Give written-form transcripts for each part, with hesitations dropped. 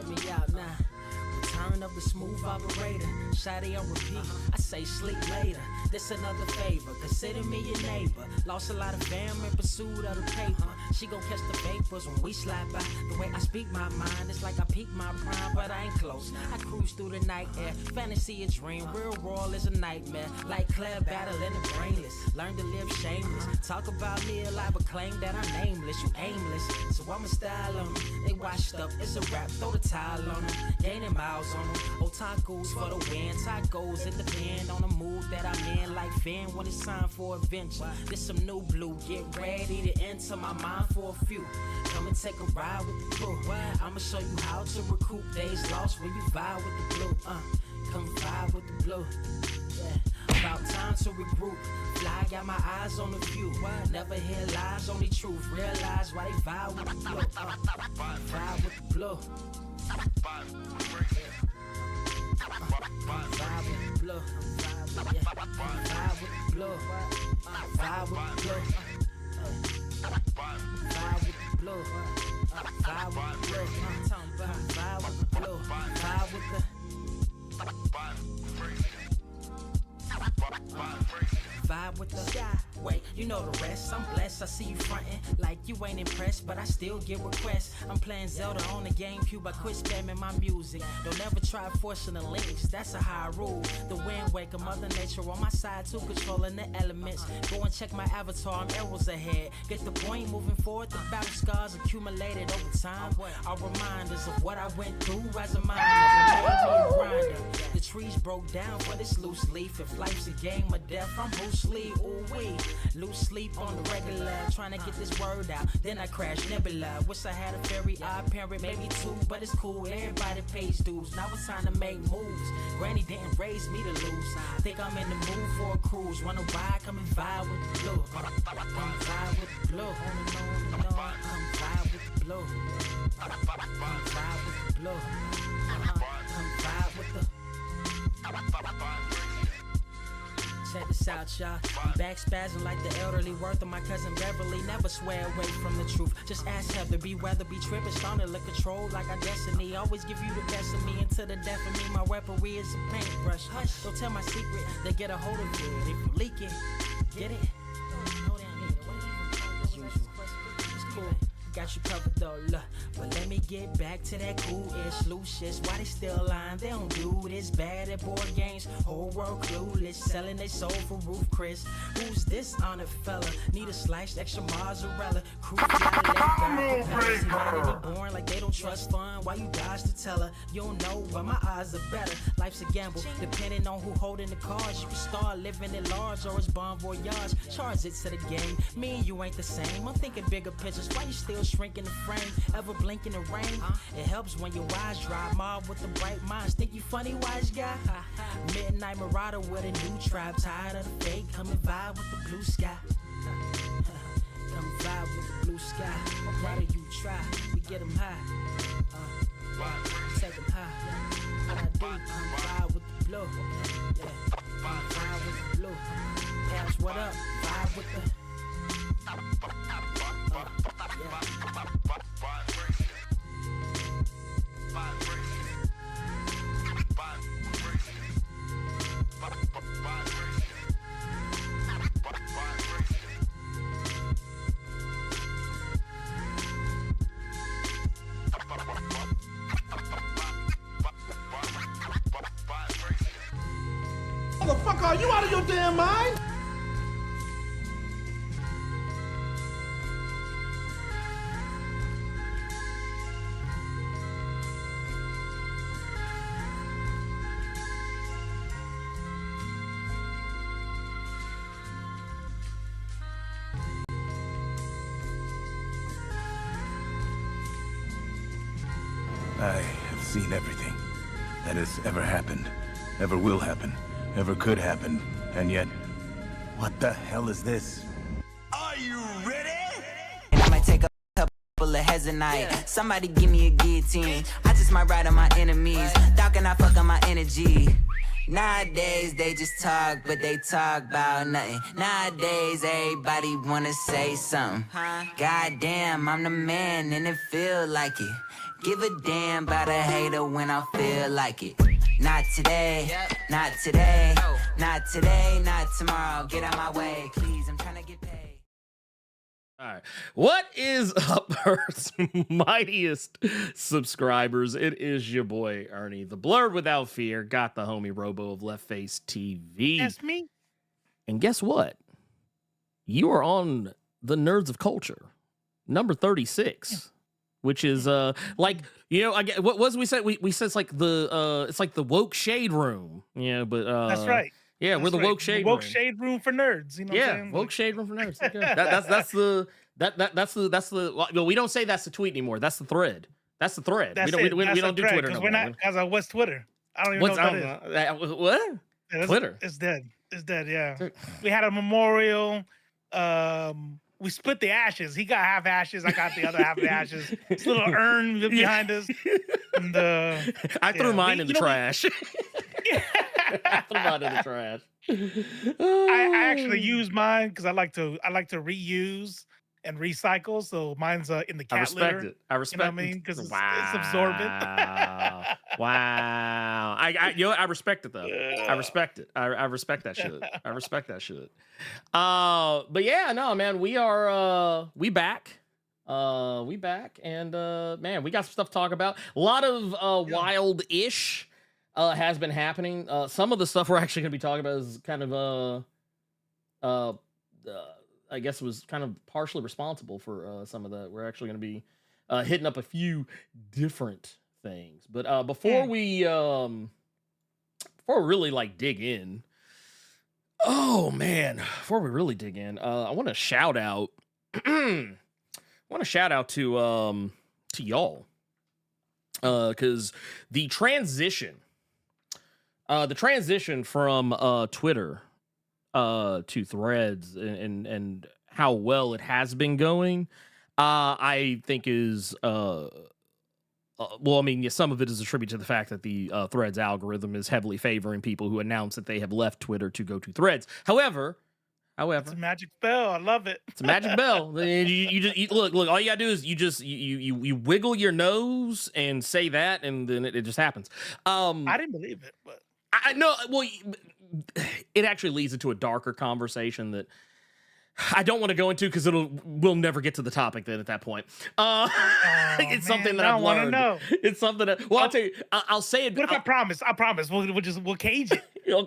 Check me out now. Return of the smooth operator. Shotty on repeat. I say sleep later. This another favor. Consider me your neighbor. Lost a lot of fam in pursuit of the paper. She gon' catch the vapors when we slide by. The way I speak my mind, it's like I peak my prime, but I ain't close. I cruise through the night air. Fantasy a dream. Real world is a nightmare. Like Claire battling the brainless. Learn to live shameless. Talk about me alive, but claim that I'm nameless. You aimless. So I'ma style on them. They washed up. It's a rap. Throw the towel on them. Gaining miles on them. Otakus for the win. Tacos, it depend on the mood that I'm in. Like Finn when it's time for adventure. This some new blue. Get ready to enter my mind for a few. Come and take a ride with the crew. I'ma show you how to recoup days lost when you vibe with the blue. Come vibe with the blue. Yeah. About time to regroup. Fly, got my eyes on the view. Never hear lies, only truth. Realize why they vibe with the blue. Vibe with the blue. Vibe with the blue. Vibe with the blue. Vibe with the blue. Vibe with the blue. Vibe with the blue. Vibe with the blue. Vibe with the vibe with the sky. Wait, you know the rest. I'm blessed. I see you frontin' like you ain't impressed, but I still get requests. I'm playing Zelda on the GameCube. I quit spamming my music. Don't ever try forcing the links. That's a high rule. The wind waker, Mother Nature on my side too, controlling the elements. Go and check my avatar. I'm arrows ahead. Get the point. Moving forward. The battle scars accumulated over time are reminders of what I went through as a mind. The trees broke down for this loose leaf. If life's a game of death, I'm Bruce Lee. Ooh wee. Lose sleep on the regular, trying to get this word out. Then I crash nebula. Wish I had a very odd parent, maybe two, but it's cool. Everybody pays dues. Now it's time to make moves. Granny didn't raise me to lose. Think I'm in the mood for a cruise. Wanna ride? Come and vibe with the blue. Come vibe with the blue. Come vibe with the blue. Come vibe with the blue. Come vibe with the. Check this out, y'all. I'm back spazzing like the elderly. Worth of my cousin Beverly. Never swear away from the truth. Just ask Heather. Be weather, be tripping. Starting to control like our destiny. Always give you the best of me until the death of me. My weaponry is a paintbrush. Hush, don't tell my secret. They get a hold of it. If you leak it, get it. It's cool. Got you covered though, look. But let me get back to that cool-ish, loose-ish. Why they still lying? They don't do this bad at board games. Whole world clueless, selling they soul for Roof Chris. Who's this honored fella? Need a slice, extra mozzarella. Crew got born like they don't trust fun. Why you dodge to tell her? You don't know, but my eyes are better. Life's a gamble, depending on who holding the cards. You can start living at large or it's bon voyage. Charge it to the game. Me and you ain't the same. I'm thinking bigger pictures. Why you still shrinking the frame? Ever blink in the rain? It helps when your eyes dry. Mob with the bright minds. Think you funny, wise guy? Midnight Marauder with a new tribe. Tired of the fake. Come and vibe with the blue sky. Come vibe with the blue sky. Why do you try? We get them high. Take them high. What I do? Come vibe with the blue. Yeah. Come vibe with the blue. Pass what up? Vibe with the. Motherfucker, are you out of your damn mind? I have seen everything that has ever happened, ever will happen, ever could happen, and yet, what the hell is this? Are you ready? I might take a couple of heads a night. Somebody give me a guillotine. I just might ride on my enemies. Thou can I fuck on my energy. Nowadays they just talk, but they talk about nothing. Nowadays everybody wanna say something. Goddamn, I'm the man and it feel like it. Give a damn about a hater when I feel like it. Not today, not today, not today, not tomorrow. Get out my way, please, I'm trying to get paid. All right. What is up, Earth's mightiest subscribers? It is your boy, Ernie, the Blerd without fear. Got the homie Robo of Left Face TV. That's me. And guess what? You are on the Nerds of Culture, number 36, which is like, you know, I get what was we said? We said it's like the woke shade room, you know, but That's right. Yeah, we're the woke shade woke room. shade room for nerds. You know what I'm saying? Woke shade room for nerds. Okay. That's the well, we don't say that's the tweet anymore. That's the thread. That's the thread. That's we don't do Twitter no more. Because what's Twitter? I don't even know what that is. What? Yeah, Twitter. It's dead. It's dead. Yeah. We had a memorial. We split the ashes. He got half ashes. I got the other half of the ashes. This little urn behind us. And, I threw mine in the trash. I threw mine in the trash. I actually use mine because I like to reuse and recycle. So mine's in the cat litter. I respect it. You know what I mean? Because it's absorbent. Wow. I respect it though. I respect it. I respect that shit. I respect that shit. But yeah, no, man, we back. We back, and man, we got some stuff to talk about. A lot of wild-ish has been happening. Some of the stuff we're actually going to be talking about is kind of I guess was kind of partially responsible for some of that. We're actually going to be hitting up a few different things. But before we really like dig in, oh man, before we really dig in, I want to shout out. I want to shout out to y'all because the transition from Twitter to Threads and how well it has been going, I think is well, I mean, yeah, some of it is attributed to the fact that the Threads algorithm is heavily favoring people who announce that they have left Twitter to go to Threads. However, it's a magic spell. I love it. It's a magic bell. You just look. All you gotta do is you wiggle your nose and say that, and then it just happens. I didn't believe it, but I know. Well, it actually leads into a darker conversation that I don't want to go into because we'll never get to the topic then at that point. It's something that I've learned. Know. It's something that. Well, I'll tell you. I'll say it. What if I promise? I promise. We'll cage it. We'll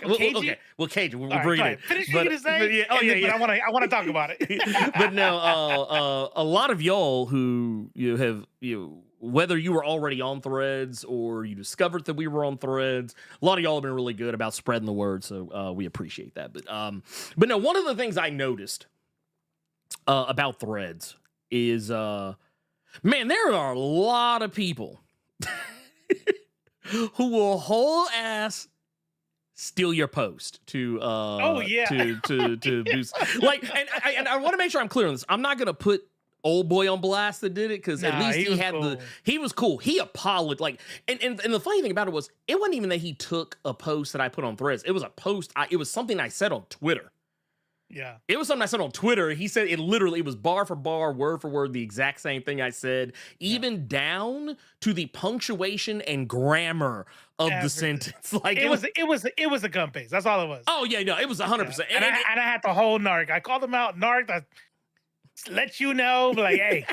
cage it. We'll breed it. Finish what you're gonna say. But I want to talk about it. But no, a lot of y'all who whether you were already on Threads or you discovered that we were on Threads, a lot of y'all have been really good about spreading the word, so we appreciate that. But no, one of the things I noticed about Threads is, man, there are a lot of people who will whole ass steal your post to to do like, and I want to make sure I'm clear on this. I'm not gonna put old boy on blast that did it because at least he was cool. He apologized. Like, and the funny thing about it was it wasn't even that he took a post that I put on Threads. It was a post. It was something I said on Twitter. Yeah. It was something I said on Twitter. He said it was bar for bar, word for word, the exact same thing I said, even down to the punctuation and grammar of the sentence. Like it was a gun paste. That's all it was. Oh yeah, no, it was 100%. And I had the whole narc. I called him out, narc. I let you know, like, hey,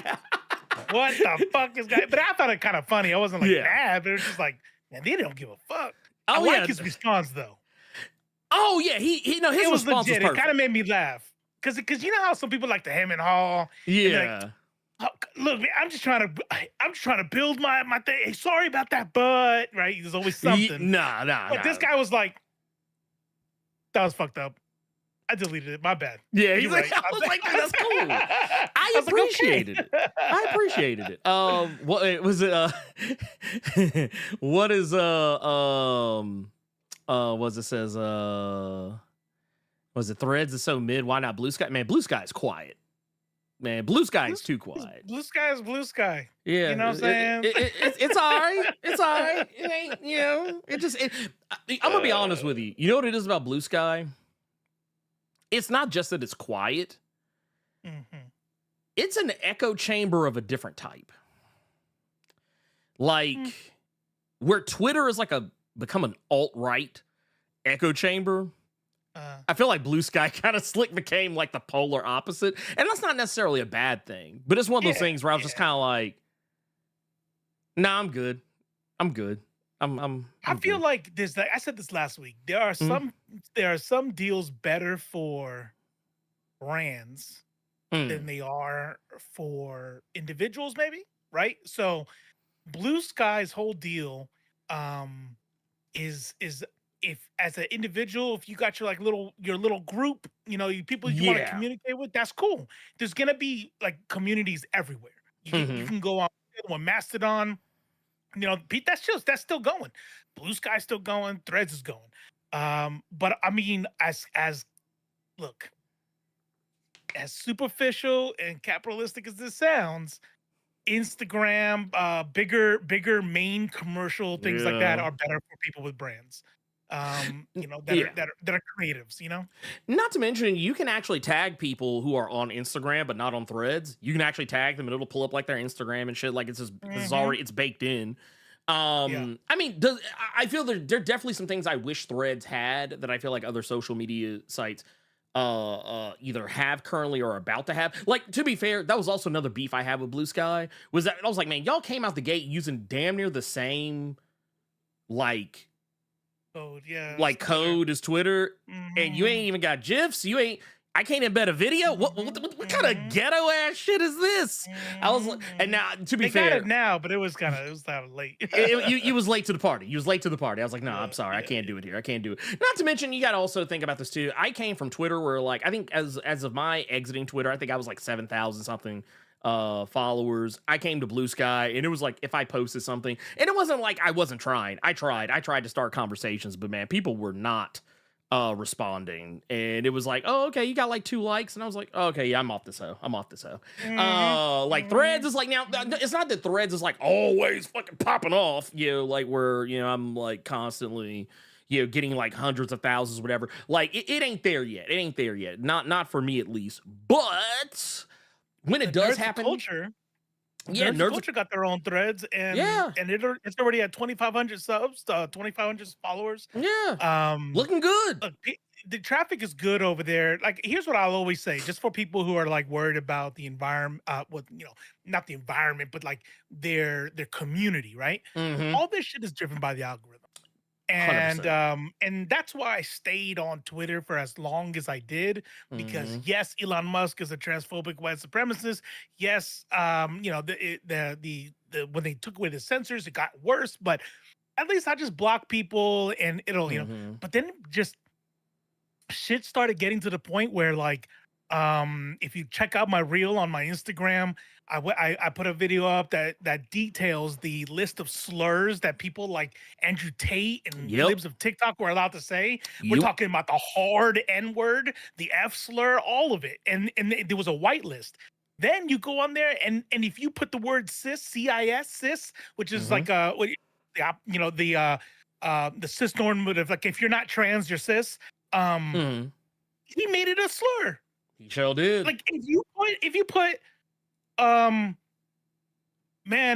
what the fuck is guy? But I thought it kind of funny. I wasn't like mad, but it was just like, man, they don't give a fuck. I like his response though. Oh yeah, his response was perfect. It kind of made me laugh because you know how some people like to hem and haw. Yeah. Like, oh, look, man, I'm just trying to build my thing. Hey, sorry about that, but right, there's always something. Nah. But this guy was like, that was fucked up. I deleted it. My bad. Yeah, he's like, I was like, that's cool. I appreciated it. I appreciaed it. What was it? What is was it says was it Threads is so mid? Why not Blue Sky? Man, Blue Sky is quiet. Man, Blue Sky is too quiet. Blue Sky is Blue Sky. Yeah, You know what I'm saying? It's all right. It's all right. It ain't, you know, I'm gonna be honest with you. You know what it is about Blue Sky? It's not just that it's quiet. Mm-hmm. It's an echo chamber of a different type. Like where Twitter is like become an alt-right echo chamber. I feel like Blue Sky kind of became like the polar opposite. And that's not necessarily a bad thing, but it's one of those things where I was just kind of like, nah, I'm good. I'm good. I feel good. like I said this last week. There are some deals better for brands than they are for individuals, maybe, right? So Blue Sky's whole deal is if as an individual, if you got your little group, you know, people you want to communicate with, that's cool. There's gonna be like communities everywhere. You can go on Mastodon, you know, Pete, that's still going. Blue Sky's still going, Threads is going. But I mean, as superficial and capitalistic as this sounds, Instagram, bigger main commercial things like that are better for people with brands. You know, that are creatives, you know? Not to mention, you can actually tag people who are on Instagram but not on Threads. You can actually tag them and it'll pull up like their Instagram and shit. Like it's already baked in. I mean, I feel there are definitely some things I wish Threads had that I feel like other social media sites either have currently or are about to have. Like, to be fair, that was also another beef I had with Blue Sky, was that I was like, man, y'all came out the gate using damn near the same code as Twitter, and you ain't even got GIFs. I can't embed a video. What kind of ghetto ass shit is this? I was like, and now to be fair, got it now, but it was kind of late. You was late to the party. You was late to the party. I was like, no, I'm sorry, I can't do it here. I can't do it. Not to mention, you got to also think about this too. I came from Twitter, where like I think as of my exiting Twitter, I think I was like 7,000 something followers. I came to Blue Sky, and it was like if I posted something, and it wasn't like I wasn't trying. I tried to start conversations, but man, people were not responding, and it was like, oh, okay, you got like 2 likes, and I was like, oh, okay, yeah, I'm off this hoe. Like Threads is like, now it's not that Threads is like always fucking popping off, you know, like where, you know, I'm like constantly, you know, getting like hundreds of thousands, whatever. Like it ain't there yet. Not for me at least. But when it does happen, Nerds Culture got their own Threads, and it's already at 2,500 subs, 2,500 followers. Looking good. Look, the traffic is good over there. Like, here's what I'll always say, just for people who are like worried about the environment, not the environment, but like their community, right? All this shit is driven by the algorithm. And 100%. And that's why I stayed on Twitter for as long as I did, because yes, Elon Musk is a transphobic white supremacist. Yes, you know, the when they took away the censors, it got worse. But at least I just block people, and it'll, you know. But then just shit started getting to the point where, like, if you check out my reel on my Instagram, I put a video up that details the list of slurs that people like Andrew Tate and libs of TikTok were allowed to say. We're talking about the hard N-word, the F slur, all of it. And there was a white list. Then you go on there, and if you put the word cis, cis, which is like the cis normative, like if you're not trans, you're cis. He made it a slur. He sure did. Like if you put man,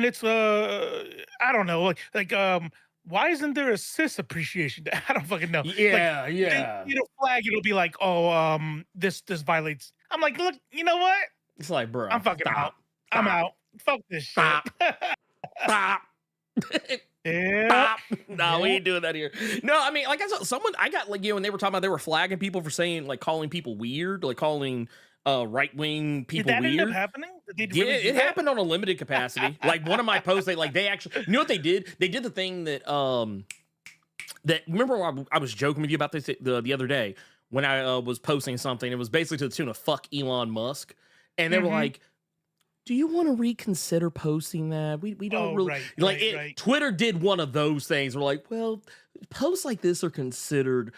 it's I don't know, like why isn't there a cis appreciation day? I don't fucking know. Yeah, like, yeah. You know, flag, it'll be like, oh, this violates. I'm like, look, you know what? It's like, bro, I'm fucking out. I'm out. Fuck this shit. Stop. No, we ain't doing that here. No, I mean, like I said, I got like, you know, when they were talking about, they were flagging people for saying, like, calling people weird, like calling right-wing people weird. Did that end up happening? It happened on a limited capacity. Like one of my posts, they actually, you know what they did? They did the thing that remember I was joking with you about this the other day when I was posting something. It was basically to the tune of "fuck Elon Musk," and they were like, do you want to reconsider posting that? We don't really right. Twitter did one of those things. We're like, well, posts like this are considered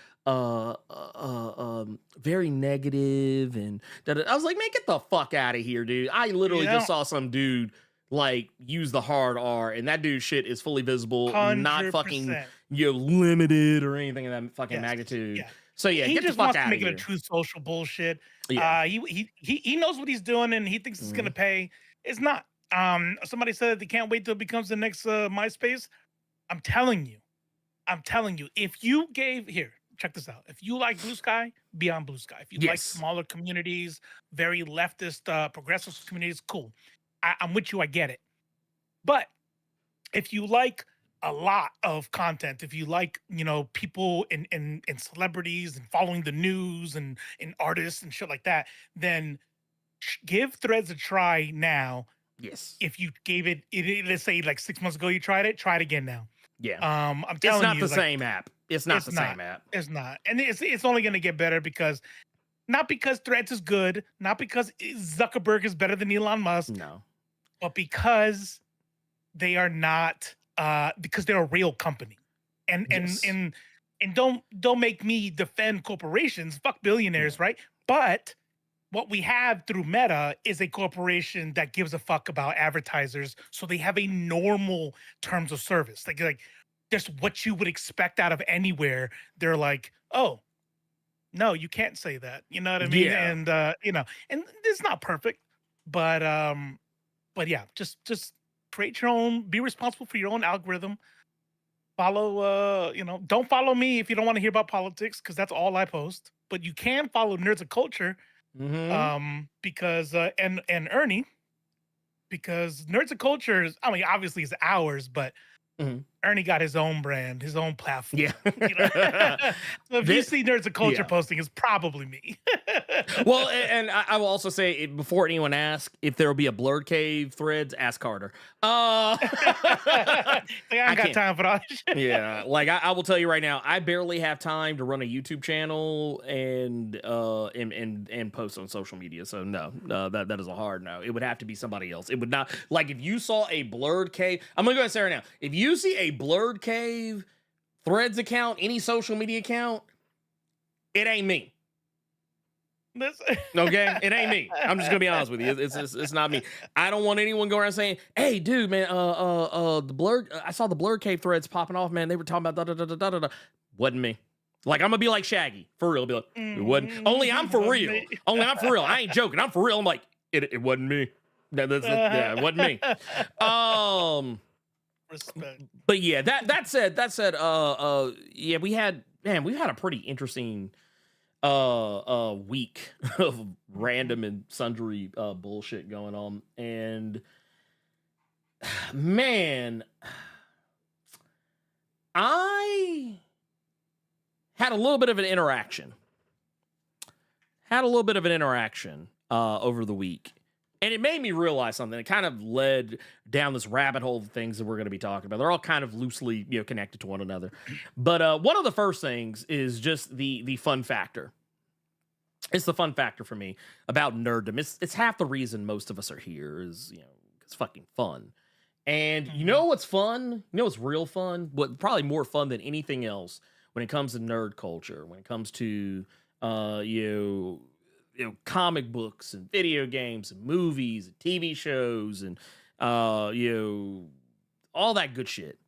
very negative and I was like, man, get the fuck out of here, dude. I literally just saw some dude like use the hard R, and that dude's shit is fully visible, 100%. Not fucking limited or anything of that fucking magnitude. Yeah. So yeah, he get just the fuck wants out to make of it here. a true social bullshit. Yeah. He knows what he's doing, and he thinks it's gonna pay. It's not. Somebody said they can't wait till it becomes the next MySpace. I'm telling you, if you gave here, check this out. If you like Blue Sky, be on Blue Sky. If you like smaller communities, very leftist, progressive communities, cool. I'm with you. I get it. But if you like a lot of content, if you like, people and celebrities and following the news and artists and shit like that, then give Threads a try now. Yes. If you gave it, let's say like 6 months ago, you tried it, try it again now. Yeah. I'm telling it's not you, the same app. It's not the same app. It's not. And it's only going to get better not because Threads is good, not because Zuckerberg is better than Elon Musk. No. But because they are not, because they're a real company. And don't make me defend corporations. Fuck billionaires, right? But what we have through Meta is a corporation that gives a fuck about advertisers, so they have a normal terms of service. Like just what you would expect out of anywhere. They're like, oh, no, you can't say that. You know what I mean? Yeah. And and it's not perfect, but yeah, just create your own. Be responsible for your own algorithm. Follow, don't follow me if you don't want to hear about politics, because that's all I post. But you can follow Nerds of Culture. Because and Ernie, because Nerds of Culture is, obviously it's ours, but Ernie got his own brand, his own platform. Yeah. So if you see Nerds of Culture posting, it's probably me. Well, and I will also say, before anyone asks, if there will be a Blerd Cave Threads, ask Carter. I ain't got time for that shit. Yeah, like I will tell you right now, I barely have time to run a YouTube channel and post on social media. So no, that is a hard no. It would have to be somebody else. It would not, like, if you saw a Blerd Cave, I'm gonna go ahead and say right now, if you see a Blerd Cave Threads account, any social media account, it ain't me. Okay, it ain't me. I'm just gonna be honest with you. It's not me. I don't want anyone going around saying, "Hey, dude, man, the Blerd. I saw the Blerd Cave Threads popping off, man. They were talking about da. Wasn't me. Like, I'm gonna be like Shaggy for real. Be like, it wasn't. Only I'm for real. Only I'm for real. I ain't joking. I'm for real. I'm like, it wasn't me. Yeah, it wasn't me. Respect. But yeah, that said, yeah, we've had a pretty interesting week of random and sundry bullshit going on, and man, I had a little bit of an interaction over the week, and it made me realize something. It kind of led down this rabbit hole of things that we're going to be talking about. They're all kind of loosely, connected to one another. But one of the first things is just the fun factor. It's the fun factor for me about nerddom. It's half the reason most of us are here is, it's fucking fun. And you know what's fun? You know what's real fun? What probably more fun than anything else when it comes to nerd culture, when it comes to comic books and video games and movies and TV shows and all that good shit.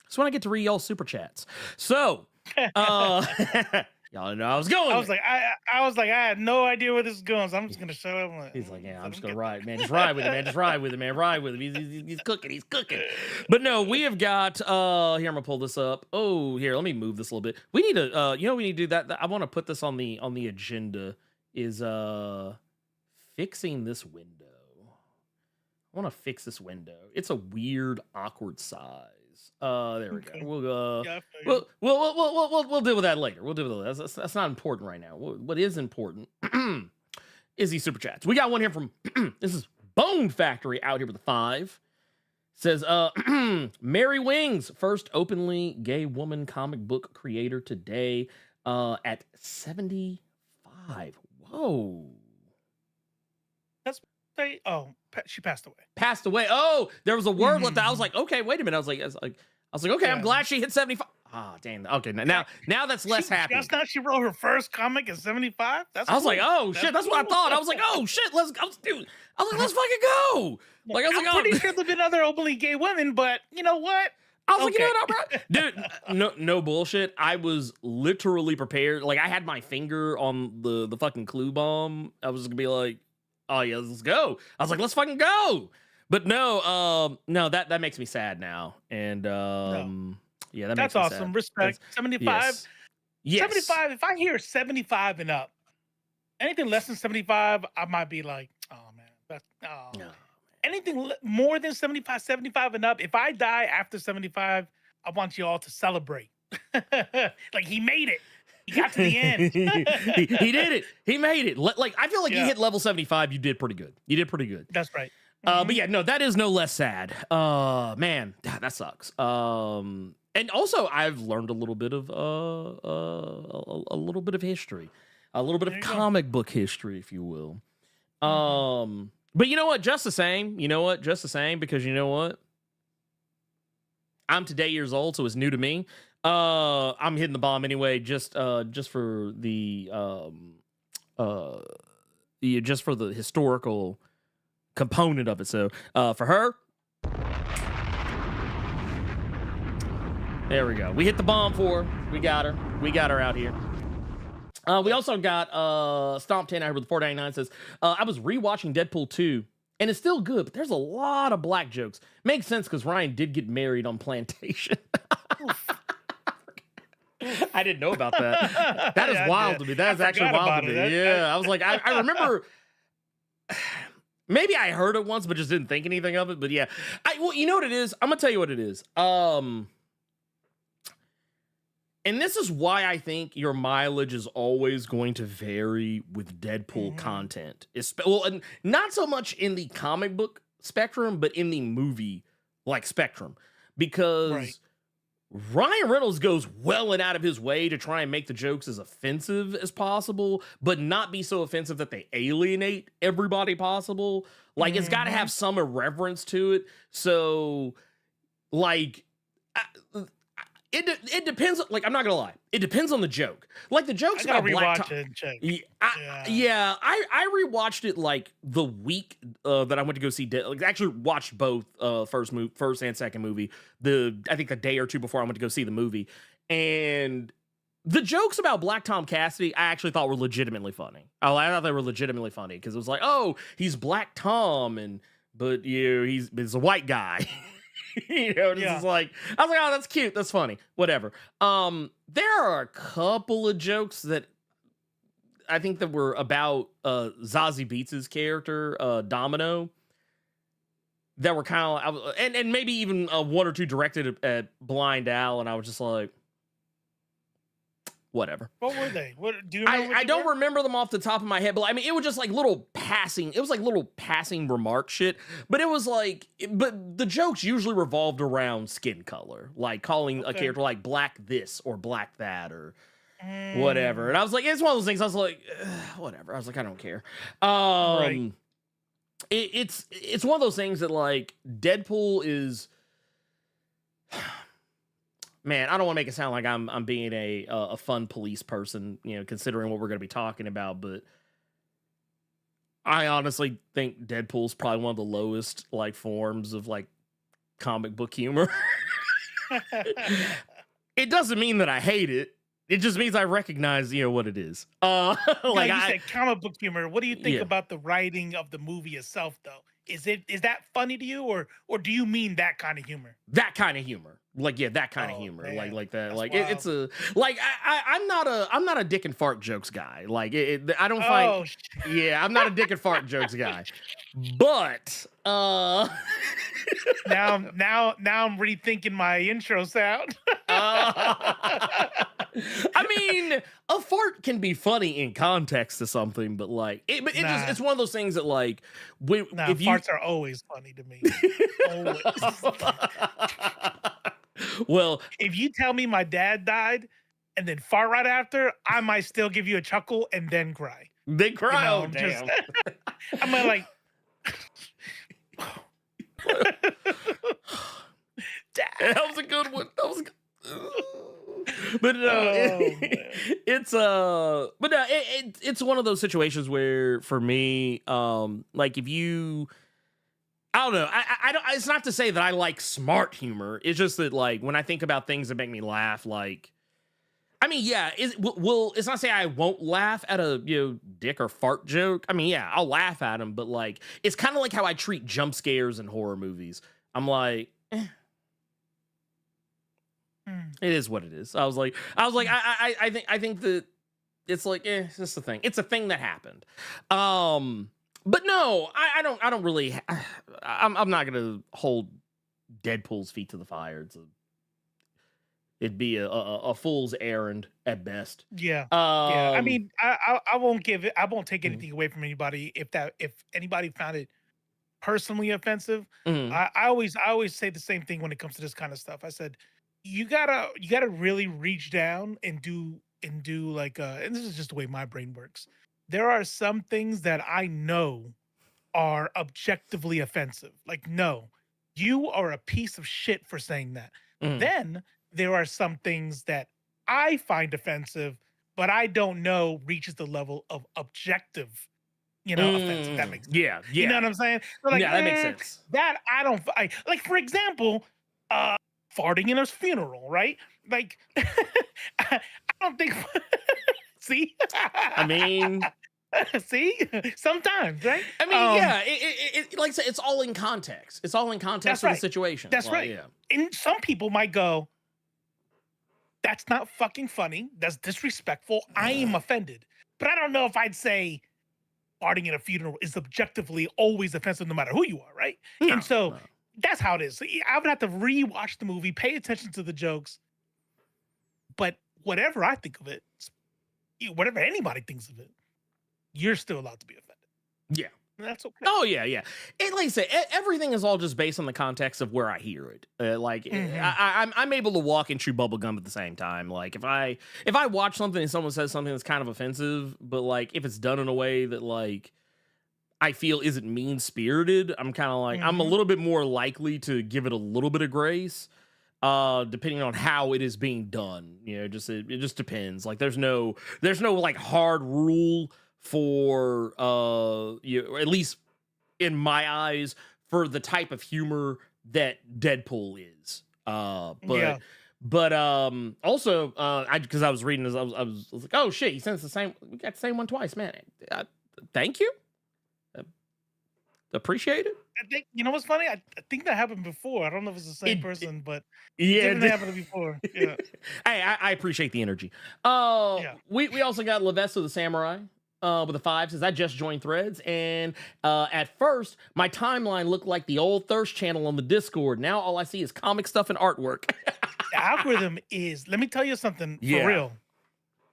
So when I get to read y'all super chats. So y'all know I was going. I was like, I had no idea where this is going, so I'm just gonna shut up. He's like, yeah, I'm just gonna ride, man. Just ride with it, man. Just ride with it, man. Ride with him. He's cooking. He's cooking. But no, we have got. Here, I'm gonna pull this up. Oh, here, let me move this a little bit. We need to. We need to do that. I want to put this on the agenda. Is fixing this window. I want to fix this window. It's a weird, awkward size. There we go. We'll deal with that later. We'll deal with that. That's not important right now. What is important is these super chats. We got one here from this is Bone Factory out here with a 5. Says Mary Wings, first openly gay woman comic book creator today at 75. Whoa. She passed away. Passed away. Oh, there was a word left out. I was like, okay, wait a minute. I was like, okay, I'm glad she hit 75. dang. Okay, now that's less happy. Just now she wrote her first comic at 75. I was like, oh shit, that's what I thought. I was like, oh shit, let's go, dude. I was like, let's fucking go. Like, I was I'm like, pretty sure there've been other openly gay women, but you know what? I was like, you know what, dude, no bullshit. I was literally prepared. Like, I had my finger on the fucking clue bomb. I was gonna be like, oh yeah, let's go. I was like, let's fucking go. But no, that makes me sad now. And yeah, that's makes me awesome. sad. Respect. 75. Yes. 75. If I hear 75 and up, anything less than 75, I might be like, oh man, that's No. Anything more than 75 and up, if I die after 75, I want you all to celebrate. Like, he made it. He got to the end. he did it. He made it. Like, I feel like you hit level 75. You did pretty good. That's right. But yeah, no, that is no less sad. Man, that sucks. And also I've learned a little bit of a little bit of history, a little bit of comic book history, if you will. But you know what? Just the same, because you know what? I'm today years old, so it's new to me. I'm hitting the bomb anyway, just for the just for the historical component of it. So for her, there we go. We hit the bomb for her. We got her out here. We also got Stomp 10 out here with 499 says, I was rewatching Deadpool 2 and it's still good, but there's a lot of black jokes. Makes sense because Ryan did get married on plantation. I didn't know about that. That is wild to me. That is actually wild to me. Yeah, I was like, I remember. Maybe I heard it once, but just didn't think anything of it. But yeah, well, you know what it is? I'm gonna tell you what it is. And this is why I think your mileage is always going to vary with Deadpool content. Well, and not so much in the comic book spectrum, but in the movie spectrum, because Ryan Reynolds goes well and out of his way to try and make the jokes as offensive as possible, but not be so offensive that they alienate everybody possible. Like, it's got to have some irreverence to it. So, like, it depends. Like, I'm not gonna lie, it depends on the joke. Like, the jokes about Black Tom. Yeah, I rewatched it like the week that I went to go see. Actually, watched both first and second movie. I think the day or two before I went to go see the movie, and the jokes about Black Tom Cassidy I actually thought were legitimately funny. I thought they were legitimately funny because it was like, oh, he's Black Tom, but he's a white guy. It's like, I was like, oh, that's cute, that's funny, whatever. There are a couple of jokes that I think that were about Zazie Beetz' character, Domino, that were kind of, and maybe even one or two directed at Blind Al, and I was just like, whatever. What were they? What do you remember? I don't remember them off the top of my head, but I mean, it was just like little passing. It was like little passing remark shit. But it was like, but the jokes usually revolved around skin color, like calling a character like Black this or Black that or whatever. And I was like, it's one of those things. I was like, whatever. I was like, I don't care. It's one of those things that like Deadpool is. Man, I don't want to make it sound like I'm being a fun police person, considering what we're going to be talking about, but I honestly think Deadpool's probably one of the lowest forms of comic book humor. It doesn't mean that I hate it. It just means I recognize, what it is. You said comic book humor. What do you think about the writing of the movie itself, though? Is that funny to you, or do you mean that kind of humor? That kind of humor. That kind of humor. Man. Like that. That's It's a I'm not a dick and fart jokes guy. I don't find I'm not a dick and fart jokes guy. But now I'm rethinking my intro sound. I mean, a fart can be funny in context to something, but it's one of those things that farts are always funny to me. Always. Well, if you tell me my dad died and then fart right after, I might still give you a chuckle and then cry. They cry. Oh, damn. I'm like, that was a good one. That was good. But no, Oh, it's one of those situations where for me, like if you, I don't know, I don't. It's not to say that I like smart humor. It's just that like when I think about things that make me laugh, like. I mean, yeah, it's not say I won't laugh at a dick or fart joke. I mean, yeah, I'll laugh at them, but like it's kind of like how I treat jump scares in horror movies. I'm like, it is what it is. I was like, I think that it's like, it's just a thing. It's a thing that happened. But no, I don't really. I'm not gonna hold Deadpool's feet to the fire. It'd be a fool's errand at best. Yeah. Yeah. I Um, mean, I won't I won't take anything away from anybody if anybody found it personally offensive. mhm. I always say the same thing when it comes to this kind of stuff. I said, you gotta really reach down and do like and this is just the way my brain works. There are some things that I know are objectively offensive. Like, no, you are a piece of shit for saying that. Mhm. Then there are some things that I find offensive, but I don't know reaches the level of objective, offensive. That makes sense. Yeah, You know yeah, what I'm saying? So like, yeah. That makes sense. that I don't like. For example, farting in a funeral, right? Like, I don't think. See, I mean, see, sometimes, right? I mean, yeah. It like I said, it's all in context. It's all in context That's of the right. situation. That's Like, right. Yeah. And some people might go, "That's not fucking funny. That's disrespectful. I am offended." But I don't know if I'd say farting in a funeral is objectively always offensive, no matter who you are, right? No, And so no. that's how it is. So I would have to rewatch the movie, pay attention to the jokes. But whatever I think of it, whatever anybody thinks of it, you're still allowed to be offended. Yeah. And that's okay. Oh yeah, yeah. And like I say, everything is all just based on the context of where I hear it. I'm able to walk and chew bubble gum at the same time. Like if I watch something and someone says something that's kind of offensive, but like if it's done in a way that like I feel isn't mean spirited, I'm kind of like I'm a little bit more likely to give it a little bit of grace. Depending on how it is being done, it just depends. Like there's no like hard rule for at least in my eyes for the type of humor that Deadpool is. But also because I was reading this, I was like, oh shit, he sends the same. We got the same one twice, man. Thank you. Appreciate it. I think what's funny? I think that happened before. I don't know if it's the same person, but Yeah, it happened before. Yeah. Hey, I appreciate the energy. Yeah. We also got Lavesta the Samurai with a 5 says I just joined Threads, and at first my timeline looked like the old Thirst channel on the Discord. Now all I see is comic stuff and artwork. The algorithm is, let me tell you something for real.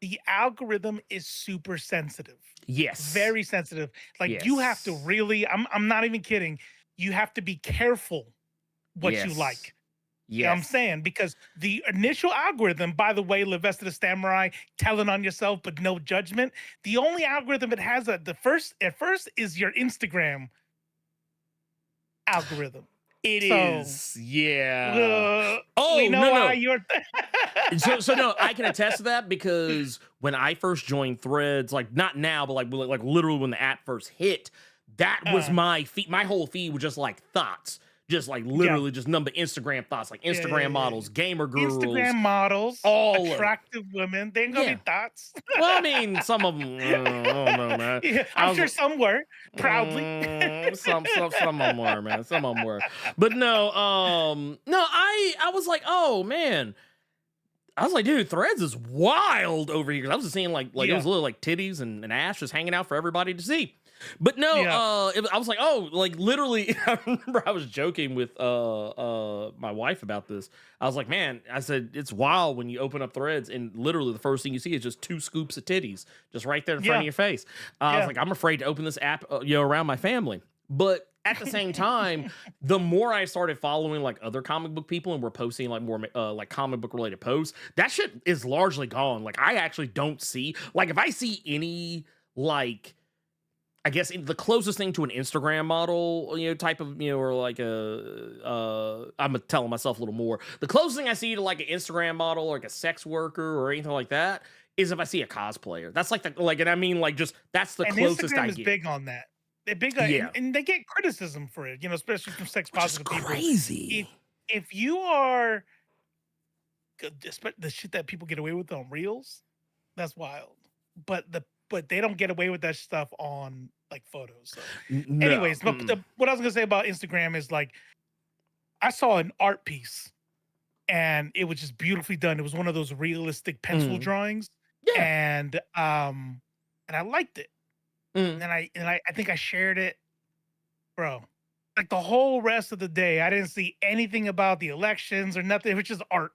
The algorithm is super sensitive. Yes. Very sensitive. Like you have to really, I'm not even kidding. You have to be careful what you like. You know what I'm saying? Because the initial algorithm, by the way, Lavesta the Samurai, telling on yourself, but no judgment. The only algorithm it has at first is your Instagram algorithm. It is. Yeah. We know why you're. so no, I can attest to that because when I first joined Threads, like not now, but like literally when the app first hit, that was my feed. My whole feed was just like thoughts. Just like literally just number Instagram thoughts, like Instagram models, gamer girls. Instagram models, all attractive women. They ain't gonna be thoughts. Well, I mean, some of them, I don't know, man. Yeah, I'm sure some were, proudly. Some of them were, man. Some of them were. But no, I was like, oh, man. I was like, dude, Threads is wild over here. I was just seeing like it was literally like titties and ass just hanging out for everybody to see. But no, I was like, oh, like literally, I remember I was joking with my wife about this. I was like, man, I said, it's wild when you open up Threads and literally the first thing you see is just 2 scoops of titties just right there in front of your face. I was like, I'm afraid to open this app, around my family. But at the same time, the more I started following like other comic book people and we're posting like more like comic book related posts, that shit is largely gone. Like I actually don't see, like if I see any like I guess the closest thing to an Instagram model, type of, or like I'm telling myself a little more. The closest thing I see to like an Instagram model, or like a sex worker or anything like that, is if I see a cosplayer. That's like and I mean, like, just that's the and closest Instagram I is get. big on that. They're big on, Yeah. and they get criticism for it, especially from sex positive people. Crazy. If you are the shit that people get away with on Reels, that's wild. But they don't get away with that stuff on like photos. So. No. Anyways, but what I was gonna say about Instagram is like, I saw an art piece, and it was just beautifully done. It was one of those realistic pencil drawings, and I liked it. And I think I shared it, bro. Like the whole rest of the day, I didn't see anything about the elections or nothing. It was just art.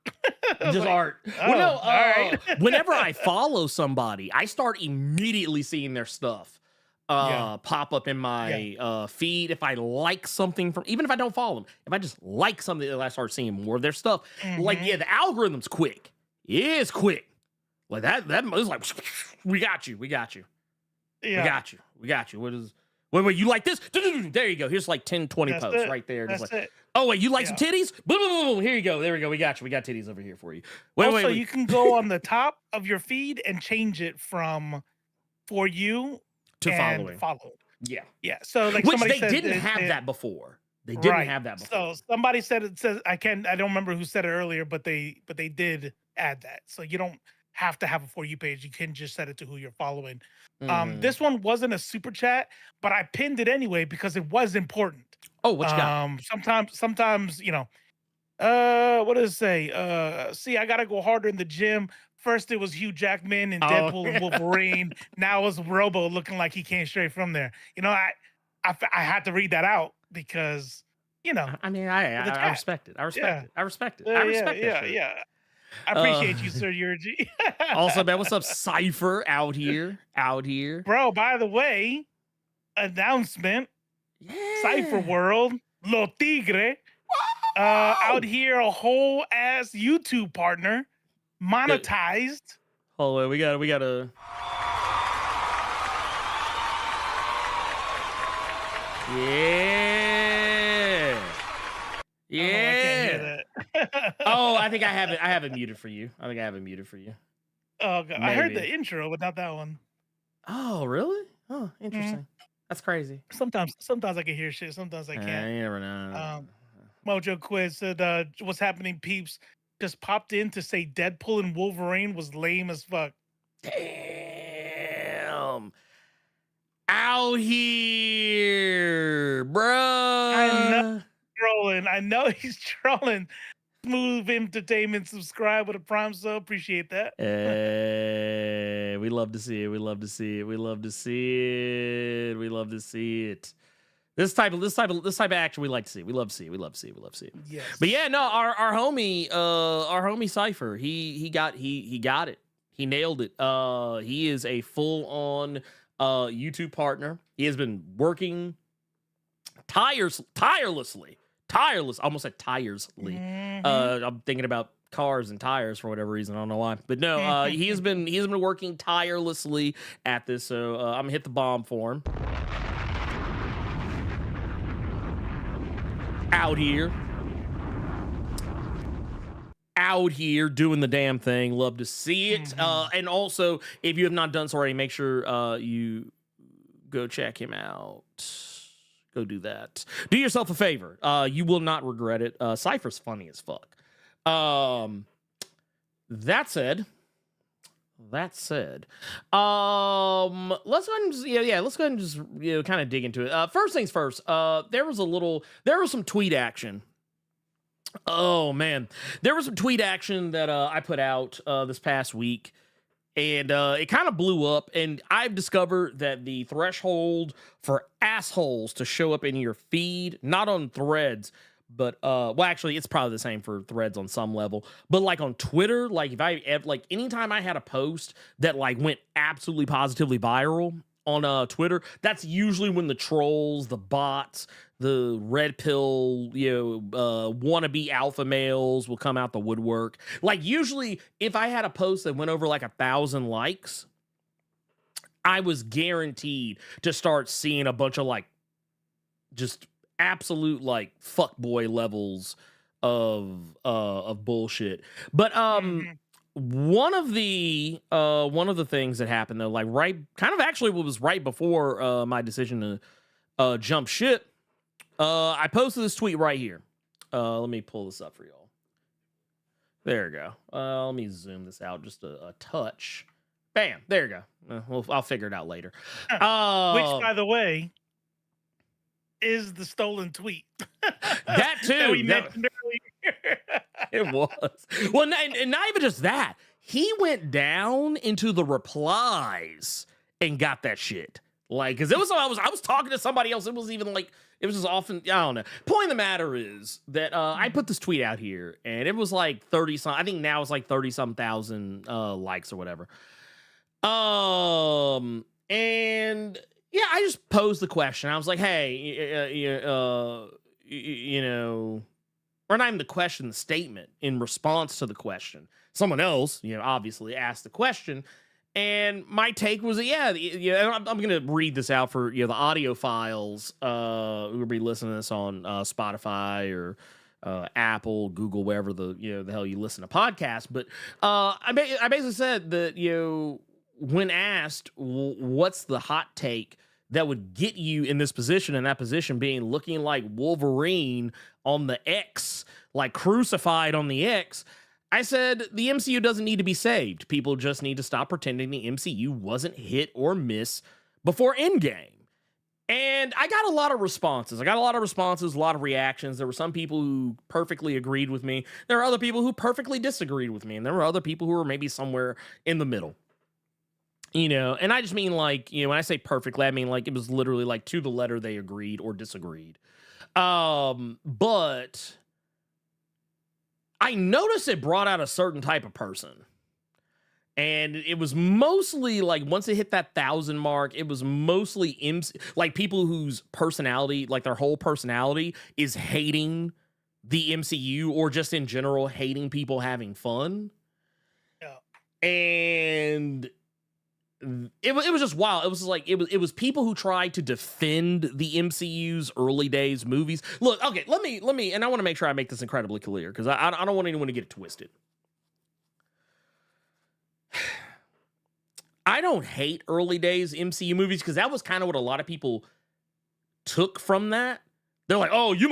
Just art. Oh, Well, all right. Whenever I follow somebody, I start immediately seeing their stuff pop up in my feed. If I like something even if I don't follow them, if I just like something, I start seeing more of their stuff. Like, the algorithm's quick. It is quick. Like that is like, we got you. Yeah. We got you. Wait, you like this? There you go. Here's like 10, 20 posts right there. That's Just like, it. oh, wait, you like some titties? Boom, boom, boom. Here you go. There we go. We got you. We got titties over here for you. Also, you can go on the top of your feed and change it from for you to and followed. Yeah. Yeah. So like, which somebody they said didn't have that before. They didn't have that before. So somebody said it says I don't remember who said it earlier, but they did add that. So you don't have to have a For You page. You can just set it to who you're following. This one wasn't a super chat, but I pinned it anyway because it was important. Oh, what you got? Sometimes, what does it say? See, I gotta go harder in the gym. First it was Hugh Jackman and Deadpool and Wolverine. Now it's Robo looking like he came straight from there. I had to read that out because, I mean, I respect it. I respect it. I respect it. I respect that. Yeah. I appreciate you, Sir Yurgi. Also, man, what's up, Cypher out here? Bro, by the way, announcement. Cypher World, Lo Tigre, out here, a whole ass YouTube partner, monetized. Hold on, we gotta. Yeah. Oh, I can't hear that. Oh, I think I have it muted for you. Oh, God. Maybe. I heard the intro, but not that one. Oh, really? Oh, interesting. That's crazy. Sometimes I can hear shit. Sometimes I can't. You never know. Mojo Quiz said, "What's happening, peeps?" Just popped in to say Deadpool and Wolverine was lame as fuck. Damn. Out here, bro. I know he's trolling. Smooth Entertainment, subscribe with a Prime sub. Appreciate that. We love to see it. This type of action we like to see. We love to see it. Yes. But yeah, no, our homie Cypher, he got it. He nailed it. He is a full-on YouTube partner. He has been working tirelessly. I almost said tiresly. I'm thinking about cars and tires for whatever reason. I don't know why, but no, he has been working tirelessly at this. So I'm gonna hit the bomb for him. Out here doing the damn thing. Love to see it. And also, if you have not done so already, make sure you go check him out. Go do that. Do yourself a favor. You will not regret it. Cypher's funny as fuck. That said, let's go ahead and just, let's go ahead and just kind of dig into it. First things first. There was some tweet action. Oh man, there was some tweet action that I put out this past week. And it kind of blew up, and I've discovered that the threshold for assholes to show up in your feed, not on Threads, but well, actually, it's probably the same for Threads on some level. But like on Twitter, like anytime I had a post that like went absolutely positively viral on Twitter, that's usually when the trolls, the bots, the red pill, wannabe alpha males will come out the woodwork. Like usually if I had a post that went over like 1,000 likes, I was guaranteed to start seeing a bunch of like just absolute like fuckboy levels of bullshit. But one of the things that happened though, like kind of actually what was right before my decision to jump ship, I posted this tweet right here. Let me pull this up for y'all. There you go. Let me zoom this out just a touch. Bam, there you go. I'll figure it out later. Which, by the way, is the stolen tweet. That too. That we mentioned earlier. It was. Well, and not even just that. He went down into the replies and got that shit. Like, because it was, I was talking to somebody else. It was even like, it was just often, I don't know. Point of the matter is that I put this tweet out here and it was like 30 some, I think now it's like 30 some thousand likes or whatever. And yeah, I just posed the question. I was like, hey, you know, or not even the question, the statement in response to the question. Someone else, obviously asked the question. And my take was, I'm going to read this out for, the audio files who will be listening to this on Spotify or Apple, Google, wherever the hell you listen to podcasts. But I basically said that, when asked what's the hot take that would get you in this position, and that position being looking like Wolverine on the X, like crucified on the X, I said the MCU doesn't need to be saved. People just need to stop pretending the MCU wasn't hit or miss before Endgame. And I got a lot of responses. A lot of reactions. There were some people who perfectly agreed with me. There were other people who perfectly disagreed with me. And there were other people who were maybe somewhere in the middle. And I just mean like, when I say perfectly, I mean like it was literally like to the letter they agreed or disagreed. But I noticed it brought out a certain type of person. And it was mostly like once it hit that 1,000 mark, it was mostly like people whose personality, like their whole personality is hating the MCU or just in general hating people having fun. Yeah. And it was just wild. It was like it was people who tried to defend the MCU's early days movies. Look, okay, let me, and I want to make sure I make this incredibly clear because I don't want anyone to get it twisted. I don't hate early days MCU movies because that was kind of what a lot of people took from that. They're like, oh, you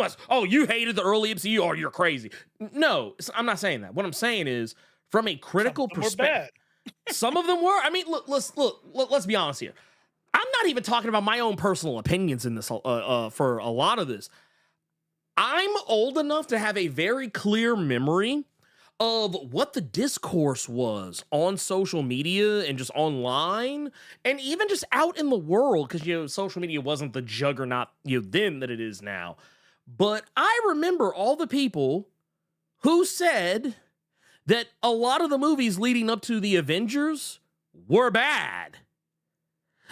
hated the early MCU, or you're crazy. No, I'm not saying that. What I'm saying is from a critical perspective. Some of them were. I mean, let's be honest here. I'm not even talking about my own personal opinions in this for a lot of this. I'm old enough to have a very clear memory of what the discourse was on social media and just online and even just out in the world because, social media wasn't the juggernaut, then that it is now. But I remember all the people who said that a lot of the movies leading up to the Avengers were bad.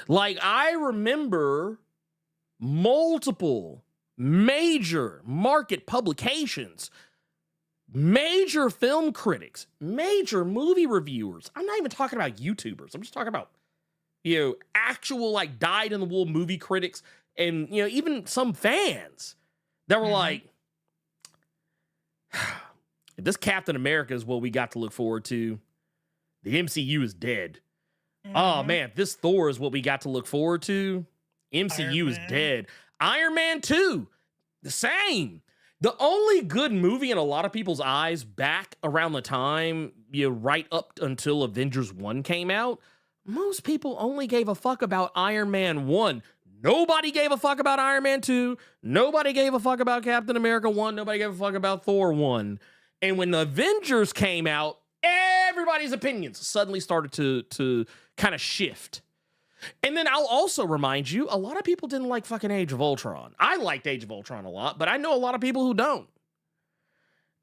Like, I remember multiple major market publications, major film critics, major movie reviewers. I'm not even talking about YouTubers. I'm just talking about, actual, like, dyed-in-the-wool movie critics and, even some fans that were like, if this Captain America is what we got to look forward to, the MCU is dead. Oh, man, this Thor is what we got to look forward to, MCU is dead. Iron Man 2, the same. The only good movie in a lot of people's eyes back around the time, right up until Avengers 1 came out, most people only gave a fuck about Iron Man 1. Nobody gave a fuck about Iron Man 2. Nobody gave a fuck about Captain America 1. Nobody gave a fuck about Thor 1. And when the Avengers came out, everybody's opinions suddenly started to kind of shift. And then I'll also remind you, a lot of people didn't like fucking Age of Ultron. I liked Age of Ultron a lot, but I know a lot of people who don't.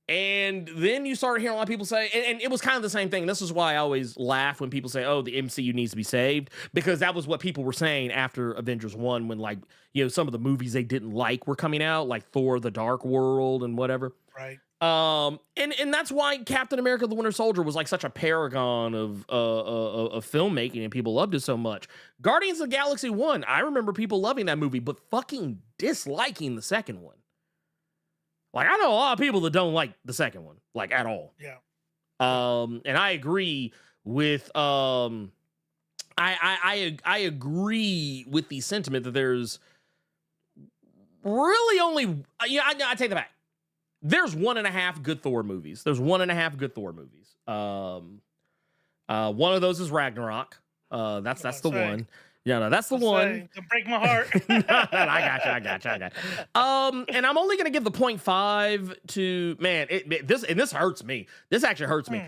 And then you started hearing a lot of people say, and it was kind of the same thing. This is why I always laugh when people say, oh, the MCU needs to be saved, because that was what people were saying after Avengers 1 when, like, some of the movies they didn't like were coming out, like Thor, The Dark World and whatever. Right. And that's why Captain America: The Winter Soldier was like such a paragon of filmmaking, and people loved it so much. Guardians of the Galaxy 1, I remember people loving that movie, but fucking disliking the second one. Like, I know a lot of people that don't like the second one, like, at all. Yeah. And I agree with I agree with the sentiment that there's really only I take that back. There's 1.5 good Thor movies. One of those is Ragnarok. That's the one. Yeah, no, that's the one. Don't break my heart. I got you. And I'm only gonna give the 0.5 to this hurts me. This actually hurts me.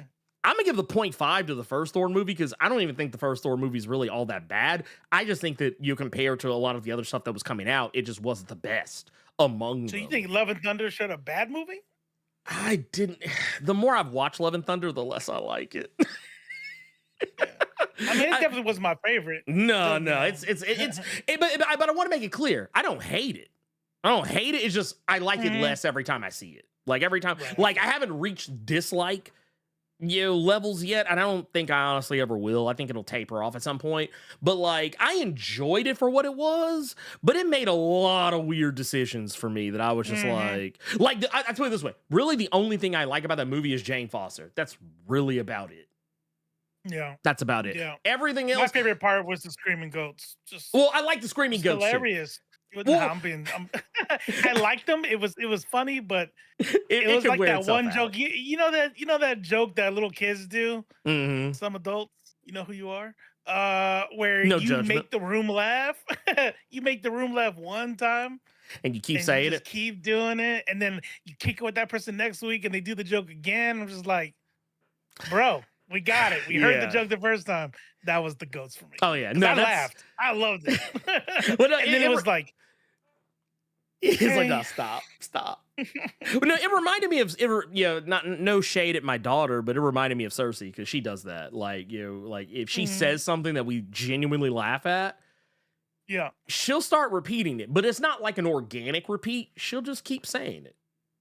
I'm gonna give the 0.5 to the first Thor movie because I don't even think the first Thor movie is really all that bad. I just think that you compare to a lot of the other stuff that was coming out, it just wasn't the best among them. So you think Love and Thunder showed a bad movie? I didn't. The more I've watched Love and Thunder, the less I like it. I mean, it definitely was my favorite. No, but I want to make it clear. I don't hate it. It's just I like it less every time I see it. Like every time, like I haven't reached dislike levels yet, and I don't think I honestly ever will. I think it'll taper off at some point. But like I enjoyed it for what it was, but it made a lot of weird decisions for me that I was just I tell you this way. Really, the only thing I like about that movie is Jane Foster. That's really about it. Yeah. That's about it. Yeah. Everything else. My favorite part was the screaming goats. Well, I like the screaming goats. Hilarious. I liked them. It was funny, but it was like that one joke. You know that joke that little kids do. Mm-hmm. Some adults, you know who you are. Where no you judgment. Make the room laugh. You make the room laugh one time, and you keep saying it. Keep doing it, and then you kick it with that person next week, and they do the joke again. I'm just like, bro. We got it. We heard the joke the first time. That was the goats for me. Oh yeah, no, I laughed. I loved it. Well, no, and then it was like, it's like, no, stop. Well, no, it reminded me of no shade at my daughter, but it reminded me of Cersei because she does that. Like like if she says something that we genuinely laugh at, she'll start repeating it, but it's not like an organic repeat. She'll just keep saying it,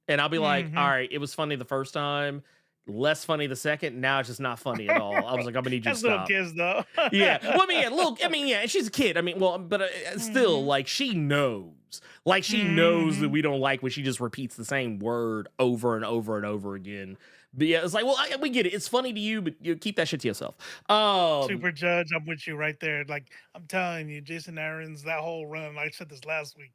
and I'll be like, all right, it was funny the first time. Less funny the second. Now it's just not funny at all. I was like, I'm gonna need you to stop. Little kids though. Yeah. Well, and she's a kid. I mean, well, but still, like she knows. Like she knows that we don't like when she just repeats the same word over and over and over again. But yeah, it's like, well, we get it. It's funny to you, but you keep that shit to yourself. Super Judge, I'm with you right there. Like I'm telling you, Jason Aaron's that whole run. I said this last week.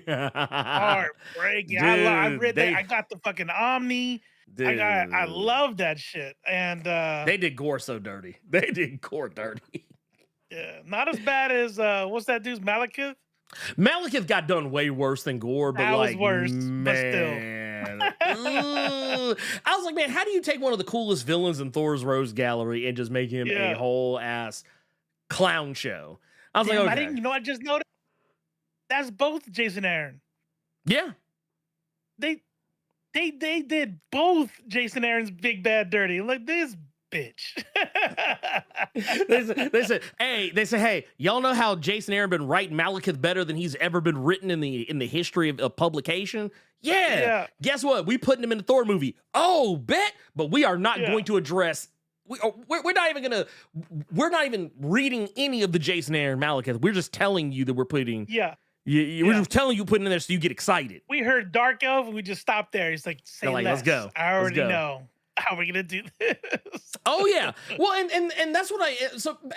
Heartbreaking. I read that. I got the fucking Omni. Dude. I love that shit. And they did gore so dirty. They did gore dirty. Yeah, not as bad as what's that dude's Malekith? Malekith got done way worse than Gore, but that like, was worse, man. but still. I was like, man, how do you take one of the coolest villains in Thor's Rose Gallery and just make him a whole ass clown show? I was like, okay. I didn't, I just noticed that's both Jason Aaron. Yeah. They did both Jason Aaron's Big Bad Dirty. Like this bitch. they say, hey, y'all know how Jason Aaron been writing Malekith better than he's ever been written in the history of publication? Yeah. Guess what? We putting him in the Thor movie. Oh, bet. But we are not going to address. We're not even reading any of the Jason Aaron Malekith. We're just telling you that we're putting. We're just telling you putting in there so you get excited. We heard Dark Elf and we just stopped there. He's like, say less. Let's go. I already know how we're gonna do this. Oh yeah. Well, and that's what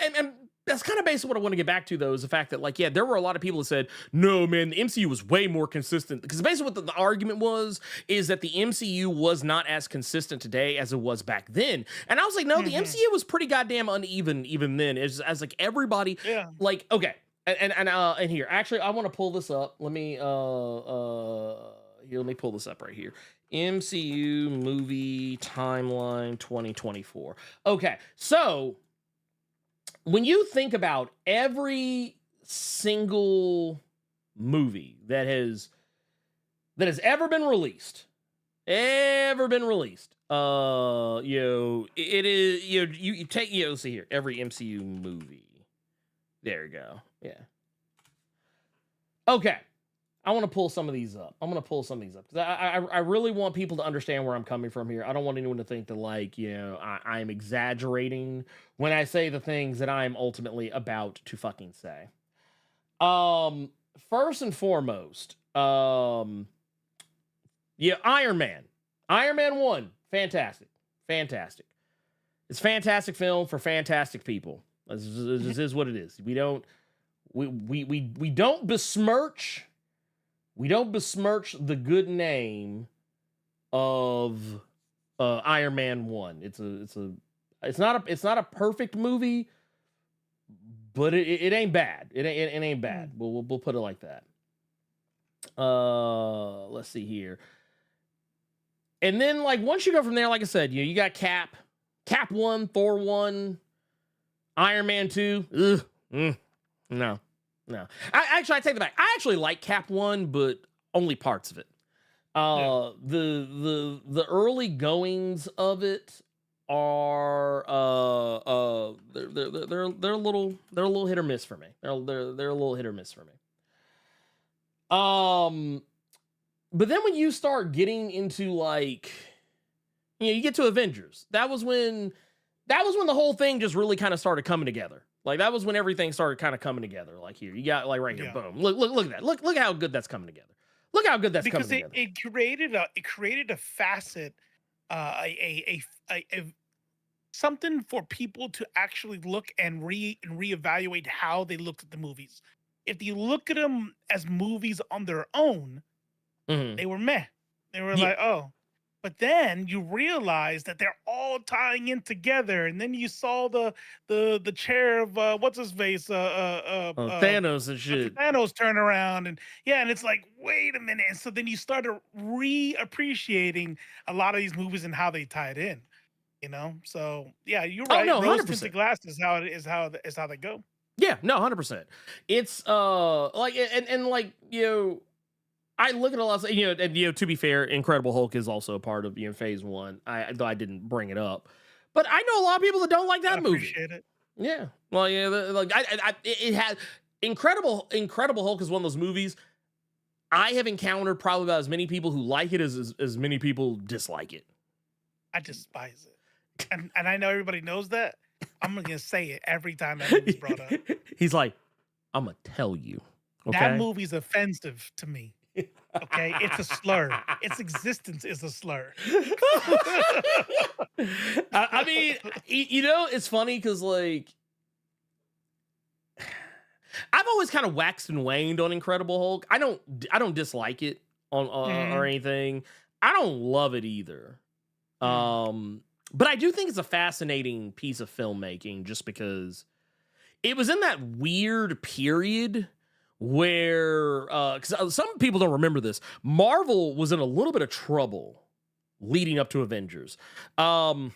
and that's kind of basically what I want to get back to though, is the fact that like, there were a lot of people that said, no, man, the MCU was way more consistent. Because basically what the argument was is that the MCU was not as consistent today as it was back then. And I was like, no, the MCU was pretty goddamn uneven even then. As like everybody, like, okay. And here, actually, I want to pull this up. Let me pull this up right here. MCU movie timeline 2024. Okay, so when you think about every single movie that has ever been released, it is you take let's see here, every MCU movie. There you go. Yeah. Okay. I want to pull some of these up. I'm going to pull some of these up because I really want people to understand where I'm coming from here. I don't want anyone to think that, like, you know, I'm exaggerating when I say the things that I'm ultimately about to fucking say. First and foremost, yeah, Iron Man. Iron Man 1, fantastic. Fantastic. It's a fantastic film for fantastic people. This is what it is. We don't besmirch the good name of Iron Man 1. It's not a perfect movie, but it ain't bad. It ain't bad. We'll put it like that. Let's see here. And then, like, once you go from there, like I said, you got Cap 1, Thor 1, Iron Man 2. No. I take that back. I actually like Cap 1, but only parts of it. The early goings of it are they're a little hit or miss for me. They're a little hit or miss for me. But then when you start getting into, like, you know, you get to Avengers. That was when the whole thing just really kind of started coming together. Like, that was when everything started kind of coming together. Like, here, you got, like, right here, boom. Look at that. Look how good that's coming together. Look how good that's coming together. Because it created a facet, a something for people to actually look and reevaluate how they looked at the movies. If you look at them as movies on their own, they were meh. They were like, oh. But then you realize that they're all tying in together, and then you saw the chair of what's his face, Thanos and shit. Thanos turn around, and it's like, wait a minute. And so then you started reappreciating a lot of these movies and how they tied in. You know, so yeah, you're right. Oh, no, Rose 100%. tinted glasses is how they go. Yeah, no, 100%. It's like, and like, you know, I look at a lot of, you know, and, you know, to be fair, Incredible Hulk is also a part of, you know, phase 1. Though I didn't bring it up, but I know a lot of people that don't like that movie. Appreciate it. Yeah, well, yeah, like it had Incredible Hulk is one of those movies I have encountered probably about as many people who like it as many people dislike it. I despise it, and I know everybody knows that. I'm gonna say it every time that movie's brought up. He's like, I'm gonna tell you. Okay? That movie's offensive to me. Okay, it's a slur. Its existence is a slur. I mean, you know, it's funny because, like, I've always kind of waxed and waned on Incredible Hulk. I don't dislike it or anything. I don't love it either. But I do think it's a fascinating piece of filmmaking just because it was in that weird period where, because some people don't remember this, Marvel was in a little bit of trouble leading up to Avengers. I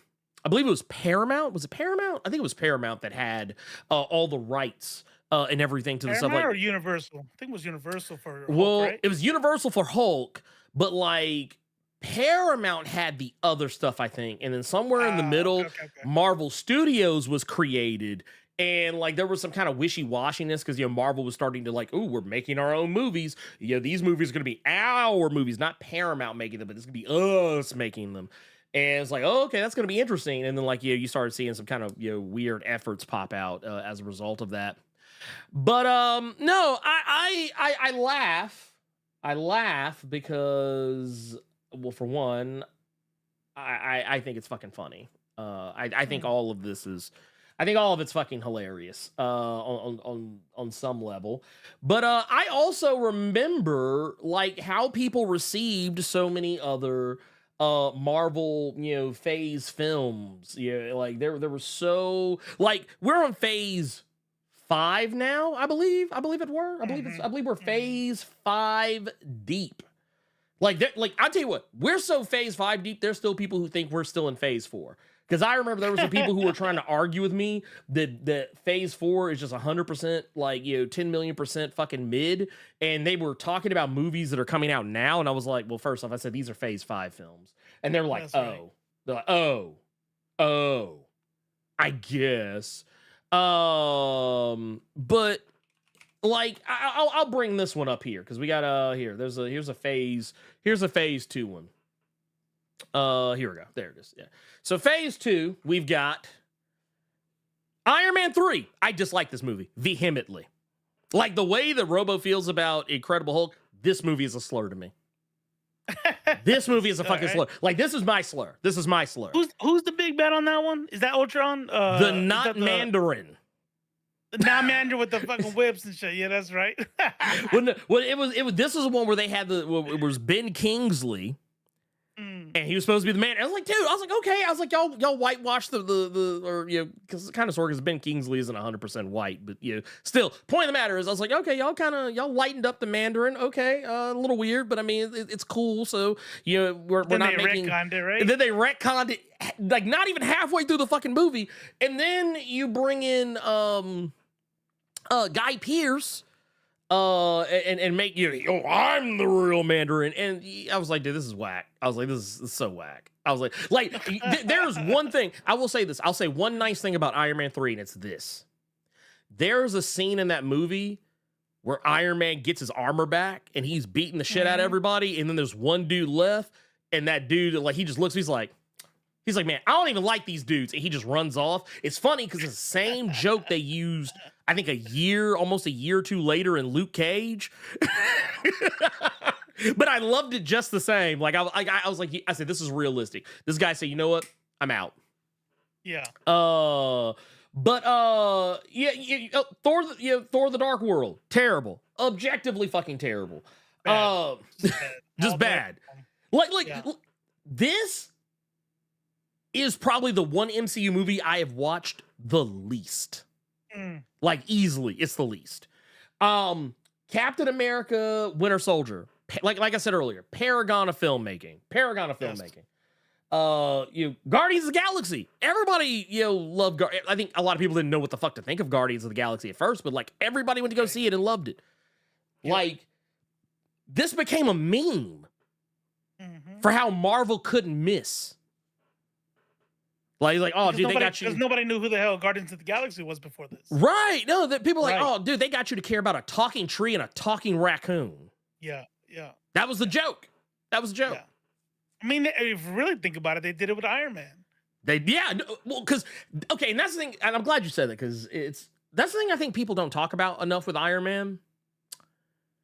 believe it was Paramount. Was it Paramount? I think it was Paramount that had all the rights and everything to the stuff. Like, or Universal? I think it was Universal for Hulk, well, right? It was Universal for Hulk, but like Paramount had the other stuff, I think, and then somewhere in the middle, okay. Marvel Studios was created. And like there was some kind of wishy-washiness because, you know, Marvel was starting to like, ooh, we're making our own movies. You know, these movies are going to be our movies, not Paramount making them, but it's going to be us making them. And it's like, oh, okay, that's going to be interesting. And then, like, you know, you started seeing some kind of, you know, weird efforts pop out as a result of that. But no, I laugh. I laugh because, well, for one, I think it's fucking funny. I think all of this is. I think all of it's fucking hilarious on some level. But I also remember like how people received so many other Marvel, you know, phase films. Yeah, like there were so like we're on phase 5 now, I believe it were. I believe we're phase 5 deep. Like I'll tell you what, we're so phase 5 deep, there's still people who think we're still in phase 4. Because I remember there were some people who were trying to argue with me that phase 4 is just 100% like, you know, 10 million% fucking mid. And they were talking about movies that are coming out now. And I was like, well, first off, I said, these are phase 5 films. And they're like, They're like, I guess. But like I'll bring this one up here because we got here's a phase 2 one. Here we go. There it is. Yeah. So phase 2, we've got Iron Man 3. I dislike this movie vehemently. Like the way that Robo feels about Incredible Hulk, this movie is a slur to me. This movie is a fucking slur. Like, this is my slur. This is my slur. Who's the big bad on that one? Is that Ultron? The not Mandarin. The not Mandarin with the fucking whips and shit. Yeah, that's right. It was. This was the one where they had it was Ben Kingsley. And he was supposed to be the man. I was like, dude, okay. I was like, y'all whitewash or, you know, because kind of sort of Ben Kingsley isn't 100% white, but, you know, still, point of the matter is, I was like, okay, y'all lightened up the Mandarin. Okay, a little weird, but I mean, it's cool. So, you know, we're not making. Retconned it, right? And then they retconned it, like, not even halfway through the fucking movie. And then you bring in Guy Pearce. And make I'm the real Mandarin. And I was like, dude, this is whack. I was like, this is so whack. I was like, there's one thing, I will say this. I'll say one nice thing about Iron Man 3, and it's this. There's a scene in that movie where Iron Man gets his armor back and he's beating the shit out of everybody. And then there's one dude left, and that dude, like, he just looks, he's like, man, I don't even like these dudes. And he just runs off. It's funny because it's the same joke they used, I think almost a year or two later in Luke Cage. But I loved it just the same. Like, I was like, I said, this is realistic. This guy said, you know what? I'm out. Yeah. Thor the Dark World, terrible. Objectively fucking terrible. Bad. Just bad. This is probably the one MCU movie I have watched the least. Like, easily, it's the least. Captain America, Winter Soldier, like I said earlier, paragon of filmmaking. Guardians of the Galaxy. Everybody, loved. I think a lot of people didn't know what the fuck to think of Guardians of the Galaxy at first, but like everybody went to go see it and loved it. Yeah. Like, this became a meme for how Marvel couldn't miss. Like, oh, dude, they got you. Because nobody knew who the hell Guardians of the Galaxy was before this. Right. No, that people are like, oh, dude, they got you to care about a talking tree and a talking raccoon. Yeah. That was the joke. Yeah. I mean, if you really think about it, they did it with Iron Man. And that's the thing, and I'm glad you said that, because that's the thing I think people don't talk about enough with Iron Man.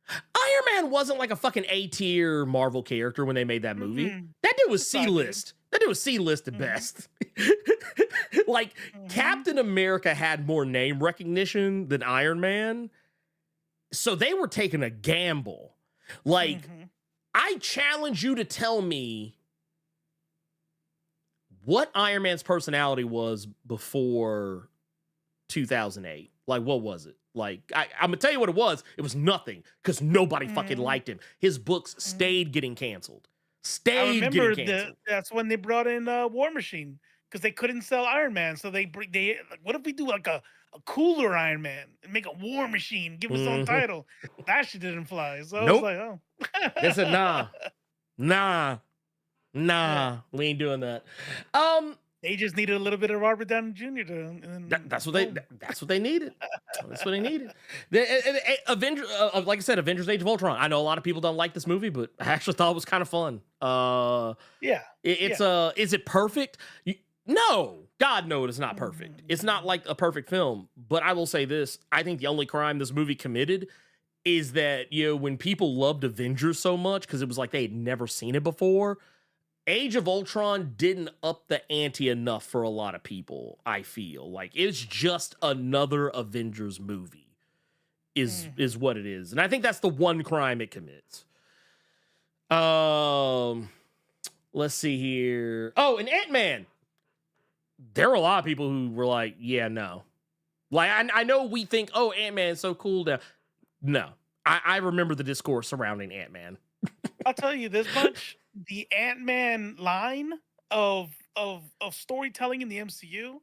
Iron Man wasn't like a fucking A-tier Marvel character when they made that movie. That dude was C-list. That dude was C-list at best. Like, Captain America had more name recognition than Iron Man. So they were taking a gamble. Like, I challenge you to tell me what Iron Man's personality was before 2008. Like, what was it? Like, I'm gonna tell you what it was. It was nothing, because nobody fucking liked him. His books stayed getting canceled. I remember that's when they brought in War Machine, because they couldn't sell Iron Man. So they like, what if we do like a cooler Iron Man and make a War Machine, give his own title? That shit didn't fly. So I was like, oh. They said, nah, we ain't doing that. They just needed a little bit of Robert Downey Jr. That's what they needed. That's what they needed. Avengers, like I said, Avengers: Age of Ultron. I know a lot of people don't like this movie, but I actually thought it was kind of fun. Is it perfect? No, God, no, it is not perfect. It's not like a perfect film. But I will say this: I think the only crime this movie committed is that, when people loved Avengers so much because it was like they had never seen it before, Age of Ultron didn't up the ante enough for a lot of people. I feel like it's just another Avengers movie is what it is. And I think that's the one crime it commits. Let's see here. Oh, and Ant-Man. There were a lot of people who were like, yeah, no. Like, I know we think, oh, Ant-Man is so cool now. No. I remember the discourse surrounding Ant-Man. I'll tell you this much. The Ant-Man line of storytelling in the MCU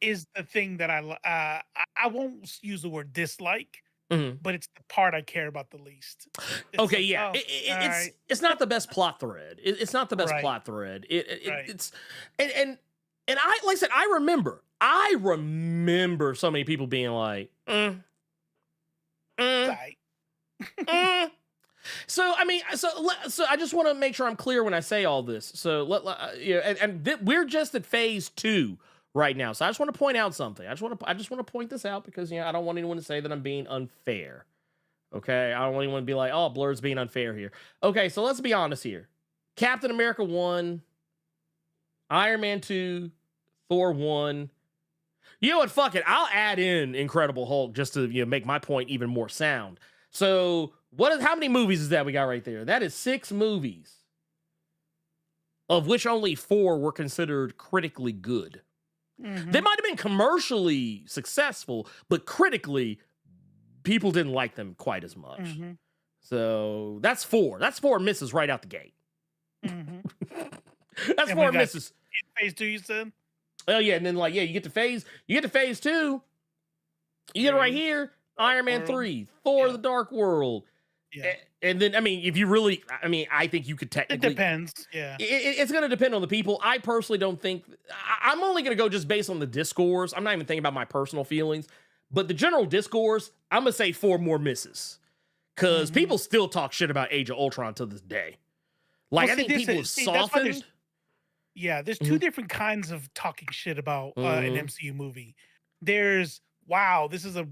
is the thing that I won't use the word dislike, but it's the part I care about the least. It's not the best plot thread. It's not the best plot thread. It's and I, like I said, I remember so many people being like, Right. So I mean, so I just want to make sure I'm clear when I say all this. So we're just at phase 2 right now. So I just want to point out something. I just want to point this out because I don't want anyone to say that I'm being unfair. Okay, I don't want anyone to be like, oh, Blerd's being unfair here. Okay, so let's be honest here. Captain America 1, Iron Man 2, Thor 1. You know what? Fuck it. I'll add in Incredible Hulk just to make my point even more sound. So how many movies is that we got right there? That is 6 movies, of which only 4 were considered critically good. Mm-hmm. They might have been commercially successful, but critically, people didn't like them quite as much. Mm-hmm. So that's 4. That's 4 misses right out the gate. Mm-hmm. That's 4 misses. Phase 2, you said? Oh yeah, and then you get to phase 2. You get it right here. Iron Man 3, Thor: The Dark World. Yeah. And then, I mean, if you really, I think you could technically. It depends. Yeah. It's going to depend on the people. I personally don't think. I'm only going to go just based on the discourse. I'm not even thinking about my personal feelings. But the general discourse, I'm going to say 4 more misses. Because people still talk shit about Age of Ultron to this day. Like, I think people have softened. There's 2 different kinds of talking shit about an MCU movie. There's, wow, this is a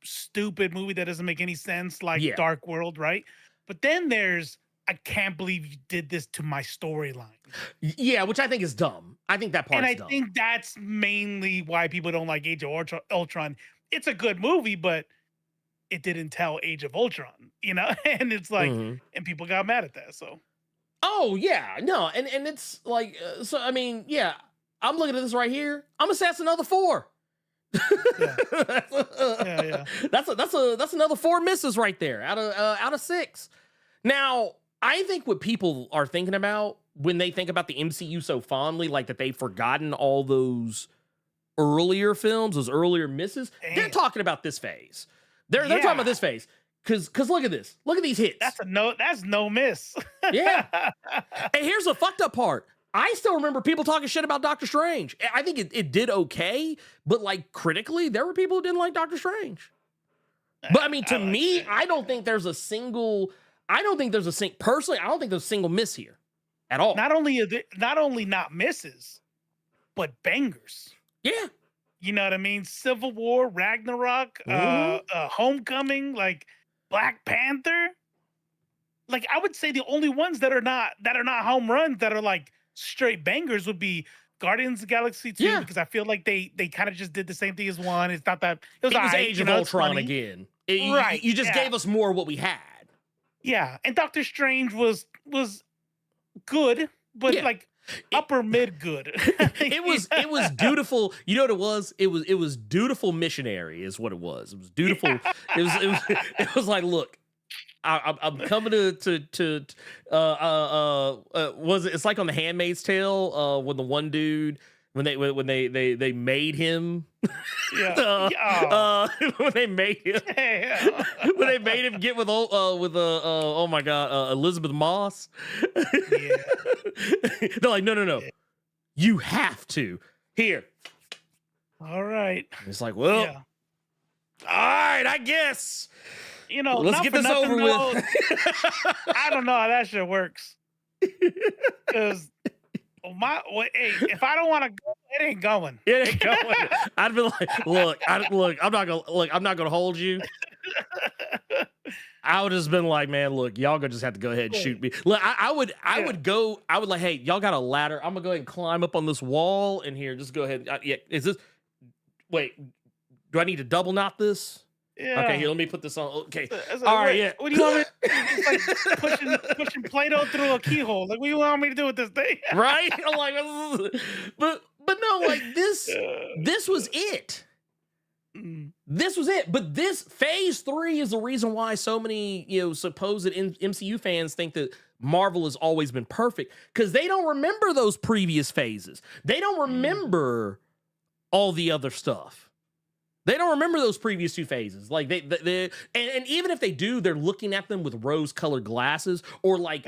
stupid movie that doesn't make any sense, like Dark World, right? But then there's, I can't believe you did this to my storyline. Yeah, which I think is dumb. I think that part's dumb. And I think that's mainly why people don't like Age of Ultron. It's a good movie, but it didn't tell Age of Ultron, And it's like, and people got mad at that, so. Oh, yeah, no, and it's like, so, I mean, yeah, I'm looking at this right here. I'm gonna say that's another 4. Yeah. That's another 4 misses right there out of 6. Now, I think what people are thinking about when they think about the MCU so fondly, like that they've forgotten all those earlier films, those earlier misses. Damn. They're talking about this phase. They're talking about this phase. Cause look at this. Look at these hits. That's no miss. Yeah. And here's the fucked up part. I still remember people talking shit about Doctor Strange. I think it did okay, but like critically, there were people who didn't like Doctor Strange. But I mean, to me, I don't think there's a single miss here at all. Not only not misses, but bangers. Yeah. You know what I mean? Civil War, Ragnarok, Homecoming, like Black Panther. Like, I would say the only ones that are not home runs that are like straight bangers would be Guardians of the Galaxy 2, because I feel like they kind of just did the same thing as 1. It's not that it was Age of Ultron again. Right. You just gave us more of what we had. Yeah. And Doctor Strange was good, but like upper mid good. It was dutiful. You know what it was? It was dutiful missionary is what it was. It was dutiful. Yeah. It was like, look, I'm coming to was it? It's like on The Handmaid's Tale when the one dude when they made him. Yeah. When they made him. When they made him get with oh my god, Elizabeth Moss. Yeah. They're like, no. You have to. Here. All right. It's like, well, all right, I guess. Let's get this over with. I don't know how that shit works. Because if I don't want to go, it ain't going. It ain't going. I'd be like, look, I'm not gonna hold you. I would have just been like, man, look, y'all gonna just have to go ahead and shoot me. Look, I would like, hey, y'all got a ladder. I'm gonna go ahead and climb up on this wall in here. Just go ahead. Wait, do I need to double knot this? Yeah. Okay, here, let me put this on. Okay. Like, all right, yeah. What do you want me to do? It's like pushing Play-Doh through a keyhole. Like, what do you want me to do with this thing? Right? I'm like, but no, like this was it. This was it. But this phase 3 is the reason why so many, supposed MCU fans think that Marvel has always been perfect, because they don't remember those previous phases. They don't remember all the other stuff. They don't remember those previous 2 phases. Like and even if they do, they're looking at them with rose-colored glasses, or like,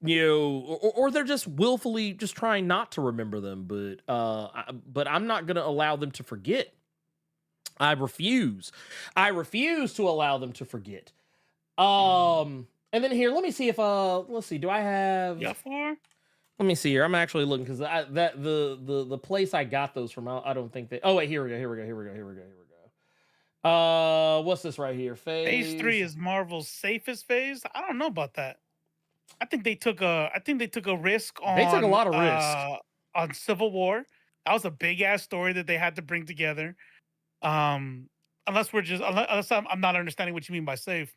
or they're just willfully just trying not to remember them. But I'm not gonna allow them to forget I refuse to allow them to forget. And then here, let me see if let's see, do I have? Yeah, 4. Let me see here. I'm actually looking because the place I got those from, I don't think they. Oh wait, here we go. What's this right here? Phase 3 is Marvel's safest phase. I don't know about that. I think they took a risk on. They took a lot of risk on Civil War. That was a big ass story that they had to bring together. Unless I'm not understanding what you mean by safe,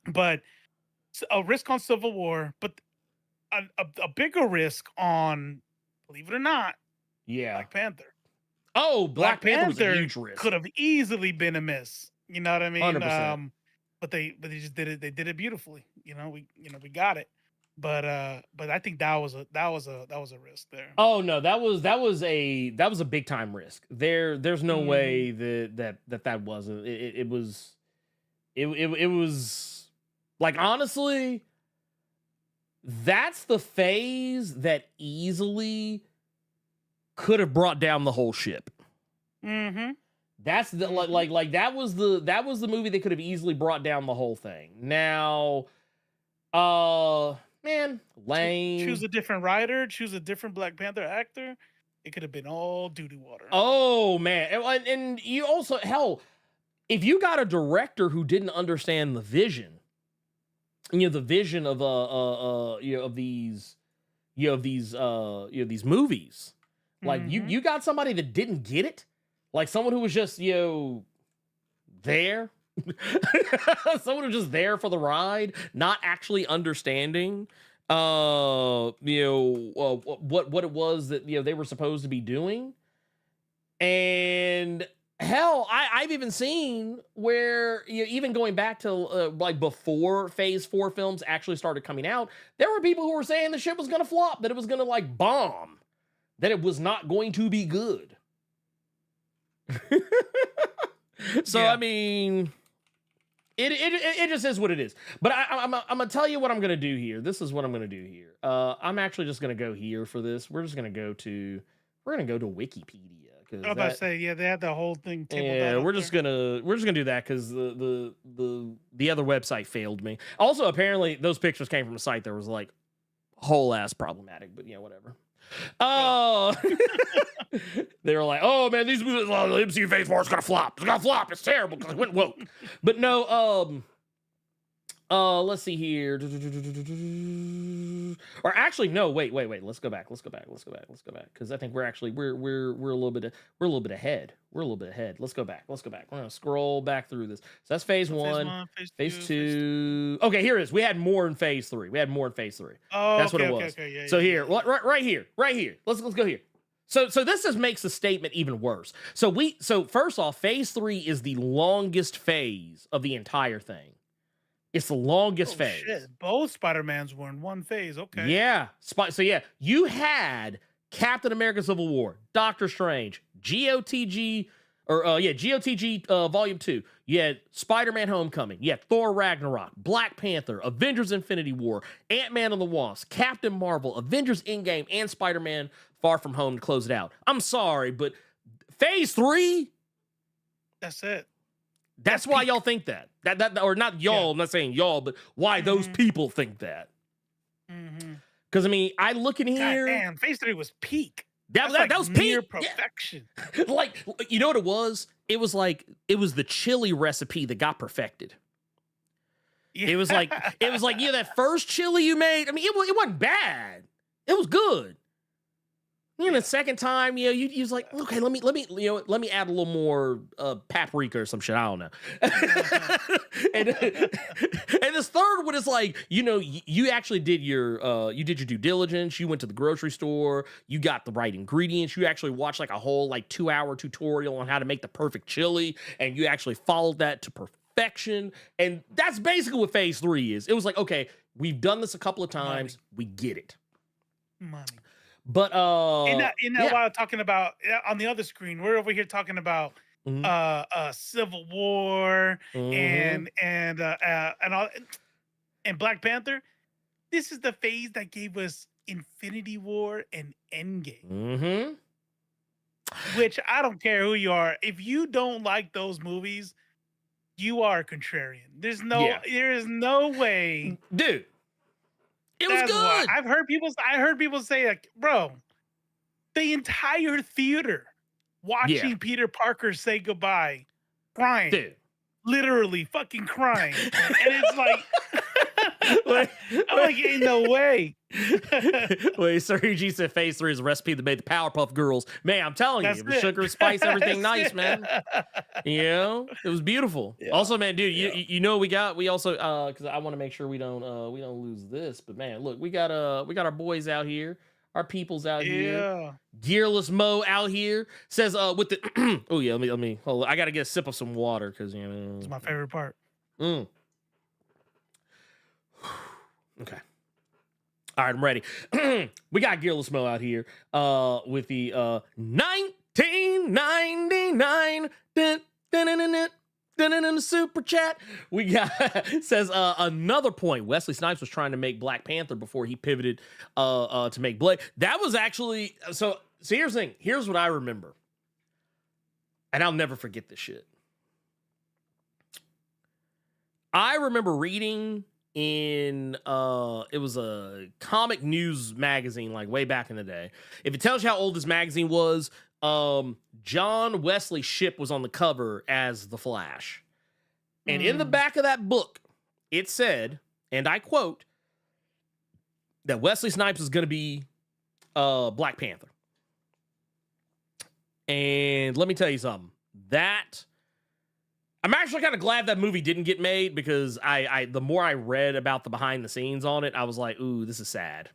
but a risk on Civil War, but a bigger risk on, believe it or not, Black Panther. Oh, Black Panther was a huge risk. Could have easily been a miss. You know what I mean? 100%. But they just did it. They did it beautifully. We got it. But I think that was a risk there. Oh no, that was a big time risk. There's no way that wasn't. It was like, honestly, that's the phase that easily could have brought down the whole ship. Mm-hmm. That's the like that was the movie that could have easily brought down the whole thing. Now, man, lame. Choose a different writer, choose a different Black Panther actor. It could have been all doo-doo water. Oh man, and you also, hell, if you got a director who didn't understand the vision, the vision of these movies, like you got somebody that didn't get it, like someone who was just there, someone who was just there for the ride, not actually understanding what it was that they were supposed to be doing. And hell, I've even seen where, even going back to like before Phase 4 films actually started coming out, there were people who were saying the shit was gonna flop, that it was gonna like bomb, that it was not going to be good. So I mean, it just is what it is. But I'm gonna tell you what I'm gonna do here. This is what I'm gonna do here. I'm actually just gonna go here for this. We're gonna go to Wikipedia. I was about to say, yeah, they had the whole thing. Yeah, we're just gonna do that because the other website failed me. Also, apparently, those pictures came from a site that was like whole ass problematic. But yeah, whatever. Oh, they were like, "Oh man, these movies, the MCU Phase 4 is gonna flop. It's gonna flop. It's terrible because it went woke." But no, let's see here. Or actually, no, wait. Let's go back. Because I think we're a little bit ahead. Let's go back. We're gonna scroll back through this. So that's Phase 1, Phase 2. Okay, here it is. We had more in Phase 3. Oh, that's what it was. Okay, yeah, so yeah, here, right here. Let's go here. So this just makes the statement even worse. So first off, Phase 3 is the longest phase of the entire thing. It's the longest phase. Shit. Both Spider-Mans were in one phase. Okay. Yeah. So yeah, you had Captain America Civil War, Doctor Strange, GOTG Volume 2. You had Spider-Man Homecoming. You had Thor Ragnarok, Black Panther, Avengers Infinity War, Ant-Man and the Wasp, Captain Marvel, Avengers Endgame, and Spider-Man Far From Home to close it out. I'm sorry, but Phase 3? That's it. That's why y'all think that. That or not y'all, yeah. I'm not saying y'all, but why those people think that. Because I mean, I look in here. God damn, Phase 3 was peak. That was near peak. perfection. Yeah. Like, you know what it was? It was the chili recipe that got perfected. Yeah. It was like that first chili you made. I mean, it wasn't bad. It was good. The second time, you was like, okay, let me add a little more paprika or some shit. I don't know. and this third one is like, you actually did your due diligence. You went to the grocery store. You got the right ingredients. You actually watched like a whole 2-hour tutorial on how to make the perfect chili, and you actually followed that to perfection. And that's basically what Phase 3 is. It was like, okay, we've done this a couple of times. We get it. Money. But while talking about on the other screen, we're over here talking about Civil War and all, and Black Panther. This is the phase that gave us Infinity War and Endgame. which I don't care who you are. If you don't like those movies, you are a contrarian. There is no way, dude. It was That's good. why. I heard people say, like, bro, the entire theater watching Peter Parker say goodbye, crying, dude, literally fucking crying, and it's like, I'm like, ain't no way. Wait, Sir Eugene said Phase 3 is a recipe that made the Powerpuff Girls. Man, I'm telling you, the sugar, spice, everything nice, man. You know, it was beautiful. Yeah. Also, man, dude, you know we also because I want to make sure we don't lose this. But man, look, we got our boys out here, our peoples out here. Gearless Mo out here says with the oh yeah, let me hold on. I gotta get a sip of some water because it's my favorite part. Okay. All right, I'm ready. We got Gearless Mo out here with the 1999 super chat. We got says another point. Wesley Snipes was trying to make Black Panther before he pivoted to make Blade. That was actually so here's the thing. Here's what I remember. And I'll never forget this shit. I remember reading in it was a comic news magazine like way back in the day. If it tells you how old this magazine was, John Wesley Shipp was on the cover as the Flash. And in the back of that book, it said, and I quote, that Wesley Snipes is going to be Black Panther. And let me tell you something. I'm actually kind of glad that movie didn't get made because the more I read about the behind the scenes on it, I was like, ooh, this is sad.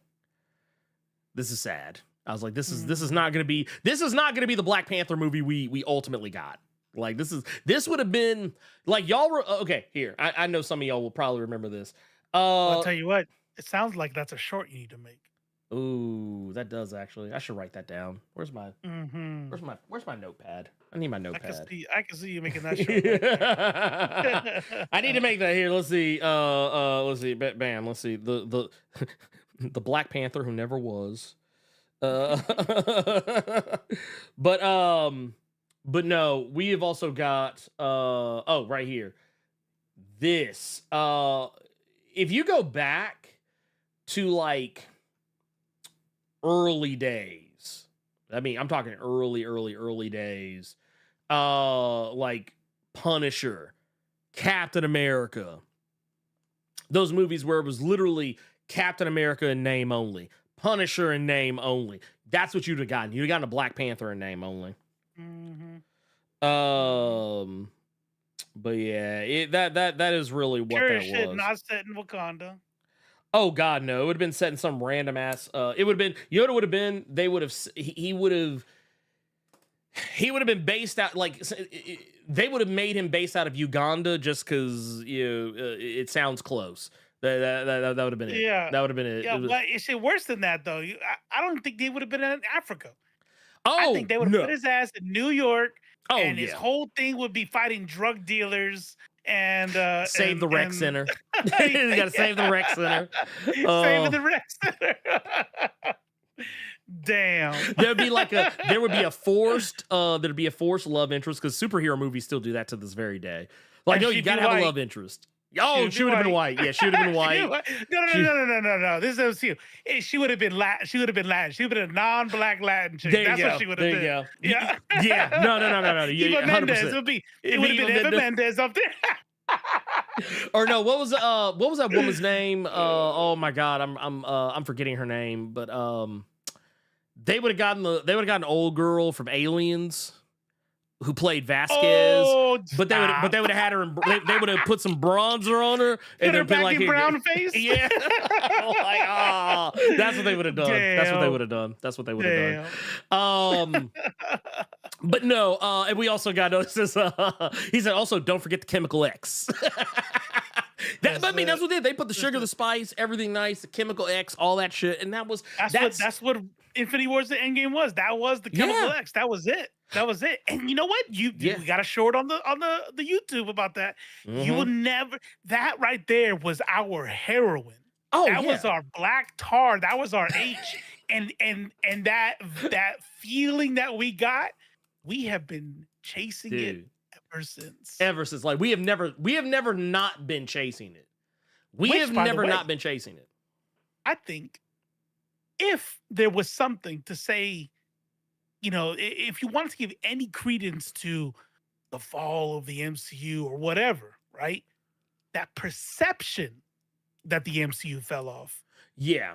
This is sad. I was like, this is not gonna be the Black Panther movie we ultimately got. Like this would have been like y'all were okay. Here, I know some of y'all will probably remember this. I'll tell you what, it sounds like that's a short you need to make. Ooh, that does actually. I should write that down. Where's my notepad? I need my notepad. I can see you making that short. I need to make that here. Let's see. Let's see. Bam. Let's see. The Black Panther who never was. But no, we have also got right here. This if you go back to like early days, I mean, I'm talking early days, like Punisher, Captain America, those movies where it was literally Captain America in name only, Punisher in name only. That's what you'd have gotten. You'd have gotten a Black Panther in name only. But yeah, that is really what that shit was. Not set in Wakanda. Oh God, no! It would have been set in some random ass. It would have been. Yoda would have been. They would have. He would have. He would have been based out like. They would have made him based out of Uganda just because it sounds close. That would have been it. Yeah, that would have been it. Yeah, but it's worse than that though. I don't think they would have been in Africa. Oh, I think they would have put his ass in New York. Oh, and his whole thing would be fighting drug dealers and save the rec center. You gotta save the rec center. Save the rec center. Damn. There'd be a forced love interest because superhero movies still do that to this very day. Like, no, you gotta have a love interest. Oh, she would have been white. Yeah, she would have been white. No. This is you. She would have been Latin. She would have been Latin. She would have been a non-black Latin chick. That's what she would have been. There you go. Yeah. Yeah. No. Eva Mendes. It would have been Eva Mendes up there. Or no, what was that woman's name? Oh my God, I'm forgetting her name. But they would have gotten an old girl from Aliens who played Vasquez, but they would have had her. They would have put some bronzer on her and they'd been like brown face. Yeah, like that's what they would have done. Damn. That's what they would have done. That's what they would have done. But no, and we also got notices. He said also don't forget the Chemical X. That's what they did. They put the sugar, the spice, everything nice, the Chemical X, all that shit, and that's what Infinity Wars: The Endgame was. That was the Chemical X. That was it. And you know what? We got a short on the YouTube about that. You will never. That right there was our heroin. Oh, that was our black tar. That was our H. And that feeling that we got we have been chasing it Dude. ever since. Ever since, like we have never not been chasing it. We Which, have by the never way, not been chasing it. I think if there was something to say, you know, if you wanted to give any credence to the fall of the MCU or whatever, right? That perception that the MCU fell off, Yeah.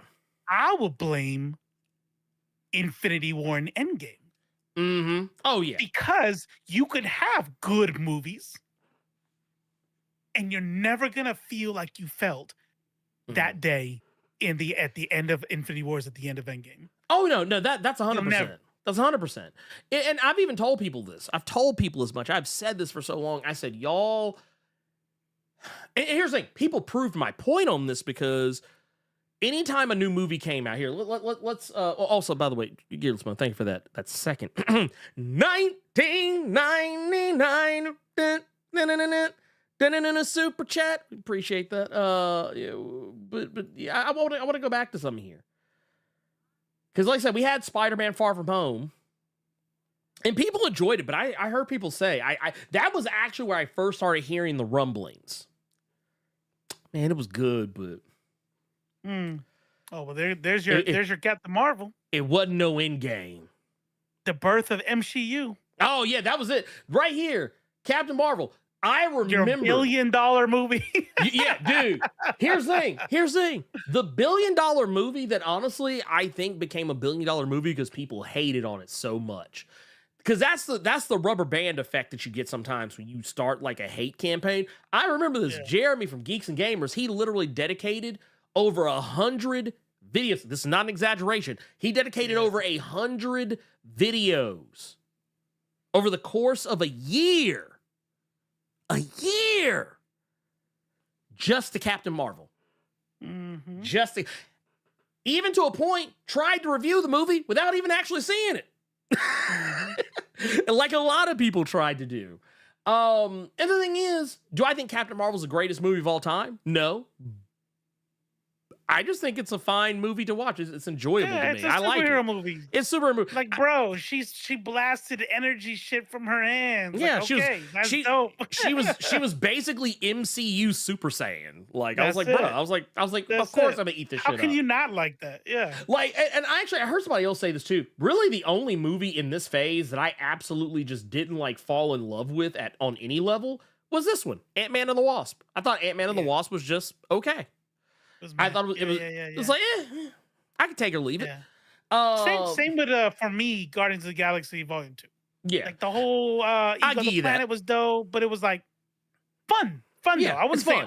I would blame Infinity War and Endgame. Mm-hmm. Oh yeah. Because you could have good movies and you're never gonna feel like you felt that day at the end of Infinity Wars, at the end of Endgame. Oh no, that's 100%. never. That's 100%. And I've even told people this. I've told people as much. I've said this for so long. I said, y'all. And here's the thing. People proved my point on this because anytime a new movie came out here, let's also, by the way, Gilsman, thank you for that second. 1999 super chat. Appreciate that. But yeah, I want to go back to something here. Because like I said, we had Spider-Man Far From Home. And people enjoyed it, but I heard people say, that was actually where I first started hearing the rumblings. Man, it was good, but oh well, there's your Captain Marvel. It wasn't no Endgame. The birth of MCU. Oh yeah, that was it. Right here, Captain Marvel. I remember Your $1 billion movie. Yeah, dude. Here's the thing. The $1 billion movie that honestly I think became a $1 billion movie because people hated on it so much. Because that's the rubber band effect that you get sometimes when you start like a hate campaign. I remember this. Yeah. Jeremy from Geeks and Gamers, he literally dedicated over 100 videos. This is not an exaggeration. He dedicated over 100 videos over the course of a year. Just to Captain Marvel. Mm-hmm. Even to a point, tried to review the movie without even actually seeing it. Like a lot of people tried to do. And the thing is, do I think Captain Marvel's the greatest movie of all time? No. I just think it's a fine movie to watch. It's enjoyable to me. I like it. It's a superhero movie. It's superhero movie. Like, bro, she blasted energy shit from her hands. Yeah, like, that's dope. she was basically MCU Super Saiyan. Like, That's I was like, it. bro, I was like, That's of course it. I'm gonna eat this How shit can up. you not like that? Yeah. Like, and I heard somebody else say this too. Really, the only movie in this phase that I absolutely just didn't like fall in love with on any level was this one, Ant-Man and the Wasp. I thought Ant-Man and the Wasp was just okay. I thought it was like, I could take or leave it. Same with for me, Guardians of the Galaxy Volume 2. Yeah, like the whole Ego of the Planet was dope, but it was like fun. Yeah, though. I wouldn't say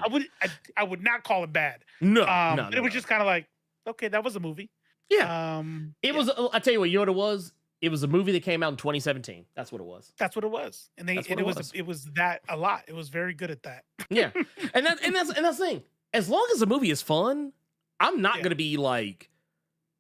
I would not call it bad. No, but it was just kind of like, okay, that was a movie. Yeah, it was. I tell you what, you know what it was? It was a movie that came out in 2017. That's what it was. That's what it was, and it was that a lot. It was very good at that. Yeah, and that's the thing. As long as the movie is fun, I'm not going to be like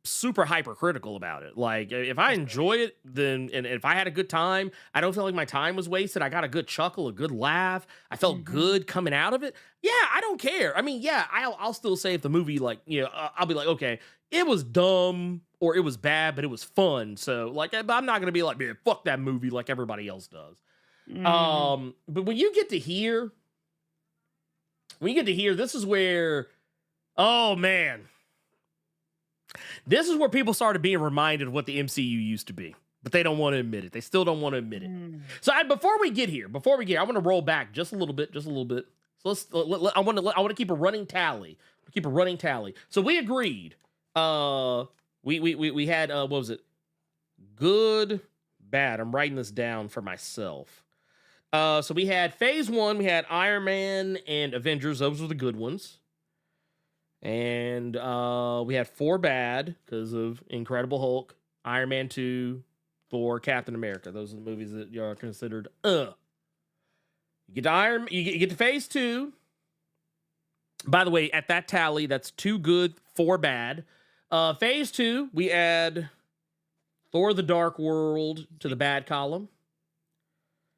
super hypercritical about it. Like if I enjoy it, then and if I had a good time, I don't feel like my time was wasted. I got a good chuckle, a good laugh. I felt good coming out of it. Yeah, I don't care. I mean, yeah, I'll still say if the movie like, you know, I'll be like, okay, it was dumb or it was bad, but it was fun. So like, I'm not going to be like, man, fuck that movie like everybody else does. But when you get to hear, this is where, oh man, this is where people started being reminded of what the MCU used to be, but they don't want to admit it. They still don't want to admit it. So before we get here, I want to roll back just a little bit. So I want to keep a running tally. So we agreed. We had what was it? Good, bad. I'm writing this down for myself. So we had phase 1, we had Iron Man and Avengers. Those were the good ones. And we had 4 bad because of Incredible Hulk, Iron Man 2, Thor, Captain America. Those are the movies that are considered You get to phase 2. By the way, at that tally, that's 2 good, 4 bad. Phase 2, we add Thor: The Dark World to the bad column.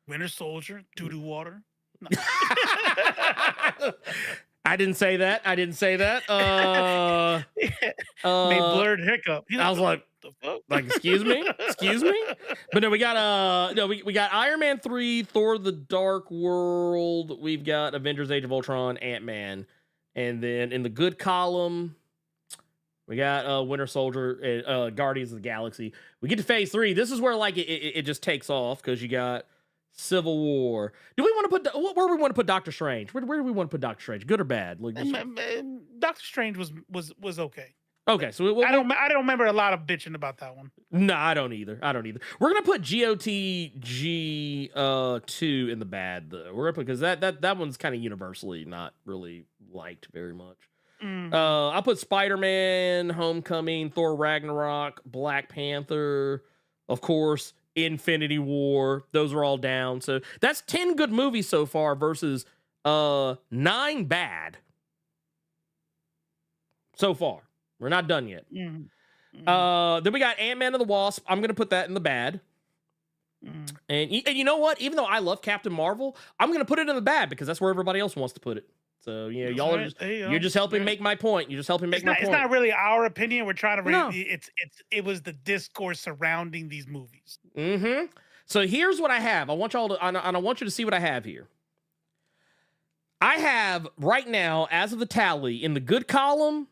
Winter Soldier, doo-doo water. No. I didn't say that. Made Blerd hiccup. I was like, fuck? Like, excuse me? Excuse me? But no, we got we got Iron Man 3, Thor the Dark World, we've got Avengers Age of Ultron, Ant-Man. And then in the good column, we got Winter Soldier and Guardians of the Galaxy. We get to phase 3. This is where like it just takes off because you got Civil War. Do we want to put where we want to put Doctor Strange? Where do we want to put Doctor Strange? Good or bad? Like Doctor Strange was okay. Okay, so I don't remember a lot of bitching about that one. No, I don't either. We're gonna put GOTG 2 in the bad though. We're gonna put because that one's kind of universally not really liked very much. I'll put Spider-Man, Homecoming, Thor Ragnarok, Black Panther, of course, Infinity War. Those are all down. So that's 10 good movies so far versus 9 bad so far. We're not done yet. Then we got Ant-Man and the Wasp. I'm going to put that in the bad. And you know what? Even though I love Captain Marvel, I'm going to put it in the bad because that's where everybody else wants to put it. So, you know, y'all are just, you're just helping make my point. You're just helping make my point. It's not really our opinion. We're trying to it was the discourse surrounding these movies. So here's what I have. I want y'all to, and I want you to see what I have here. I have right now, as of the tally, in the good column,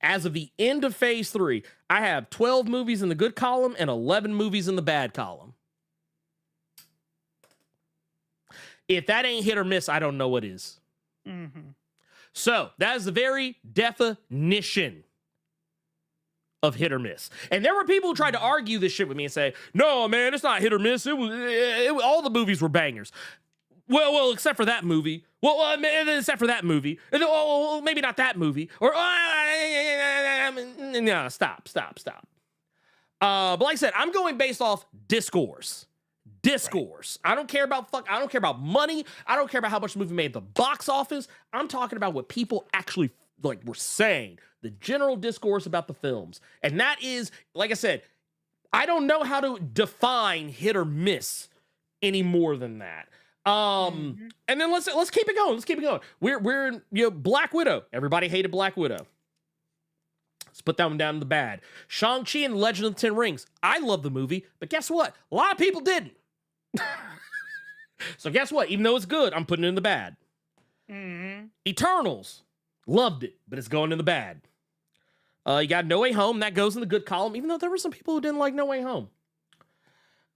as of the end of phase 3, I have 12 movies in the good column and 11 movies in the bad column. If that ain't hit or miss, I don't know what is. So that is the very definition of hit or miss. And there were people who tried to argue this shit with me and say, no, man, it's not hit or miss. It was all the movies were bangers. Well, except for that movie. Well, except for that movie. Well, maybe not that movie. Or, no, stop. But like I said, I'm going based off discourse. I don't care about money. I don't care about how much the movie made at the box office. I'm talking about what people actually like were saying. The general discourse about the films. And that is, like I said, I don't know how to define hit or miss any more than that. And then let's keep it going. We're in Black Widow. Everybody hated Black Widow. Let's put that one down in the bad. Shang-Chi and the Legend of the Ten Rings. I love the movie, but guess what? A lot of people didn't. So guess what? Even though it's good, I'm putting it in the bad. Eternals. Loved it, but it's going in the bad. You got No Way Home. That goes in the good column, even though there were some people who didn't like No Way Home.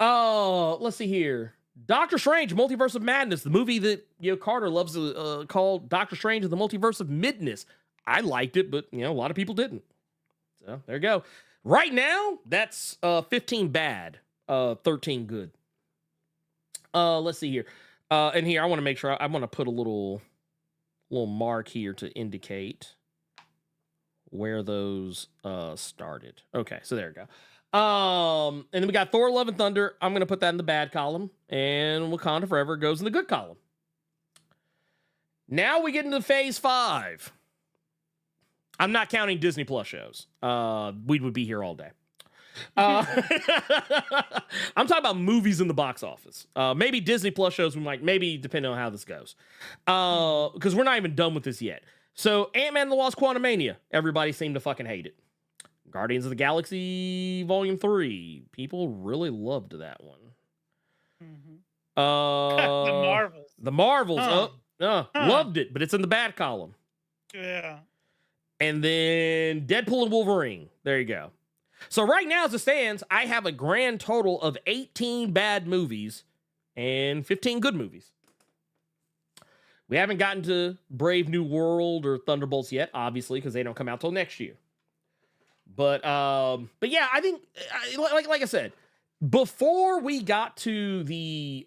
Let's see here. Doctor Strange, Multiverse of Madness, the movie that Carter loves to call Doctor Strange and the Multiverse of Midness. I liked it, but a lot of people didn't. So there you go. Right now, that's 15 bad, 13 good. Let's see here. And here I want to make sure I want to put a little mark here to indicate where those started. Okay, so there we go. And then we got Thor: Love and Thunder. I'm going to put that in the bad column. And Wakanda Forever goes in the good column. Now we get into phase 5. I'm not counting Disney Plus shows. We would be here all day. I'm talking about movies in the box office. Maybe Disney Plus shows, maybe depending on how this goes. Because we're not even done with this yet. So Ant-Man and the Wasp: Quantumania. Everybody seemed to fucking hate it. Guardians of the Galaxy Volume 3. People really loved that one. The Marvels. Loved it, but it's in the bad column. Yeah. And then Deadpool and Wolverine. There you go. So right now, as it stands, I have a grand total of 18 bad movies and 15 good movies. We haven't gotten to Brave New World or Thunderbolts yet, obviously, because they don't come out till next year. But yeah, I think, like I said, before we got to the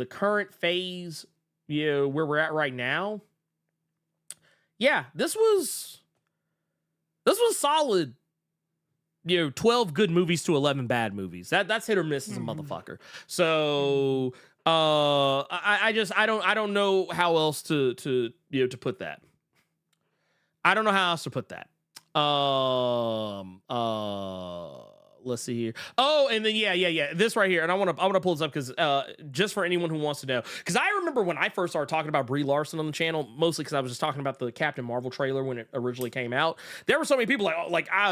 current phase, where we're at right now, yeah, this was solid. 12 good movies to 11 bad movies. That's hit or miss as a motherfucker. So I don't know how else to put that. let's see here. Oh, and then yeah. This right here, and I want to pull this up because just for anyone who wants to know, because I remember when I first started talking about Brie Larson on the channel, mostly because I was just talking about the Captain Marvel trailer when it originally came out. There were so many people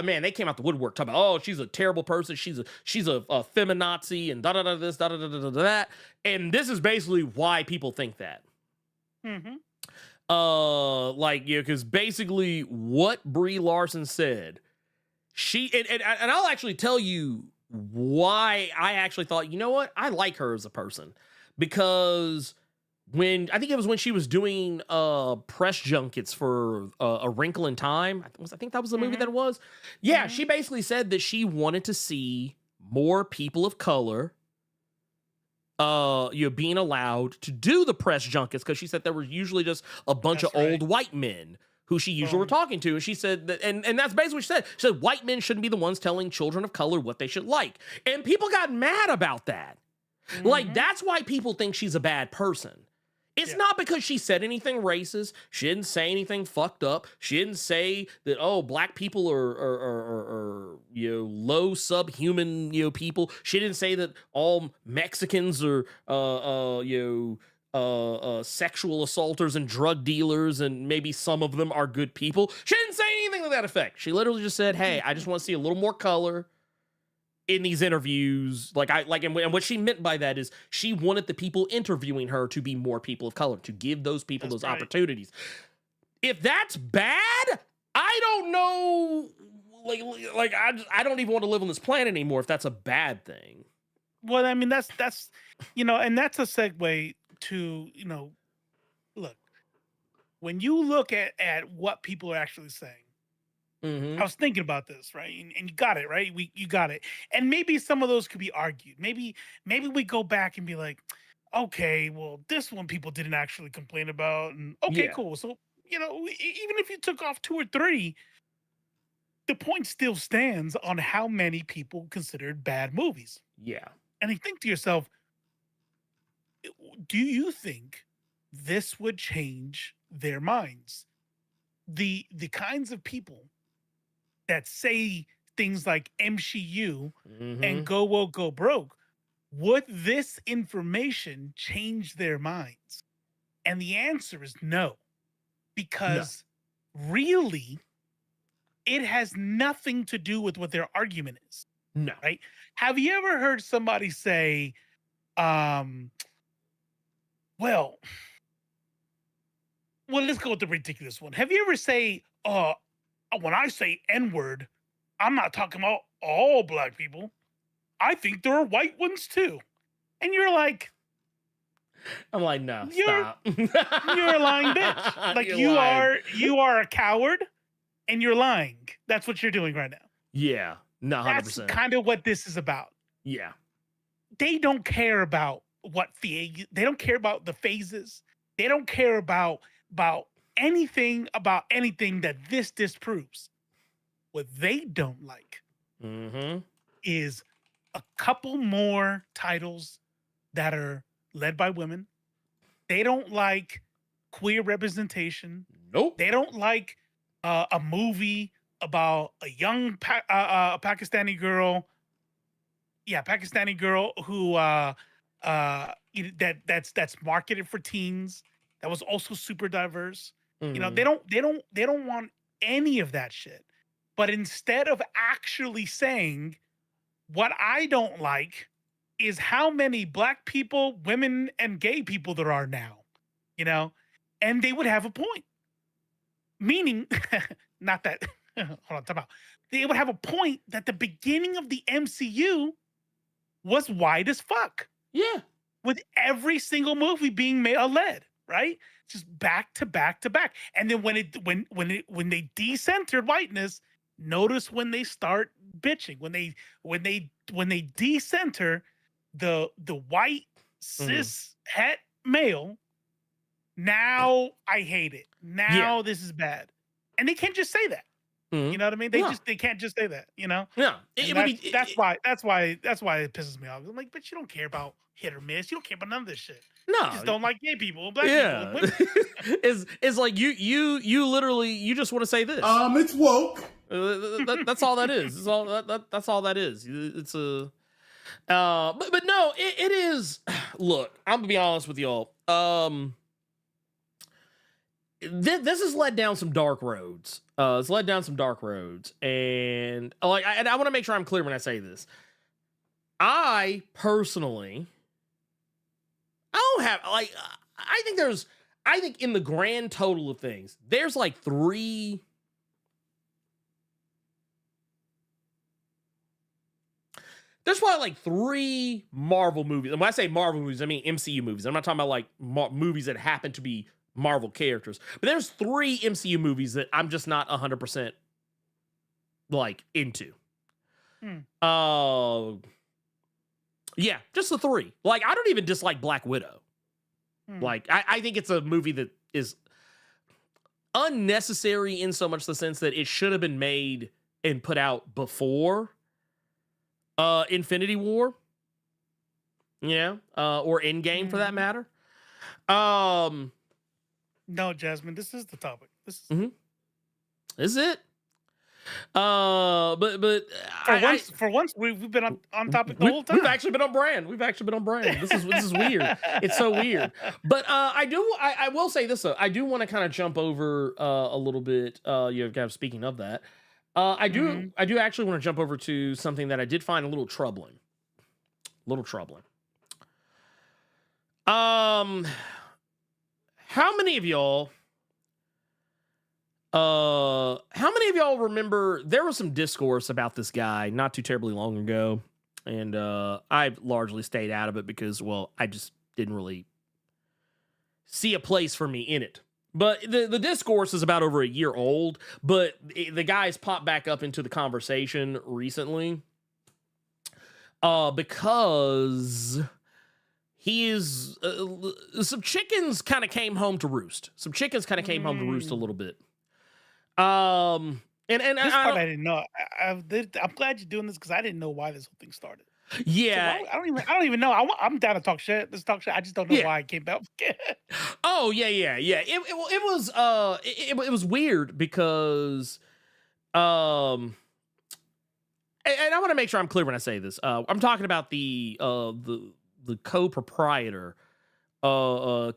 man, they came out the woodwork talking about, oh, she's a terrible person, she's a feminazi, and da da da this, da da da da that, and this is basically why people think that. Mm-hmm. Because basically what Brie Larson said, and I'll actually tell you why I actually thought, you know what, I like her as a person, because when she was doing press junkets for A Wrinkle in Time, I think that was the movie that it was. Yeah, she basically said that she wanted to see more people of color being allowed to do the press junkets, because she said there were usually just a bunch of old white men who she usually were talking to, and she said that, and that's basically what she said. She said white men shouldn't be the ones telling children of color what they should like, and people got mad about that. Like, that's why people think she's a bad person. It's not because she said anything racist. She didn't say anything fucked up. She didn't say that, oh, black people are low subhuman people. She didn't say that all Mexicans are sexual assaulters and drug dealers, and maybe some of them are good people. She didn't say anything to that effect. She literally just said, hey, I just want to see a little more color in these interviews. And what she meant by that is she wanted the people interviewing her to be more people of color, to give those people those opportunities. If that's bad, I don't know. I don't even want to live on this planet anymore if that's a bad thing. Well, I mean, that's and that's a segue to, look, when you look at what people are actually saying, I was thinking about this, right? And you got it, right? You got it. And maybe some of those could be argued. Maybe we go back and be like, okay, well, this one people didn't actually complain about. And okay, cool. So, even if you took off 2 or 3, the point still stands on how many people considered bad movies. Yeah. And you think to yourself, do you think this would change their minds? The kinds of people that say things like MCU and go woke, go broke, would this information change their minds? And the answer is no, because really, it has nothing to do with what their argument is. No. Right? Have you ever heard somebody say, well, let's go with the ridiculous one. Have you ever say, when I say N-word, I'm not talking about all black people. I think there are white ones too. And you're like, I'm like, no, stop. You're a lying bitch. Like, you are a coward and you're lying. That's what you're doing right now. Yeah. No, 100%. That's kind of what this is about. Yeah. They don't care about they don't care about the phases. They don't care about anything that this disproves. What they don't like is a couple more titles that are led by women. They don't like queer representation. Nope. They don't like a movie about a young Pakistani girl. Yeah, Pakistani girl who that's marketed for teens. That was also super diverse. They don't want any of that shit. But instead of actually saying, what I don't like is how many black people, women, and gay people there are now, and they would have a point. Meaning, not that, hold on, time out. They would have a point that the beginning of the MCU was wide as fuck. Yeah. With every single movie being led, right? Just back to back to back. And then when they decentered whiteness, notice when they start bitching, when they decenter the white cis het male, now I hate it. Now this is bad. And they can't just say that. You know what I mean? They can't just say that, Yeah. That's why it pisses me off. I'm like, but you don't care about hit or miss. You don't care about none of this shit. No. You just don't like gay people, black people, women. It's like you literally, you just want to say this. It's woke. That's all that is. It's all that's all that is. It's a but no, it is. Look, I'm gonna be honest with y'all. This has led down some dark roads. It's led down some dark roads, and like, I want to make sure I'm clear when I say this. I personally, I don't have like, I think in the grand total of things, there's like three. There's probably like three Marvel movies. And when I say Marvel movies, I mean MCU movies. I'm not talking about like movies that happen to be Marvel characters. But there's three MCU movies that I'm just not 100% like into. Yeah, just the three. Like, I don't even dislike Black Widow. Like, I think it's a movie that is unnecessary in so much the sense that it should have been made and put out before Infinity War. Yeah. Or Endgame for that matter. No, Jasmine, this is the topic. This is it? But for once we've been on topic the whole time. We've actually been on brand. This is weird. It's so weird. But I will say this though. I do want to kind of jump over a little bit. Speaking of that, I do actually want to jump over to something that I did find a little troubling. How many of y'all remember there was some discourse about this guy not too terribly long ago, and I've largely stayed out of it because, well, I just didn't really see a place for me in it. But the discourse is about over a year old, but the guy's popped back up into the conversation recently because he is some chickens kind of came home to roost. A little bit. And this part I didn't know. I'm glad you're doing this because I didn't know why this whole thing started. Yeah, so I don't even know. I'm down to talk shit. Let's talk shit. I just don't know why it came out. Oh yeah. It was weird because and I want to make sure I'm clear when I say this. I'm talking about the co-proprietor, or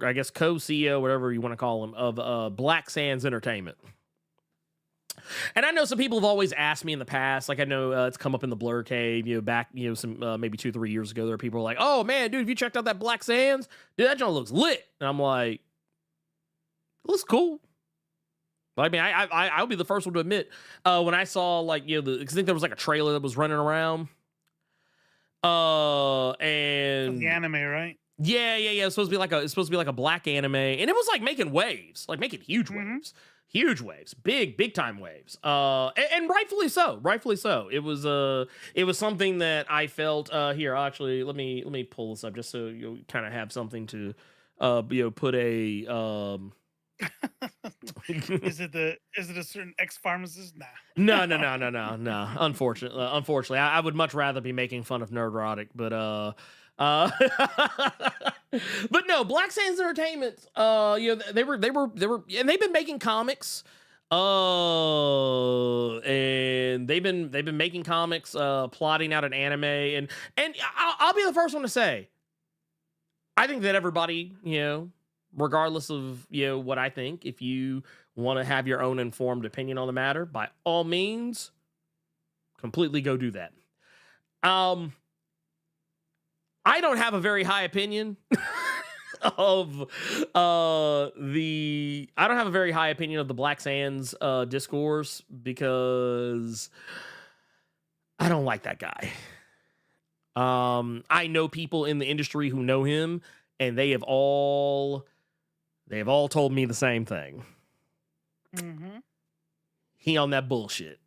I guess co-CEO, whatever you want to call him, of Black Sands Entertainment. And I know some people have always asked me in the past, like I know it's come up in the Blerd Cave, back, some maybe 2-3 years ago. There are people who are like, "Oh man, dude, have you checked out that Black Sands? Dude, that joint looks lit." And I'm like, "Looks cool." But I mean, I'll be the first one to admit when I saw like I think there was like a trailer that was running around. And the anime, right? Yeah. It's supposed to be like a black anime, and it was like making waves, like making huge waves, big time waves. And rightfully so. It was something that I felt. Here, actually, let me pull this up just so you kind of have something to, put a. Is it a certain ex-pharmacist? Nah. No. Unfortunately, I would much rather be making fun of Nerdrotic, but but no, Black Sands Entertainment, they were, and they've been making comics, and they've been making comics, plotting out an anime, and I'll be the first one to say, I think that everybody, regardless of what I think, if you want to have your own informed opinion on the matter, by all means, completely go do that. I don't have a very high opinion of the Black Sands discourse because I don't like that guy. I know people in the industry who know him, and they have all told me the same thing. He on that bullshit.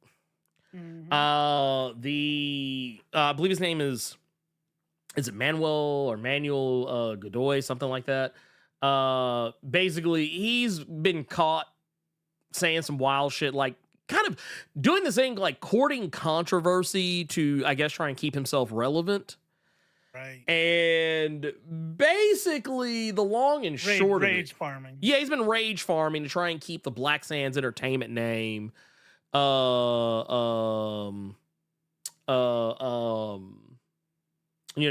I believe his name is it Manuel Godoy, something like that. Basically, he's been caught saying some wild shit, like kind of doing this thing like courting controversy to, I guess, try and keep himself relevant. Right. And basically, the long and short of it, rage farming. Yeah, he's been rage farming to try and keep the Black Sands Entertainment name to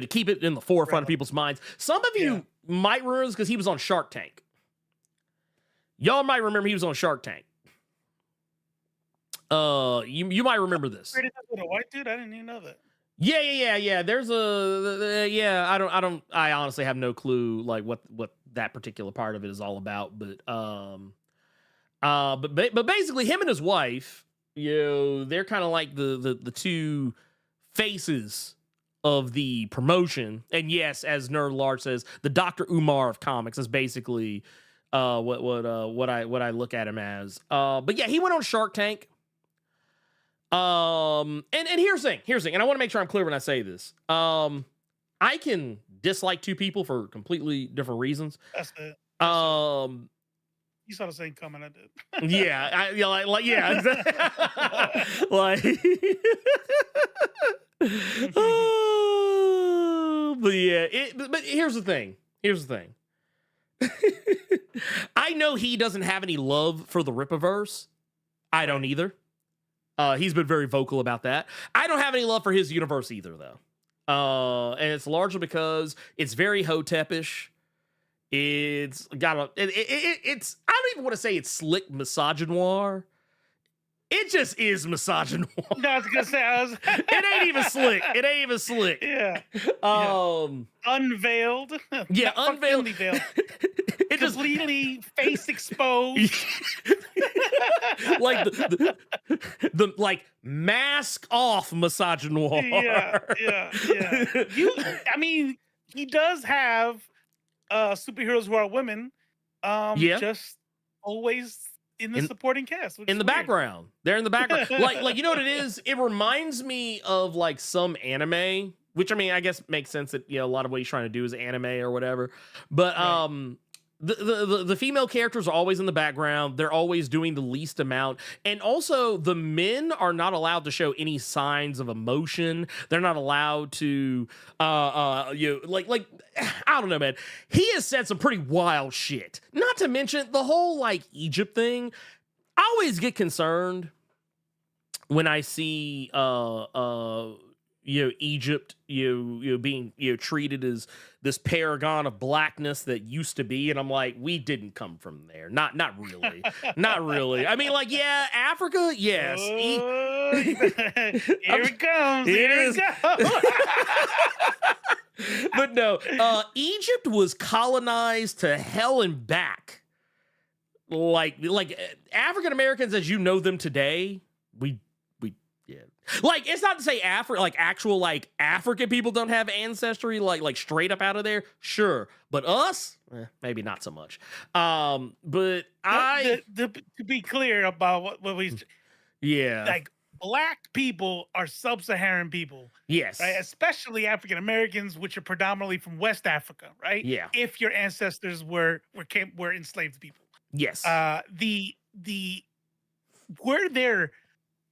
keep it in the forefront of people's minds. Some of you might remember this because he was on Shark Tank. Y'all might remember he was on Shark Tank. You might remember this. With a white dude, I didn't even know that. Yeah. There's I honestly have no clue like what that particular part of it is all about, but basically him and his wife, they're kind of like the two faces of the promotion. And yes, as Nerd Large says, the Dr. Umar of comics is basically what I look at him as. But yeah, he went on Shark Tank. And here's the thing, and I want to make sure I'm clear when I say this. I can dislike two people for completely different reasons. That's it. You saw the same comment I did. Yeah, exactly. Like, but here's the thing. I know he doesn't have any love for the Rippaverse. I don't either. He's been very vocal about that. I don't have any love for his universe either, though. And it's largely because it's very Hotepish. It's got it's I don't even want to say it's slick misogynoir. It just is misogynoir. No, I was gonna say it ain't even slick. Yeah. Unveiled. Yeah, unveiled. Veiled. It just completely face exposed. Like the like mask off misogynoir. Yeah. I mean, he does have superheroes who are women. Just always in the supporting cast. In the background. They're in the background. like you know what it is? It reminds me of like some anime, which I mean, I guess makes sense that a lot of what he's trying to do is anime or whatever. But right. The female characters are always in the background. They're always doing the least amount. And also the men are not allowed to show any signs of emotion. They're not allowed to like I don't know, man. He has said some pretty wild shit. Not to mention the whole like Egypt thing. I always get concerned when I see Egypt, being treated as this paragon of blackness that used to be, and I'm like, we didn't come from there. Not really, not really. I mean, like, yeah, Africa, yes. Here it comes. Here it goes. But no, Egypt was colonized to hell and back. Like African Americans as you know them today, like, it's not to say actual African people don't have ancestry like straight up out of there. Sure. But us, maybe not so much. But to be clear about what we like, black people are sub-Saharan people. Yes. Right? Especially African Americans, which are predominantly from West Africa, right? Yeah. If your ancestors were enslaved people. Yes. Were there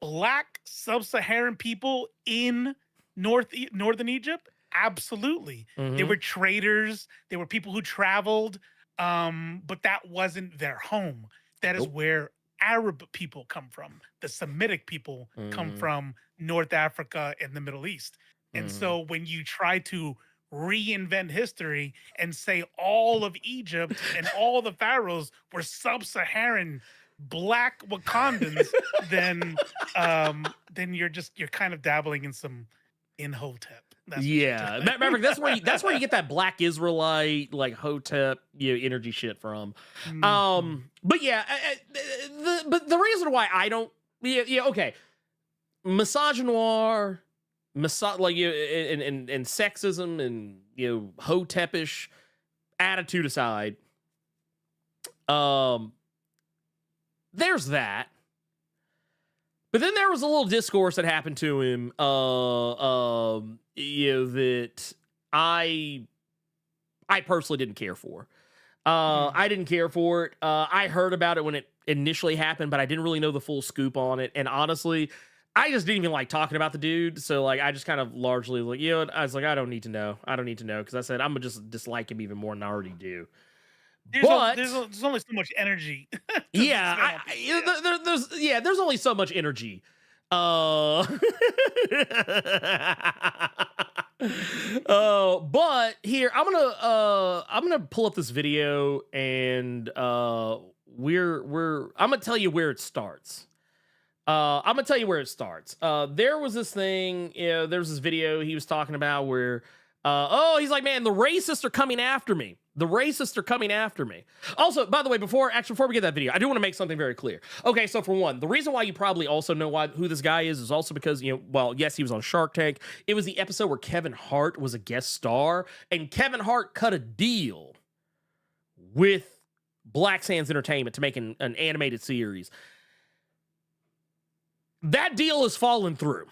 black sub-Saharan people in northern Egypt? Absolutely. Mm-hmm. There were traders. There were people who traveled, but that wasn't their home. That is where Arab people come from. The Semitic people come from North Africa and the Middle East. And so when you try to reinvent history and say all of Egypt and all the pharaohs were sub-Saharan black Wakandans, then you're kind of dabbling in Hotep. Maverick, that's where you get that black Israelite like Hotep energy shit from. But yeah, the reason why I don't okay, misogynoir, and sexism and Hotepish attitude aside, there's that. But then there was a little discourse that happened to him, that I personally didn't care for. I didn't care for it. I heard about it when it initially happened, but I didn't really know the full scoop on it. And honestly, I just didn't even like talking about the dude. So like, I just kind of largely like, I was like, I don't need to know. Because I said, I'm gonna just dislike him even more than I already do. There's only so much energy. Yeah, there's only so much energy. But here I'm gonna pull up this video and I'm gonna tell you where it starts. I'm gonna tell you where it starts. There was this thing, there was this video he was talking about where he's like, man, the racists are coming after me. The racists are coming after me. Also, by the way, before we get that video, I do want to make something very clear. Okay, so for one, the reason why you probably also know who this guy is also because, yes, he was on Shark Tank. It was the episode where Kevin Hart was a guest star, and Kevin Hart cut a deal with Black Sands Entertainment to make an animated series. That deal has fallen through.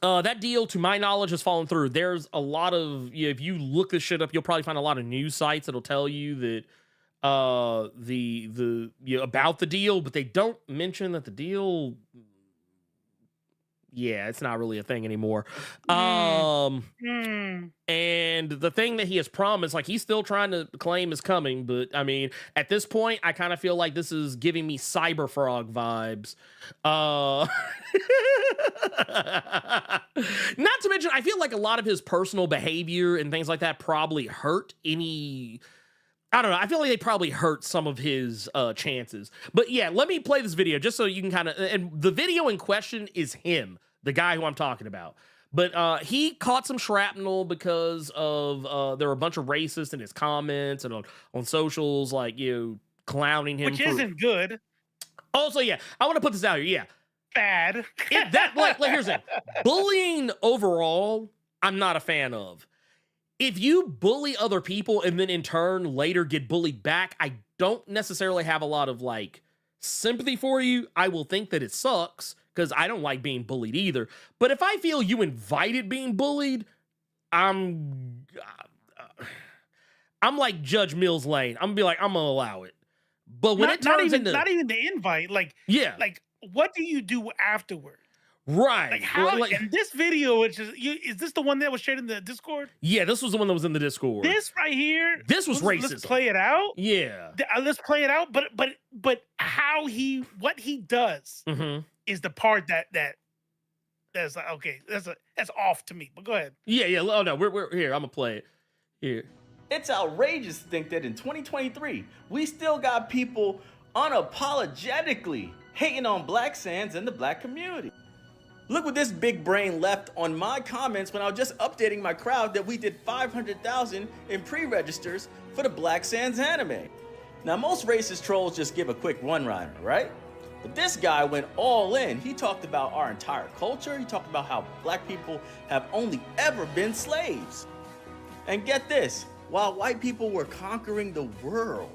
That deal, to my knowledge, has fallen through. There's a lot of, if you look this shit up, you'll probably find a lot of news sites that'll tell you that about the deal, but they don't mention that the deal, it's not really a thing anymore. And the thing that he has promised, like, he's still trying to claim is coming, but I mean, at this point, I kind of feel like this is giving me Cyberfrog vibes. Not to mention, I feel like a lot of his personal behavior and things like that probably hurt I don't know. I feel like they probably hurt some of his chances. But yeah, let me play this video just so you can kind of... And the video in question is him, the guy who I'm talking about. But he caught some shrapnel because of... there were a bunch of racists in his comments and on socials, like, clowning him. Which isn't good. Also, yeah, I want to put this out here. Yeah. Bad. Here's it. Bullying overall, I'm not a fan of. If you bully other people and then in turn later get bullied back, I don't necessarily have a lot of sympathy for you. I will think that it sucks because I don't like being bullied either. But if I feel you invited being bullied, I'm like Judge Mills Lane. I'm gonna be like, I'm gonna allow it. But when it turns into not even the invite, what do you do afterward? Right. Like how in this video, which is this the one that was shared in the Discord? Yeah, this was the one that was in the Discord. This right here. This was racism. Let's play it out. Yeah. Let's play it out. But what he does is the part that's like, okay, that's off to me. But go ahead. Yeah. Oh no, we're here. I'm gonna play it. Here. It's outrageous to think that in 2023, we still got people unapologetically hating on Black Sands and the Black community. Look what this big brain left on my comments when I was just updating my crowd that we did 500,000 in pre-registers for the Black Sands anime. Now, most racist trolls just give a quick one-liner, right? But this guy went all in. He talked about our entire culture. He talked about how Black people have only ever been slaves. And get this, while white people were conquering the world.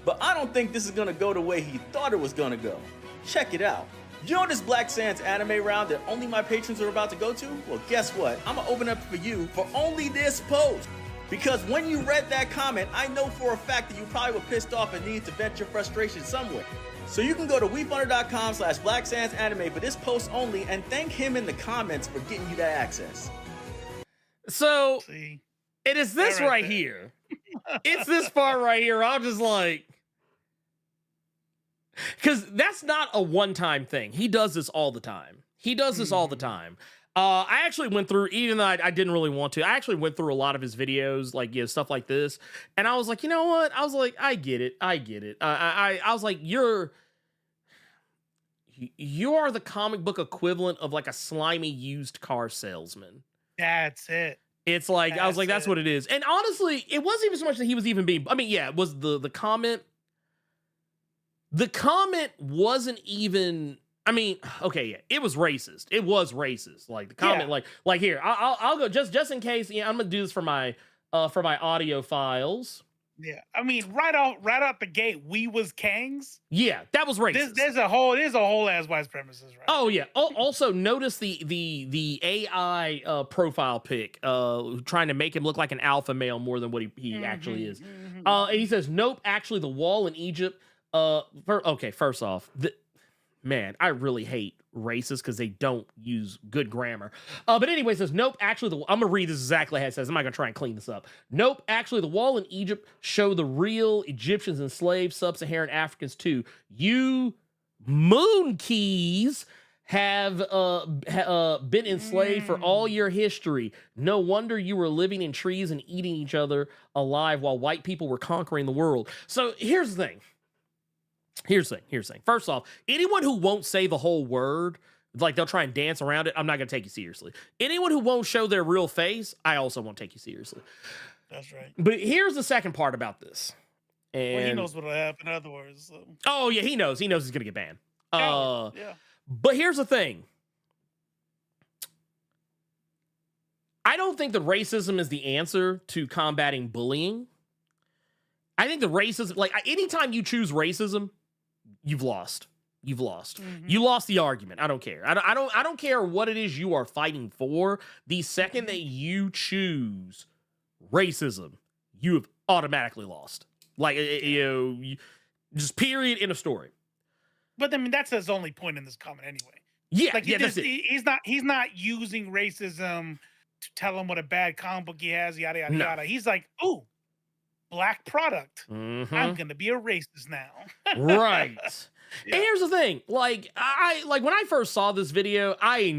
But I don't think this is gonna go the way he thought it was gonna go. Check it out. You know this Black Sands anime round that only my patrons are about to go to? Well, guess what? I'm gonna open up for you for only this post. Because when you read that comment, I know for a fact that you probably were pissed off and needed to vent your frustration somewhere. So you can go to weaponizing.com/BlackSandsAnime for this post only and thank him in the comments for getting you that access. So... See? It is this right here. It's this part right here. I'm just like, because that's not a one-time thing. He does this all the time. I actually went through, even though I didn't really want to, I actually went through a lot of his videos, stuff like this. And I was like, you know what? I was like, I get it. I was like, you are the comic book equivalent of like a slimy used car salesman. That's it. It's like, I was like, that's what it is. And honestly, it wasn't even so much that he was even being, I mean, yeah, it was the comment. The comment wasn't even, I mean, okay, yeah, it was racist. It was racist. Like the comment, like here, I'll go just in case. Yeah, I'm gonna do this for my audio files. Yeah, I mean, right out the gate, we was Kangs. Yeah, that was racist. There's a whole ass white premises, right? Oh yeah. Also, notice the AI profile pic, trying to make him look like an alpha male more than what he actually is. And he says, nope, actually, the wall in Egypt. First off, man, I really hate racists because they don't use good grammar. But anyways, says, nope, actually, I'm going to read this exactly how it says. I'm not going to try and clean this up. Nope, actually, the wall in Egypt show the real Egyptians enslaved sub-Saharan Africans too. You moon keys have been enslaved for all your history. No wonder you were living in trees and eating each other alive while white people were conquering the world. So here's the thing. Here's the thing. First off, anyone who won't say the whole word, like they'll try and dance around it, I'm not going to take you seriously. Anyone who won't show their real face, I also won't take you seriously. That's right. But here's the second part about this. And Well, he knows what'll happen otherwise. So. Oh, yeah, he knows. He knows he's going to get banned. Yeah. But here's the thing. I don't think that racism is the answer to combating bullying. I think the racism, like anytime you choose racism, you've lost. You've lost. Mm-hmm. You lost the argument. I don't care. I don't care what it is you are fighting for. The second that you choose racism, you have automatically lost. Like just period in a story. But I mean, that's his only point in this comment anyway. Yeah, like that's it. He's not using racism to tell him what a bad comic book he has, yada yada yada. He's like, oh, black product. Mm-hmm. I'm gonna be a racist now. Right. Yeah. And here's the thing, like I when I first saw this video, I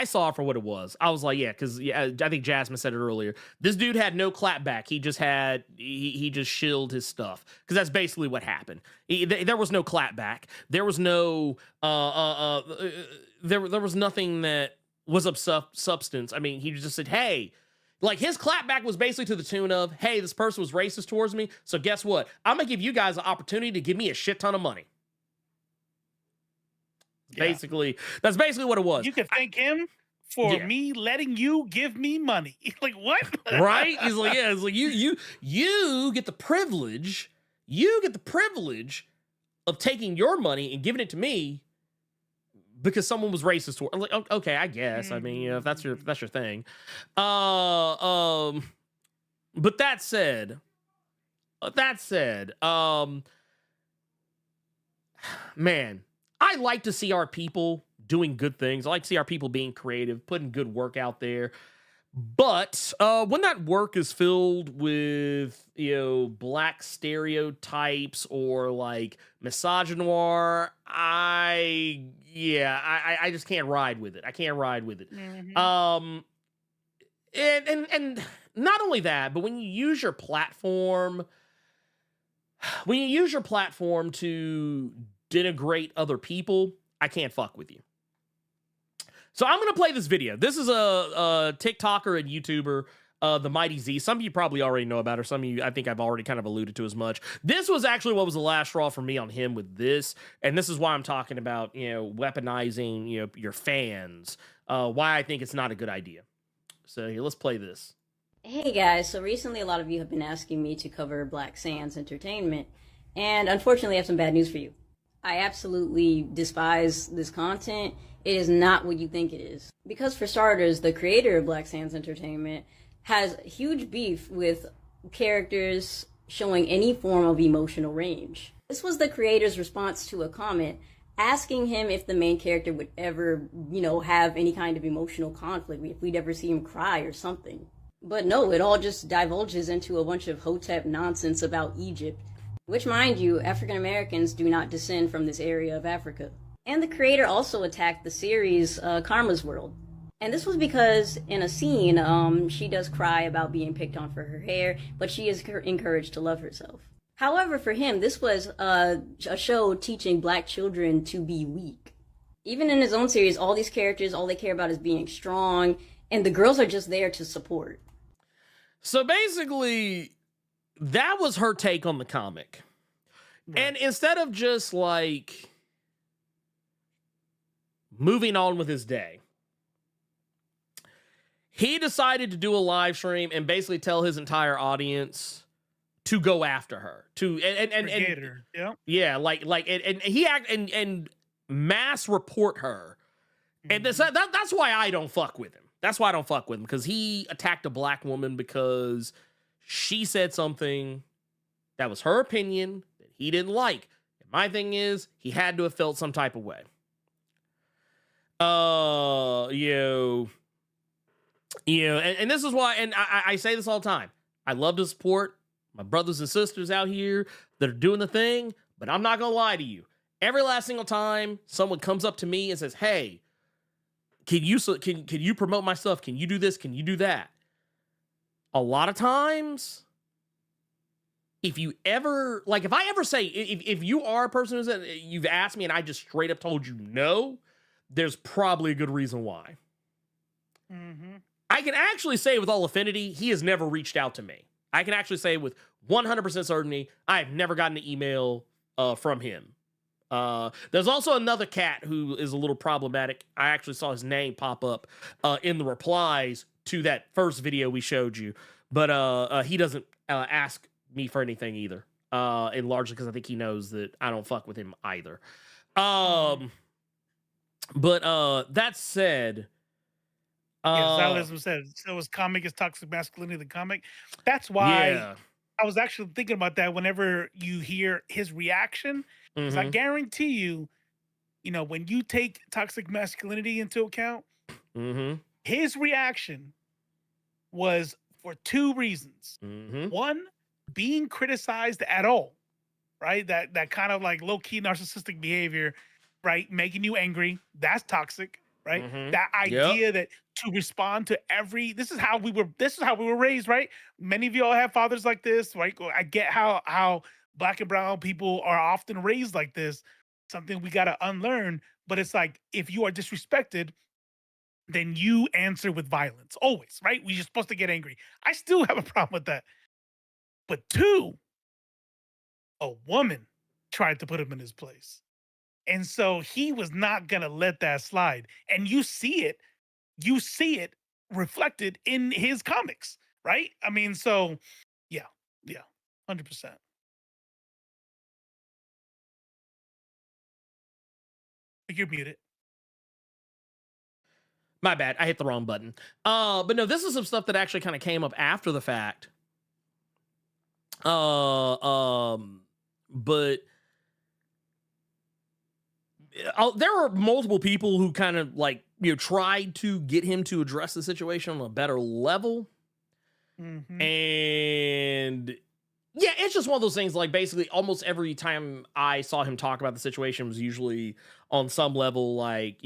saw it for what it was. I was like, yeah, because I think Jasmine said it earlier. This dude had no clapback. He just had he just shilled his stuff because that's basically what happened. There was no clapback. There was no there was nothing that was of substance. I mean, he just said, hey. Like, his clapback was basically to the tune of, hey, this person was racist towards me, so guess what? I'm going to give you guys an opportunity to give me a shit ton of money. Yeah. That's basically what it was. You could thank him for me letting you give me money. Like, what? Right? He's like, yeah, it's like, you get the privilege, of taking your money and giving it to me because someone was racist toward. I'm like, okay, I guess. I mean, if that's your thing. But that said, man, I like to see our people doing good things. I like to see our people being creative, putting good work out there. But when that work is filled with, black stereotypes or like misogynoir, I just can't ride with it. I can't ride with it. Mm-hmm. And not only that, but when you use your platform to denigrate other people, I can't fuck with you. So I'm going to play this video. This is a TikToker and YouTuber, the Mighty Z. Some of you probably already know about her. Some of you, I think I've already kind of alluded to as much. This was actually what was the last straw for me on him with this. And this is why I'm talking about, weaponizing, your fans. Why I think it's not a good idea. So here, let's play this. Hey guys, so recently a lot of you have been asking me to cover Black Sands Entertainment. And unfortunately I have some bad news for you. I absolutely despise this content. It is not what you think it is. Because for starters, the creator of Black Sands Entertainment has huge beef with characters showing any form of emotional range. This was the creator's response to a comment asking him if the main character would ever, have any kind of emotional conflict, if we'd ever see him cry or something. But no, it all just divulges into a bunch of Hotep nonsense about Egypt, which, mind you, African Americans do not descend from this area of Africa. And the creator also attacked the series Karma's World. And this was because in a scene, she does cry about being picked on for her hair, but she is encouraged to love herself. However, for him, this was a show teaching black children to be weak. Even in his own series, all these characters, all they care about is being strong, and the girls are just there to support. So basically, that was her take on the comic. Right. And instead of just like moving on with his day, he decided to do a live stream and basically tell his entire audience to go after her, and mass report her. And that's why I don't fuck with him. That's why I don't fuck with him, because he attacked a black woman because she said something that was her opinion that he didn't like. And my thing is, he had to have felt some type of way. And this is why, and I say this all the time. I love to support my brothers and sisters out here that are doing the thing, but I'm not gonna lie to you. Every last single time someone comes up to me and says, "Hey, can you promote my stuff? Can you do this? Can you do that?" A lot of times, if I ever say, if you are a person who's you've asked me and I just straight up told you no, there's probably a good reason why. Mm-hmm. I can actually say with all affinity, he has never reached out to me. I can actually say with 100% certainty, I have never gotten an email from him. There's also another cat who is a little problematic. I actually saw his name pop up in the replies to that first video we showed you, but he doesn't ask me for anything either, and largely because I think he knows that I don't fuck with him either. But that said, Stylism said so. Was comic is toxic masculinity the comic? That's why I was actually thinking about that. Whenever you hear his reaction, because I guarantee you, when you take toxic masculinity into account, his reaction was for two reasons. One, being criticized at all, right? That kind of like low-key narcissistic behavior, right? Making you angry. That's toxic, right? That idea that to respond to this is how we were raised, right? Many of y'all have fathers like this, right? I get how Black and brown people are often raised like this, something we got to unlearn. But it's like, if you are disrespected, then you answer with violence, always, right? We're just supposed to get angry. I still have a problem with that. But two, a woman tried to put him in his place. And so he was not going to let that slide. And you see it reflected in his comics, right? I mean, so yeah, 100%. You're muted. My bad. I hit the wrong button. But no, this is some stuff that actually kind of came up after the fact. But there were multiple people who kind of tried to get him to address the situation on a better level. And yeah, it's just one of those things, like, basically almost every time I saw him talk about the situation was usually on some level like,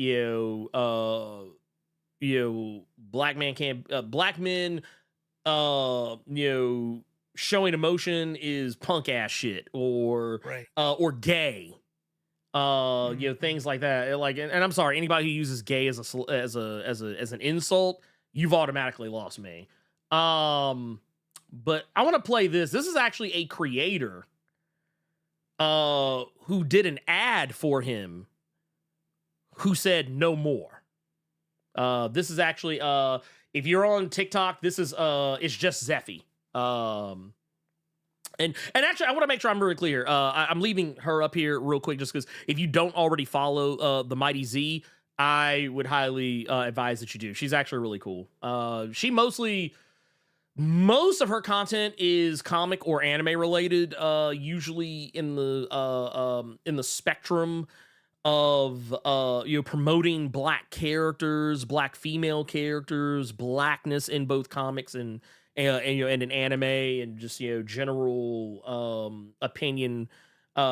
black men, showing emotion is punk ass shit, or gay, things like that. Like, and I'm sorry, anybody who uses gay as an insult, you've automatically lost me. But I want to play this. This is actually a creator who did an ad for him who said no more. This is actually if you're on TikTok, this is it's just Zeffy. And actually, I want to make sure I'm really clear. I'm leaving her up here real quick just because if you don't already follow the Mighty Z, I would highly advise that you do. She's actually really cool. She most of her content is comic or anime related, usually in the spectrum of promoting black characters, black female characters, blackness in both comics and in anime, and just general opinion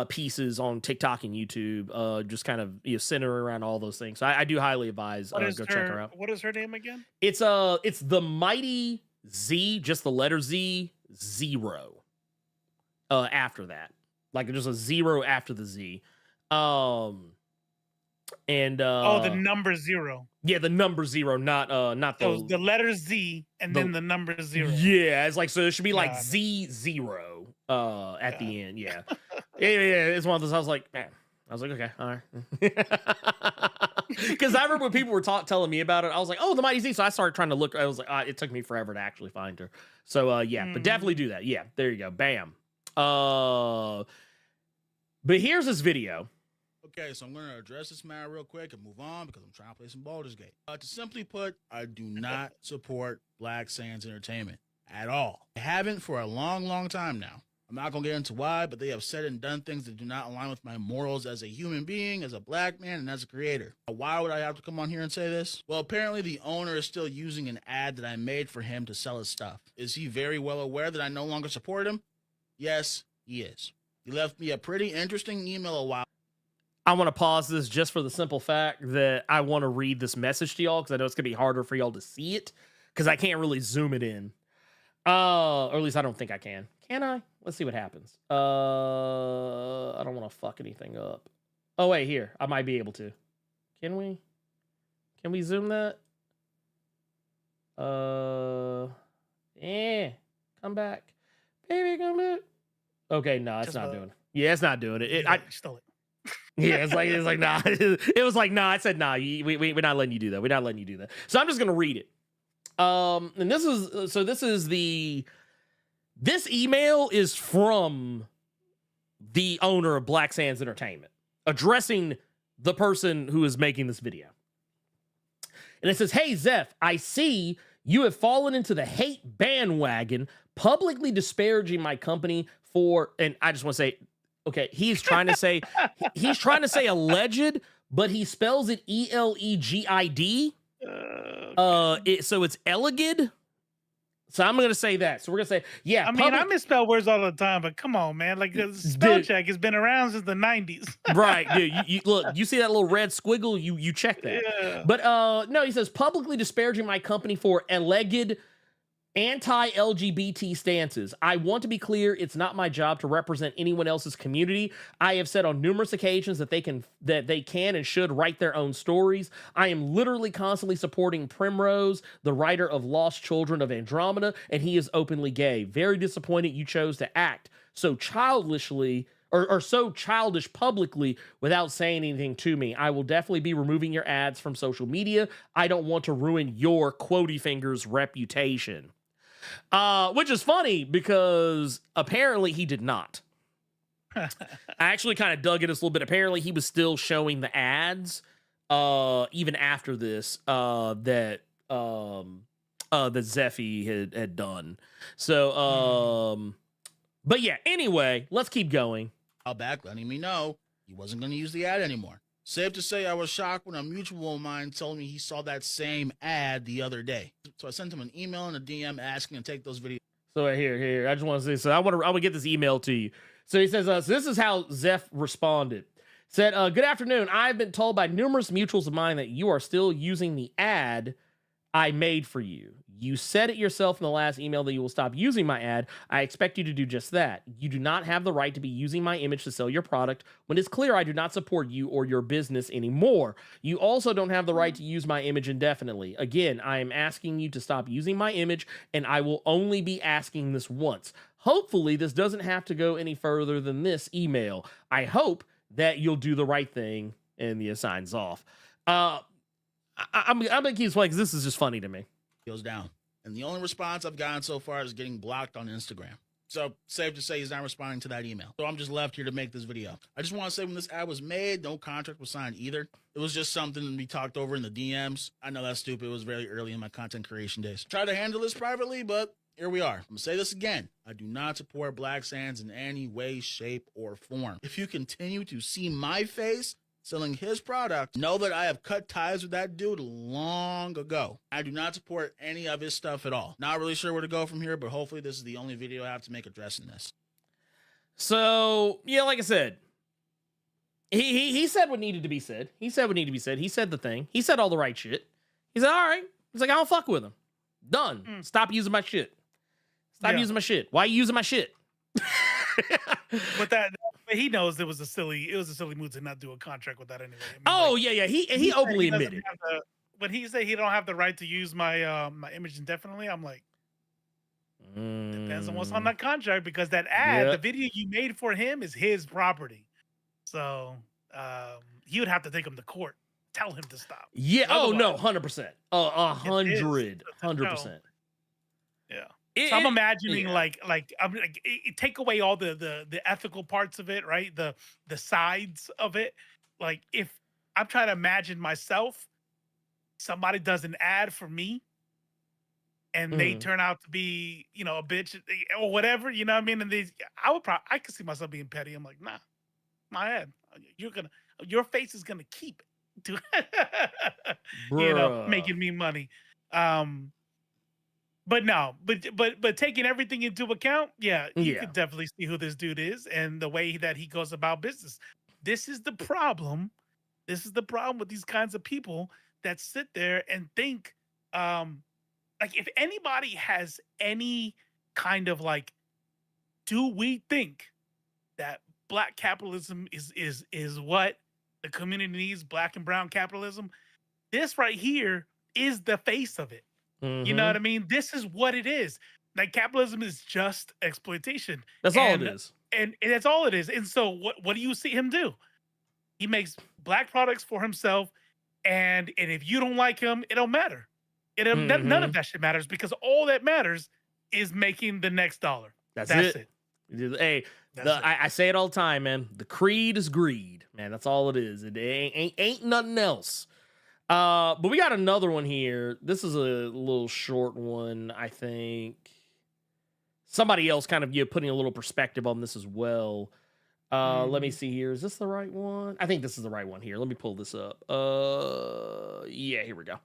pieces on TikTok and YouTube, just kind of center around all those things. So I do highly advise go check her out. What is her name again? It's the Mighty Z, just the letter Z, 0. After that, like just a 0 after the Z. And the number 0. Yeah, the number 0, not the letter Z and then the number 0. Yeah, it's like, so it should be like Z0 at the end. Yeah. yeah, it's one of those. I was like, okay, all right. Because I remember when people were telling me about it, I was like, oh, the Mighty Z. So I started trying to look. I was like, it took me forever to actually find her. So but definitely do that. Yeah, there you go. Bam. But here's this video. Okay, so I'm going to address this matter real quick and move on because I'm trying to play some Baldur's Gate. To simply put, I do not support Black Sands Entertainment at all. I haven't for a long, long time now. I'm not gonna get into why, but they have said and done things that do not align with my morals as a human being, as a black man, and as a creator. Why would I have to come on here and say this? Well, apparently the owner is still using an ad that I made for him to sell his stuff. Is he very well aware that I no longer support him? Yes, he is. He left me a pretty interesting email a while. I want to pause this just for the simple fact that I want to read this message to y'all because I know it's going to be harder for y'all to see it because I can't really zoom it in. Or at least I don't think I can. Can I? Let's see what happens. I don't want to fuck anything up. Oh, wait, here. I might be able to. Can we? Can we zoom that? Come back. Baby, come back. Okay, no, it's not doing it. Yeah, it's not doing it. I stole it. Yeah, it's like nah. It was like nah. I said nah. We're not letting you do that. We're not letting you do that. So I'm just gonna read it. And this email is from the owner of Black Sands Entertainment addressing the person who is making this video. And it says, "Hey Zeph, I see you have fallen into the hate bandwagon, publicly disparaging my company for," and I just want to say, okay, he's trying to say alleged, but he spells it ELEGID. So it's elegid. So I'm gonna say that. So we're gonna say, yeah. I mean, I misspell words all the time, but come on, man. Like the spell check has been around since the 90s. Right, dude. You look, you see that little red squiggle? You check that. Yeah. But no, he says publicly disparaging my company for alleged anti-LGBT stances. I want to be clear, it's not my job to represent anyone else's community. I have said on numerous occasions that they can and should write their own stories. I am literally constantly supporting Primrose, the writer of Lost Children of Andromeda, and he is openly gay. Very disappointed you chose to act so childishly or so childish publicly without saying anything to me. I will definitely be removing your ads from social media. I don't want to ruin your quotey fingers reputation. Which is funny because apparently he did not. I actually kind of dug in this a little bit. Apparently he was still showing the ads even after this that Zeffy had done. So but yeah, anyway, let's keep going. Back letting me know he wasn't going to use the ad anymore. Safe to say I was shocked when a mutual of mine told me he saw that same ad the other day. So I sent him an email and a DM asking to take those videos. So here, I just want to say, so I want to get this email to you. So he says, so this is how Zeph responded. Said, good afternoon. I've been told by numerous mutuals of mine that you are still using the ad I made for you. You said it yourself in the last email that you will stop using my ad. I expect you to do just that. You do not have the right to be using my image to sell your product when it's clear I do not support you or your business anymore. You also don't have the right to use my image indefinitely. Again, I am asking you to stop using my image, and I will only be asking this once. Hopefully, this doesn't have to go any further than this email. I hope that you'll do the right thing, and the signs off. I'm gonna keep playing because this is just funny to me. Goes down. And the only response I've gotten so far is getting blocked on Instagram. So safe to say he's not responding to that email. So I'm just left here to make this video. I just want to say when this ad was made, no contract was signed either. It was just something we talked over in the DMs. I know that's stupid. It was very early in my content creation days. Tried to handle this privately, but here we are. I'm gonna say this again. I do not support Black Sands in any way, shape, or form. If you continue to see my face selling his product, know that I have cut ties with that dude long ago. I do not support any of his stuff at all. Not really sure where to go from here, but hopefully this is the only video I have to make addressing this. So, yeah, like I said, he said what needed to be said. He said what needed to be said. He said the thing. He said all the right shit. He said, all right. He's like, I don't fuck with him. Done. Stop using my shit. Stop using my shit. Why are you using my shit? But he knows it was a silly move to not do a contract with that anyway. He openly admitted. When he said he don't have the right to use my my image indefinitely, I'm like, depends on what's on that contract, because that ad, the video you made for him, is his property. So he would have to take him to court, tell him to stop. Yeah. Otherwise, no, 100%. 100%. Yeah. So I'm imagining take away all the ethical parts of it, right? The sides of it. Like if I'm trying to imagine myself, somebody does an ad for me, and they turn out to be, you know, a bitch or whatever, you know what I mean? And I could see myself being petty. I'm like, nah, my head, your face is gonna keep it, you know, making me money. But no, but taking everything into account, you could definitely see who this dude is and the way that he goes about business. This is the problem. This is the problem with these kinds of people that sit there and think, like, if anybody has any kind of like, do we think that black capitalism is what the community needs, black and brown capitalism? This right here is the face of it. You know what I mean? This is what it is. Like, capitalism is just exploitation. That's all it is. And that's all it is. And so what do you see him do? He makes black products for himself, and if you don't like him, it don't matter. None of that shit matters, because all that matters is making the next dollar. That's it. Hey, I say it all the time, man. The creed is greed, man. That's all it is. It ain't nothing else. But we got another one here. This is a little short one, I think. Somebody else kind of putting a little perspective on this as well. Let me see here. Is this the right one? I think this is the right one here. Let me pull this up. Yeah, here we go.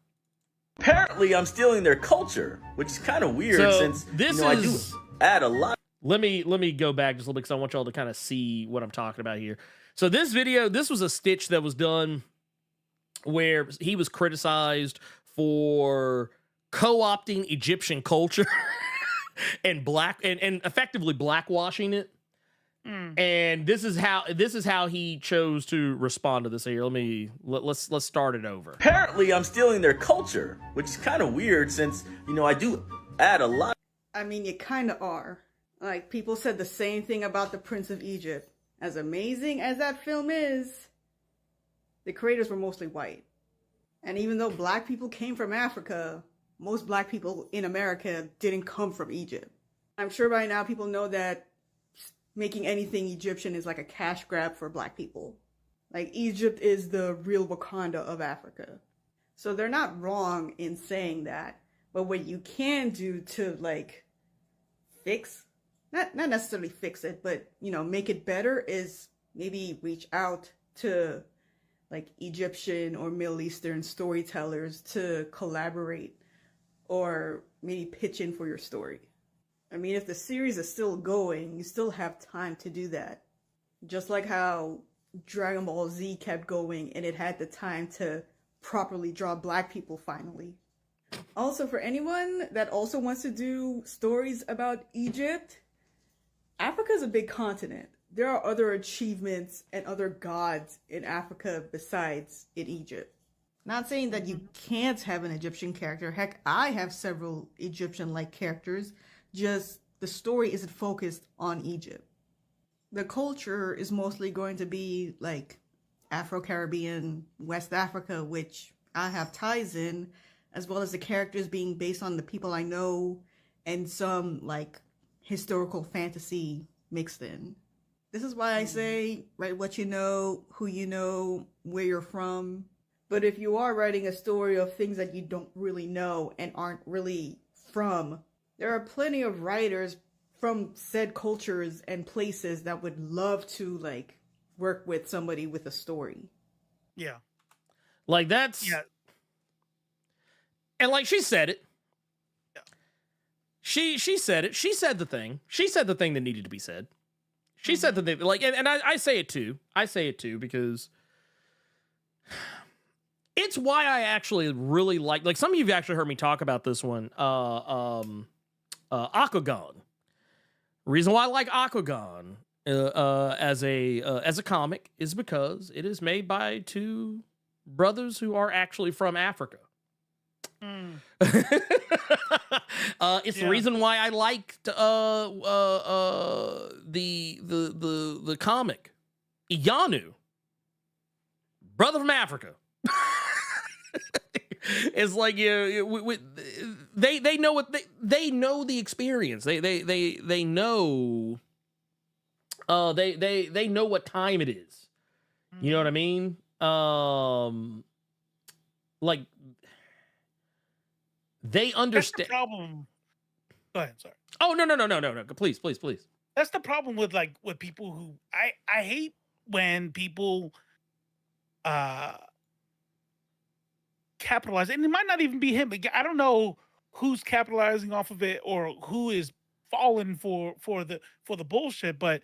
Apparently, I'm stealing their culture, which is kind of weird since I do add a lot. Let me go back just a little bit because I want y'all to kind of see what I'm talking about here. So this was a stitch that was done where he was criticized for co-opting Egyptian culture and effectively blackwashing it. And this is how he chose to respond to this here. Let's start it over. Apparently, I'm stealing their culture, which is kind of weird since I do add a lot. I mean, you kind of are. Like, people said the same thing about The Prince of Egypt. As amazing as that film is, the creators were mostly white. And even though black people came from Africa, most black people in America didn't come from Egypt. I'm sure by now people know that making anything Egyptian is like a cash grab for black people. Like, Egypt is the real Wakanda of Africa. So they're not wrong in saying that. But what you can do to, like, fix, not necessarily fix it, but, make it better is maybe reach out to, like, Egyptian or Middle Eastern storytellers to collaborate or maybe pitch in for your story. I mean, if the series is still going, you still have time to do that. Just like how Dragon Ball Z kept going and it had the time to properly draw black people finally. Also, for anyone that also wants to do stories about Egypt, Africa is a big continent. There are other achievements and other gods in Africa besides in Egypt. Not saying that you can't have an Egyptian character. Heck, I have several Egyptian-like characters. Just the story isn't focused on Egypt. The culture is mostly going to be like Afro-Caribbean, West Africa, which I have ties in, as well as the characters being based on the people I know and some like historical fantasy mixed in. This is why I say write what you know, who you know, where you're from. But if you are writing a story of things that you don't really know and aren't really from, there are plenty of writers from said cultures and places that would love to like work with somebody with a story. Yeah. Like that's... Yeah. And like she said it. Yeah. She said it. She said the thing. She said the thing that needed to be said. She said the thing. Like, and I say it too. I say it too because it's why I actually really like some of you have actually heard me talk about this one. Aquagon. Reason why I like Aquagon as a comic is because it is made by two brothers who are actually from Africa. It's the reason why I liked the comic Iyanu, brother from Africa. It's like they know what they know the experience. They know they know what time it is. You know what I mean? Like they That's the understand. problem. Go ahead. Sorry. Oh, no. Please. That's the problem with with people who I hate when people capitalize, and it might not even be him. I don't know who's capitalizing off of it or who is falling for the bullshit, but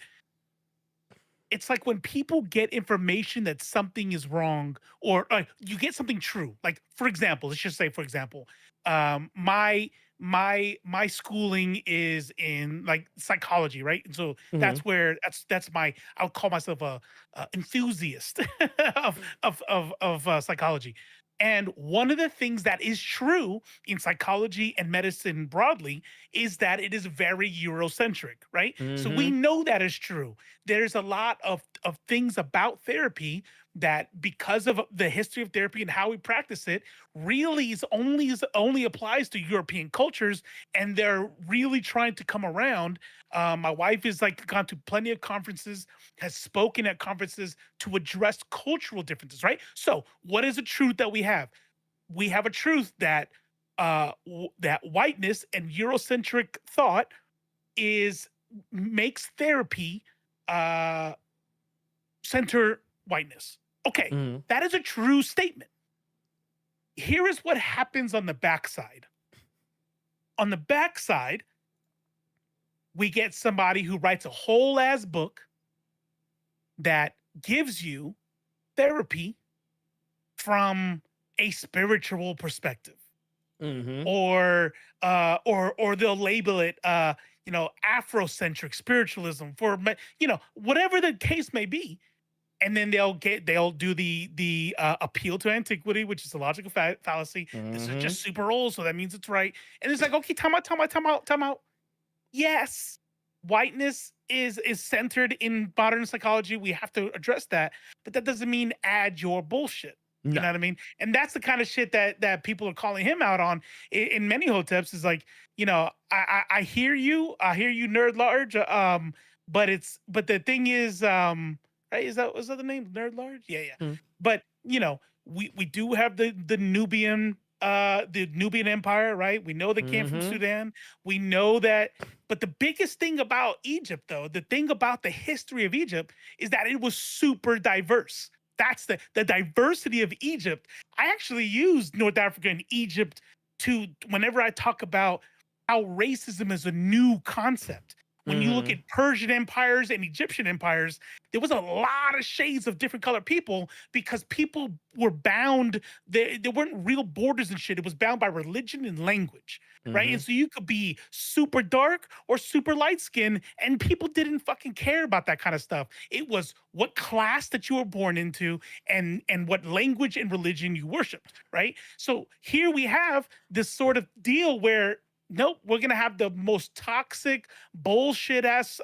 it's like when people get information that something is wrong, or you get something true. Like, for example, let's just say, for example, my schooling is in like psychology, right? And so that's where that's my, I'll call myself a enthusiast of psychology. And one of the things that is true in psychology and medicine broadly is that it is very Eurocentric, right? So we know that is true. There's a lot of things about therapy that, because of the history of therapy and how we practice it, really is only applies to European cultures, and they're really trying to come around. My wife has like gone to plenty of conferences, has spoken at conferences to address cultural differences, right? So, what is a truth that we have? We have a truth that that whiteness and Eurocentric thought makes therapy center whiteness. Okay, that is a true statement. Here is what happens on the backside. On the backside, we get somebody who writes a whole ass book that gives you therapy from a spiritual perspective. Or they'll label it Afrocentric spiritualism for whatever the case may be. And then they'll do the appeal to antiquity, which is a logical fallacy. This is just super old, so that means it's right. And it's like, okay, time out. Yes, whiteness is centered in modern psychology. We have to address that, but that doesn't mean add your bullshit. You know what I mean? And that's the kind of shit that people are calling him out on in many hoteps. Is like, I hear you, nerd large. But the thing is, right? Was that the name? Nerd large? Yeah. But we do have the Nubian Empire, right? We know they came from Sudan. We know that. But the biggest thing about Egypt, though, the thing about the history of Egypt is that it was super diverse. That's the diversity of Egypt. I actually use North Africa and Egypt whenever I talk about how racism is a new concept. When you look at Persian empires and Egyptian empires, there was a lot of shades of different colored people because people were bound. There weren't real borders and shit. It was bound by religion and language, right? And so you could be super dark or super light skinned, and people didn't fucking care about that kind of stuff. It was what class that you were born into and what language and religion you worshipped, right? So here we have this sort of deal where, nope, we're gonna have the most toxic bullshit ass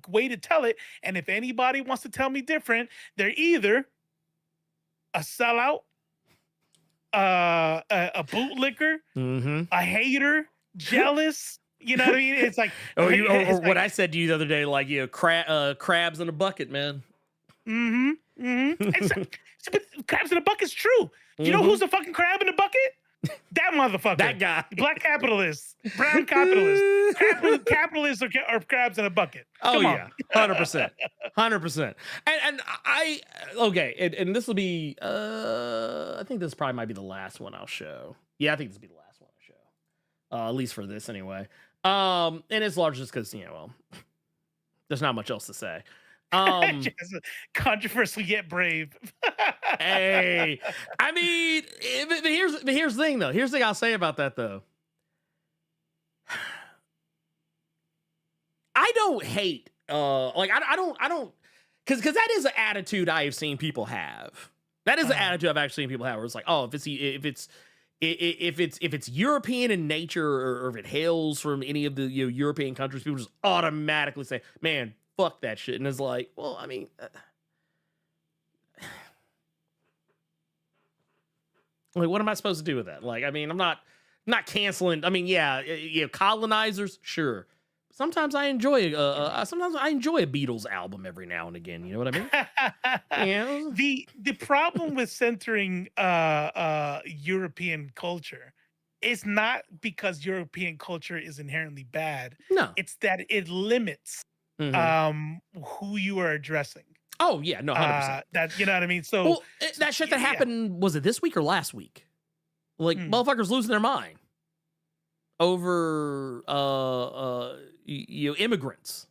way to tell it. And if anybody wants to tell me different, they're either a sellout, a bootlicker, a hater, jealous. You know what I mean? It's like, what I said to you the other day, like, crabs in a bucket, man. But crabs in a bucket's true. You know who's a fucking crab in a bucket? That motherfucker. That guy. Black capitalists. Brown capitalists. Capitalists are crabs in a bucket. Come on. 100%. 100%. And and this will be, I think this probably might be the last one I'll show. Yeah, I think this will be the last one I'll show. At least for this anyway. And it's largely just because, there's not much else to say. Controversial yet brave. Hey, I mean, but here's the thing though. Here's the thing I'll say about that though. I don't hate. I don't, because that is an attitude I have seen people have. That is an attitude I've actually seen people have, where it's like, oh, if it's European in nature, or if it hails from any of the European countries, people just automatically say, man, fuck that shit. And it's like, well, I mean, like, what am I supposed to do with that? Like, I mean, I'm not canceling. I mean, colonizers, sure. Sometimes I enjoy a Beatles album every now and again. You know what I mean? The problem with centering European culture it's not because European culture is inherently bad. No. It's that it limits who you are addressing. Oh yeah, no, 100%. That you know what I mean. So that shit that happened, was it this week or last week? Like motherfuckers losing their mind over immigrants.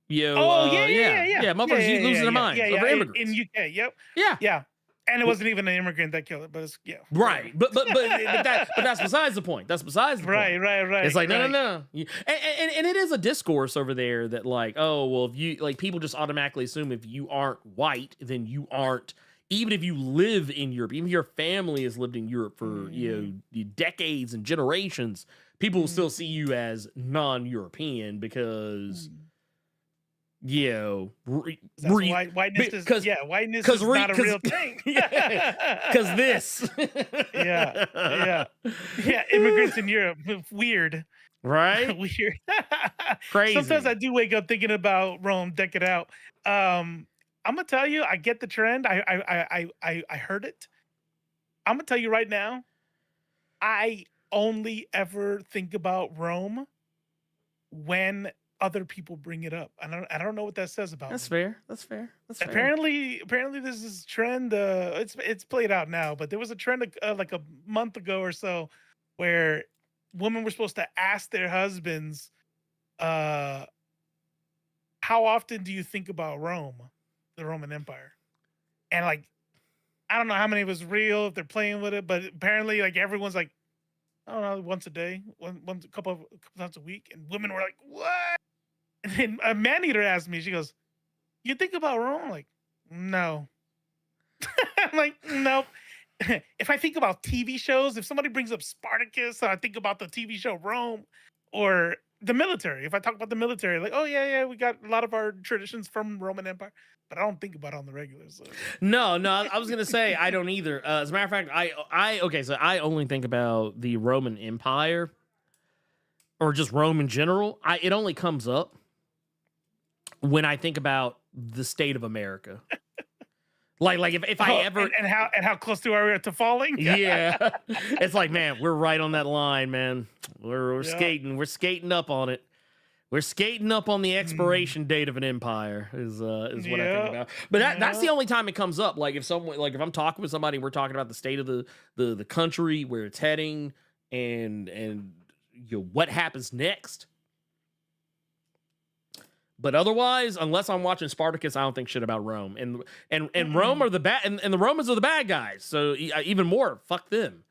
Motherfuckers losing their minds over immigrants in UK. Yep. Yeah. And it wasn't even an immigrant that killed it, but it's right. But that's besides the point. That's besides the point. Right. It's like no. And it is a discourse over there that like, oh well, if you like, people just automatically assume if you aren't white, then you aren't. Even if you live in Europe, even if your family has lived in Europe for decades and generations, people will still see you as non-European because. Whiteness is not a real thing. Because this. Immigrants in Europe, weird. Right? Weird. Crazy. Sometimes I do wake up thinking about Rome, deck it out. I'm gonna tell you, I get the trend. I heard it. I'm gonna tell you right now, I only ever think about Rome when other people bring it up. I don't know what that says about That's me. fair. Apparently there's this trend. It's played out now, but there was a trend like a month ago or so where women were supposed to ask their husbands, how often do you think about Rome, the Roman Empire? And like, I don't know how many of it's real, if they're playing with it, but apparently like everyone's like, I don't know, once a day, once a couple times a week. And women were like, what? And then a man-eater asked me, she goes, you think about Rome? I'm like, no. I'm like, nope. If I think about TV shows, if somebody brings up Spartacus, I think about the TV show Rome or the military. If I talk about the military, like, oh yeah, we got a lot of our traditions from Roman Empire, but I don't think about it on the regular. So. No, I was gonna say I don't either. As a matter of fact, I only think about the Roman Empire or just Rome in general. It only comes up when I think about the state of America. Like if I ever and how close are we to falling? Yeah, it's like, man, we're right on that line, man. We're skating up on it. We're skating up on the expiration date of an empire is what I think about. But that's the only time it comes up. Like if I'm talking with somebody, we're talking about the state of the country, where it's heading, and what happens next. But otherwise, unless I'm watching Spartacus, I don't think shit about Rome. And Rome are the bad, and the Romans are the bad guys. So even more, fuck them.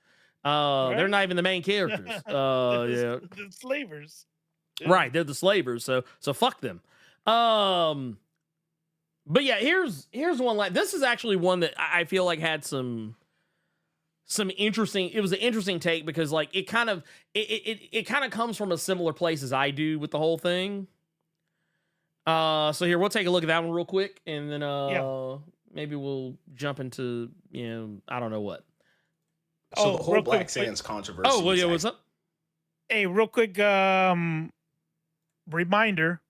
They're not even the main characters. The slavers. Yeah. Right, they're the slavers. So fuck them. But yeah, here's one. Like, this is actually one that I feel like had some interesting. It was an interesting take because like it kind of comes from a similar place as I do with the whole thing. So here, we'll take a look at that one real quick, and then maybe we'll jump into, I don't know what. So the whole Black Sands controversy. Oh, well, yeah, what's up? Hey, real quick reminder.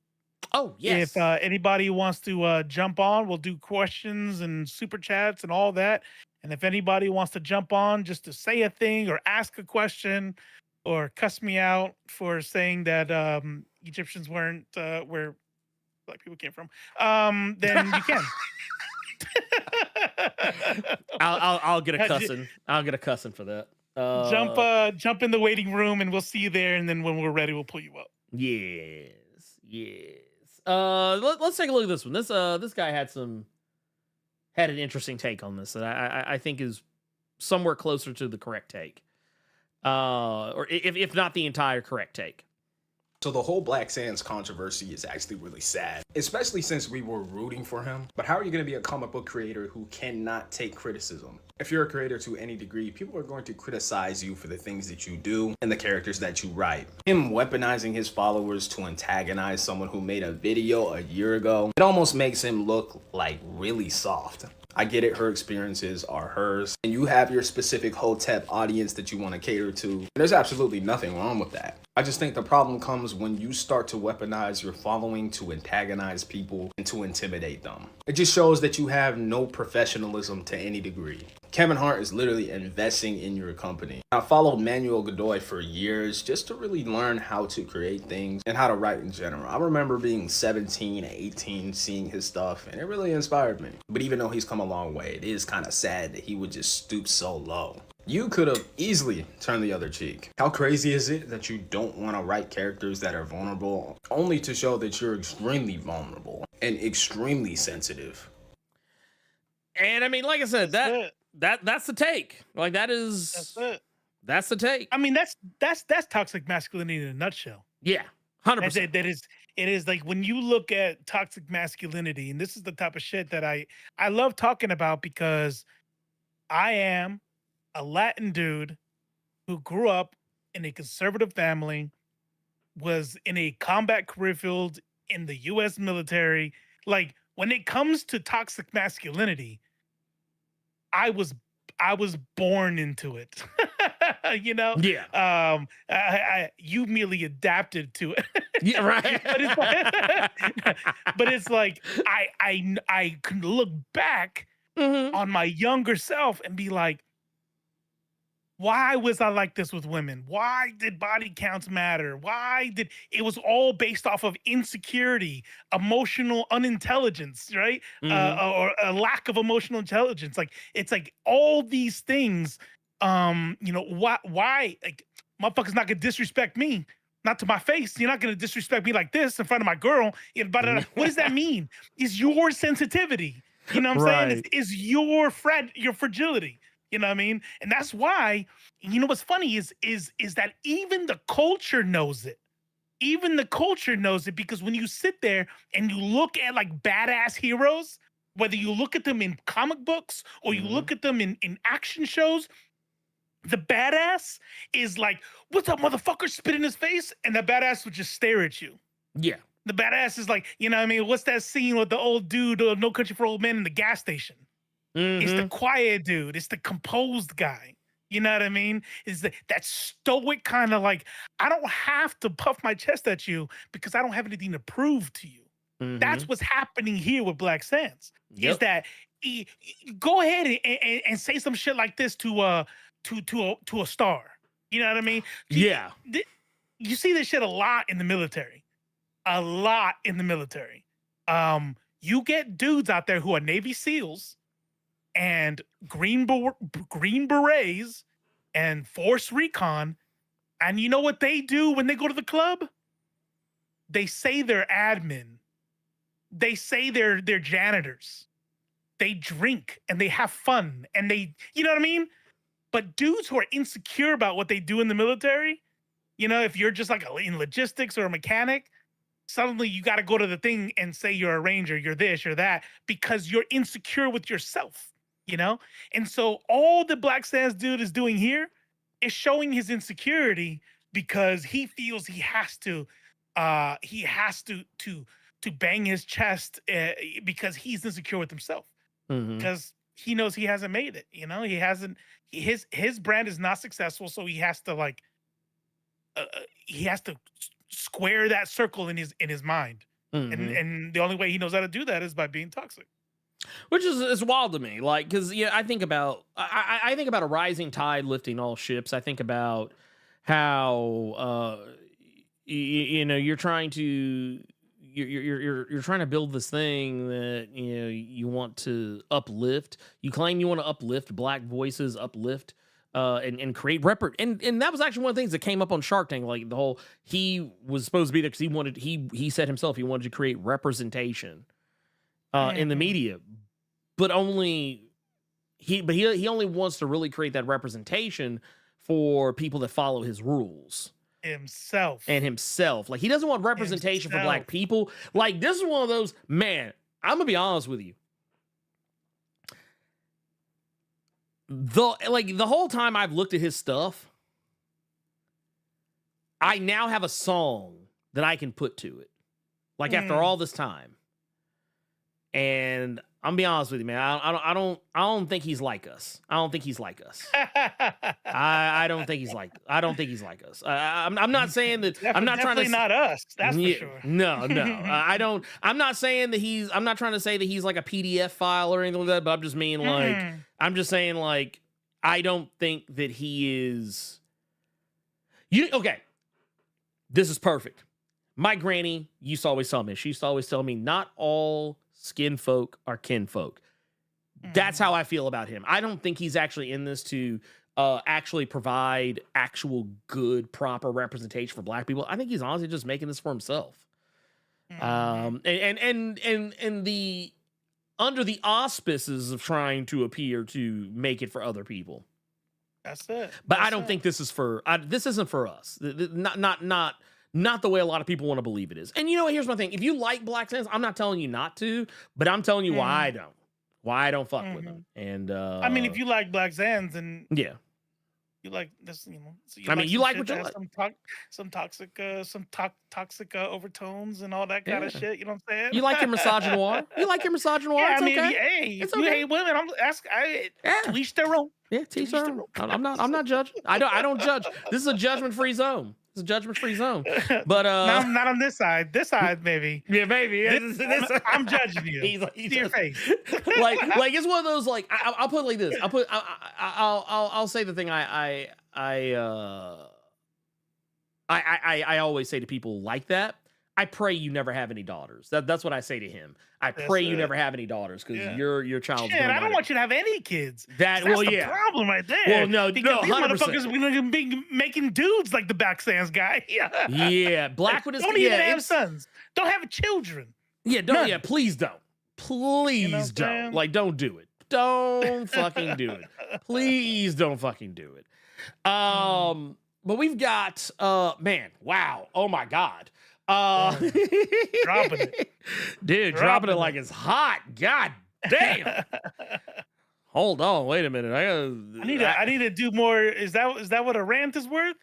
Oh, yes. If anybody wants to jump on, we'll do questions and super chats and all that. And if anybody wants to jump on just to say a thing or ask a question or cuss me out for saying that Egyptians weren't where Black people came from, then you can. I'll get a cussing. I'll get a cussing for that. Jump in the waiting room, and we'll see you there. And then when we're ready, we'll pull you up. Yes. Let's take a look at this one. This guy had an interesting take on this that I think is somewhere closer to the correct take, or if not the entire correct take. So the whole Black Sands controversy is actually really sad, especially since we were rooting for him. But how are you going to be a comic book creator who cannot take criticism? If you're a creator to any degree, people are going to criticize you for the things that you do and the characters that you write. Him weaponizing his followers to antagonize someone who made a video a year ago, it almost makes him look like really soft. I get it, her experiences are hers, and you have your specific Hotep audience that you want to cater to. There's absolutely nothing wrong with that. I just think the problem comes when you start to weaponize your following to antagonize people and to intimidate them. It just shows that you have no professionalism to any degree. Kevin Hart is literally investing in your company. I followed Manuel Godoy for years just to really learn how to create things and how to write in general. I remember being 17, 18, seeing his stuff, and it really inspired me. But even though he's come a long way, it is kind of sad that he would just stoop so low. You could have easily turned the other cheek. How crazy is it that you don't want to write characters that are vulnerable, only to show that you're extremely vulnerable and extremely sensitive? And I mean, like I said, that's the take. Like that's the take. I mean, that's toxic masculinity in a nutshell. Yeah, 100%. It is like when you look at toxic masculinity, and this is the type of shit that I love talking about, because I am a Latin dude who grew up in a conservative family, was in a combat career field in the U.S. military. Like, when it comes to toxic masculinity, I was born into it. You know? Yeah. You merely adapted to it. Yeah, right. but it's like I can look back on my younger self and be like, why was I like this with women? Why did body counts matter? Why did it was all based off of insecurity, emotional unintelligence, right? Or a lack of emotional intelligence. Like, it's like all these things. You know, why like, motherfucker's not gonna disrespect me, not to my face. You're not gonna disrespect me like this in front of my girl. What does that mean? Is your sensitivity? You know what I'm saying? Is your fragility? You know what I mean? And that's why, you know, what's funny is that even the culture knows it. Even the culture knows it, because when you sit there and you look at like badass heroes, whether you look at them in comic books or you look at them in action shows, the badass is like, what's up, motherfucker? Spit in his face. And the badass would just stare at you. Yeah. The badass is like, you know what I mean? What's that scene with the old dude, No Country for Old Men, in the gas station? It's the quiet dude. It's the composed guy. You know what I mean? Is that stoic kind of like, I don't have to puff my chest at you because I don't have anything to prove to you. That's what's happening here with Black Sands. Is that go ahead and say some shit like this to a star. You know what I mean? Yeah. You see this shit a lot in the military. A lot in the military. You get dudes out there who are Navy SEALs and Green Berets and Force Recon, and you know what they do when they go to the club? They say they're admin. They say they're janitors. They drink and they have fun and they, you know what I mean? But dudes who are insecure about what they do in the military, you know, if you're just like in logistics or a mechanic, suddenly you got to go to the thing and say you're a ranger, you're this, you're that, because you're insecure with yourself. You know? And so all the Black Sands dude is doing here is showing his insecurity, because he feels he has to bang his chest because he's insecure with himself. Because he knows he hasn't made it. You know, his brand is not successful. So he has to like, he has to square that circle in his mind. And the only way he knows how to do that is by being toxic. Which is wild to me, like, because I think about a rising tide lifting all ships. I think about how you're trying to build this thing that you want to uplift. You claim you want to uplift Black voices, uplift and create and that was actually one of the things that came up on Shark Tank. Like the whole, he was supposed to be there because he said himself he wanted to create representation in the media, but he only wants to really create that representation for people that follow his rules. Himself. Like, he doesn't want representation for Black people. Like, this is one of those, man, I'm gonna be honest with you. The whole time I've looked at his stuff, I now have a song that I can put to it. Like, after all this time. And I'm gonna be honest with you, man. I don't think he's like us. I don't think he's like us. I don't think he's like. I don't think he's like us. I'm not saying that. I'm not trying to. Definitely not us. That's for sure. No. I don't. I'm not saying that he's. I'm not trying to say that he's like a PDF file or anything like that. But I'm just mean like. I'm just saying like. I don't think that he is. Okay. This is perfect. My granny used to always tell me. She used to always tell me, not all skin folk are kinfolk. That's how I feel about him. I don't think he's actually in this to actually provide actual good, proper representation for black people. I think he's honestly just making this for himself. And the under the auspices of trying to appear to make it for other people. That's it. But I don't think this is for this isn't for us. Not the way a lot of people want to believe it is. And you know what? Here's my thing. If you like Black Sands, I'm not telling you not to, but I'm telling you why I don't. Why I don't fuck with them. And I mean, if you like Black Sands, and yeah, you like this, you know. So I mean, you like what you like. Some toxic overtones and all that kind of shit. You know what I'm saying? You like your misogynoir? You like your misogynoir? Yeah, it's I mean, okay. hey, it's if you okay. hate women, to each their own. Yeah, teach their own. I'm not judging. I don't judge. This is a judgment-free zone. It's a judgment-free zone. But not on this side. This side, maybe. Yeah, maybe. I'm judging you. He's your face. like it's one of those like I'll put it like this. I'll say the thing I always say to people like that. I pray you never have any daughters. That's what I say to him. I pray you never have any daughters because your child's. Shit, I don't want you to have any kids. That's the problem right there. Well, no, because these 100%. motherfuckers are gonna be making dudes like the Black Sands guy. Yeah, Black with his. Don't even have sons. Don't have children. Yeah, don't. None. Yeah, please don't. Please don't. Like, don't do it. Don't fucking do it. Please don't fucking do it. But we've got man. Wow. Oh my God. Dropping it. Dude, dropping it like it's hot. God damn. Hold on, wait a minute. I need to do more. Is that what a rant is worth?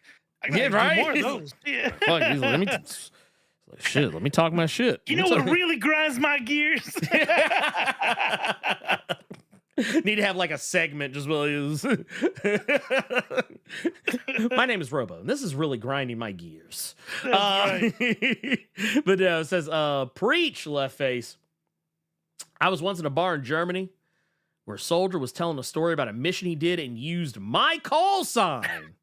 I gotta do more of those. Yeah. Fuck, let me shit. Let me talk my shit. You know what really grinds my gears? Need to have like a segment just my name is Robo, and this is really grinding my gears. Right. But it says, preach, left face. I was once in a bar in Germany where a soldier was telling a story about a mission he did and used my call sign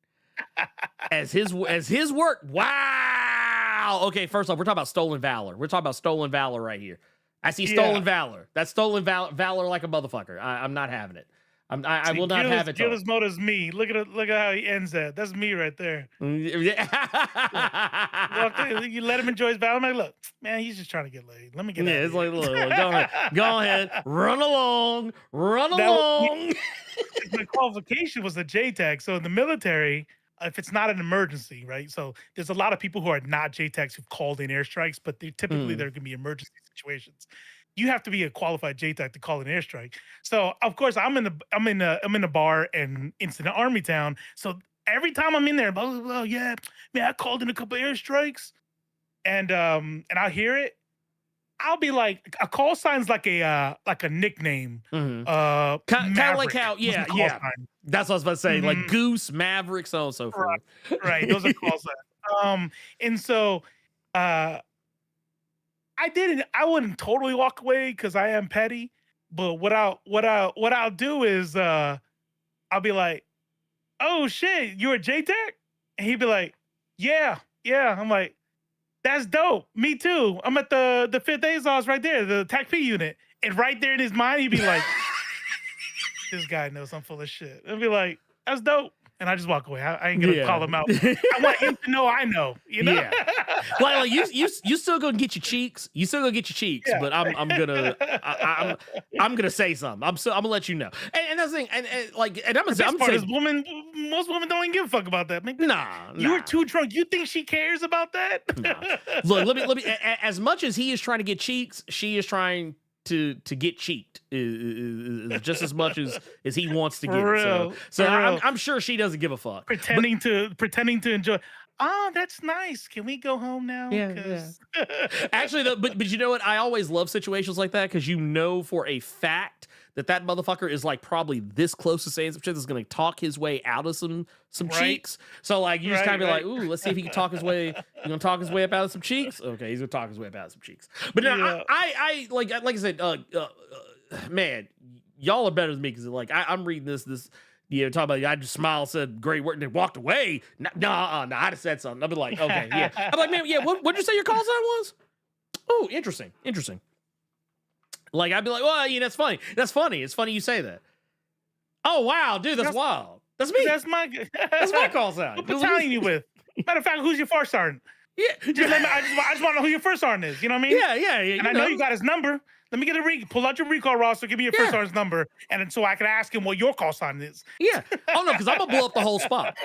as his work. Wow. Okay, first off, we're talking about stolen valor. We're talking about stolen valor right here. I see stolen valor. That's stolen valor like a motherfucker. I'm not having it. I will not have it. Gillismoto's me. Look at how he ends that. That's me right there. You let him enjoy his battle. I'm like, look, man, he's just trying to get laid. Let me get. Yeah, it's like, look, go ahead, run along. My qualification was a JTAG. So in the military, if it's not an emergency, right? So there's a lot of people who are not JTAGs who've called in airstrikes, but typically there can be emergency situations. You have to be a qualified JTAG to call an airstrike. So of course I'm in the bar in Incident Army Town. So every time I'm in there, blah, blah, blah, yeah, man, I called in a couple airstrikes, and I'll hear it. I'll be like, a call sign's like a nickname. Kind of like how, yeah. Sign. That's what I was about to say. Like Goose, Maverick, so on and so forth. Right. Those are call signs. And so I wouldn't totally walk away because I am petty. But what I'll do is I'll be like, oh shit, you're a JTAG? And he'd be like, yeah. I'm like, that's dope. Me too. I'm at the 5th Azos right there, the TAC-P unit. And right there in his mind, he'd be like, this guy knows I'm full of shit. I'd be like, that's dope. And I just walk away. I ain't gonna call him out. I want him to know I know, you know? Yeah. Like you still gonna get your cheeks. You still gonna get your cheeks, but I'm gonna say something. I'm gonna let you know. And that's the thing. And I'm saying most women don't even give a fuck about that. Man, nah. You were too drunk. You think she cares about that? Nah. Look, let me. As much as he is trying to get cheeks, she is trying to get cheeked is just as much as he wants to get it. So I'm sure she doesn't give a fuck. Pretending to enjoy. Oh, that's nice. Can we go home now? Yeah, 'Cause- Actually, but you know what? I always love situations like that because you know for a fact that motherfucker is like probably this close to saying some shit that's going to talk his way out of some Right. cheeks. So like you just Right, kind of be like, right. ooh, let's see if he can talk his way. You gonna talk his way up out of some cheeks? Okay, he's gonna talk his way up out of some cheeks. But no, Yeah. I like I said, man, y'all are better than me because like I'm reading this. You know, talking about I just smiled, said great work, and then walked away. No, I'd have said something. I'd be like, okay, yeah. I'm like, man, yeah. What'd you say your call sign was? Oh, interesting. Like I'd be like, well, yeah, that's funny. That's funny. It's funny you say that. Oh wow, dude, that's wild. That's me. That's my call sign. What battalion you with? Matter of fact, who's your first sergeant? Yeah, Just let me, I just want to know who your first sergeant is. You know what I mean? yeah. And I know you got his number. Let me get pull out your recall roster, give me your first sergeant's number, and so I can ask him what your call sign is. Yeah. Oh no, because I'm gonna blow up the whole spot.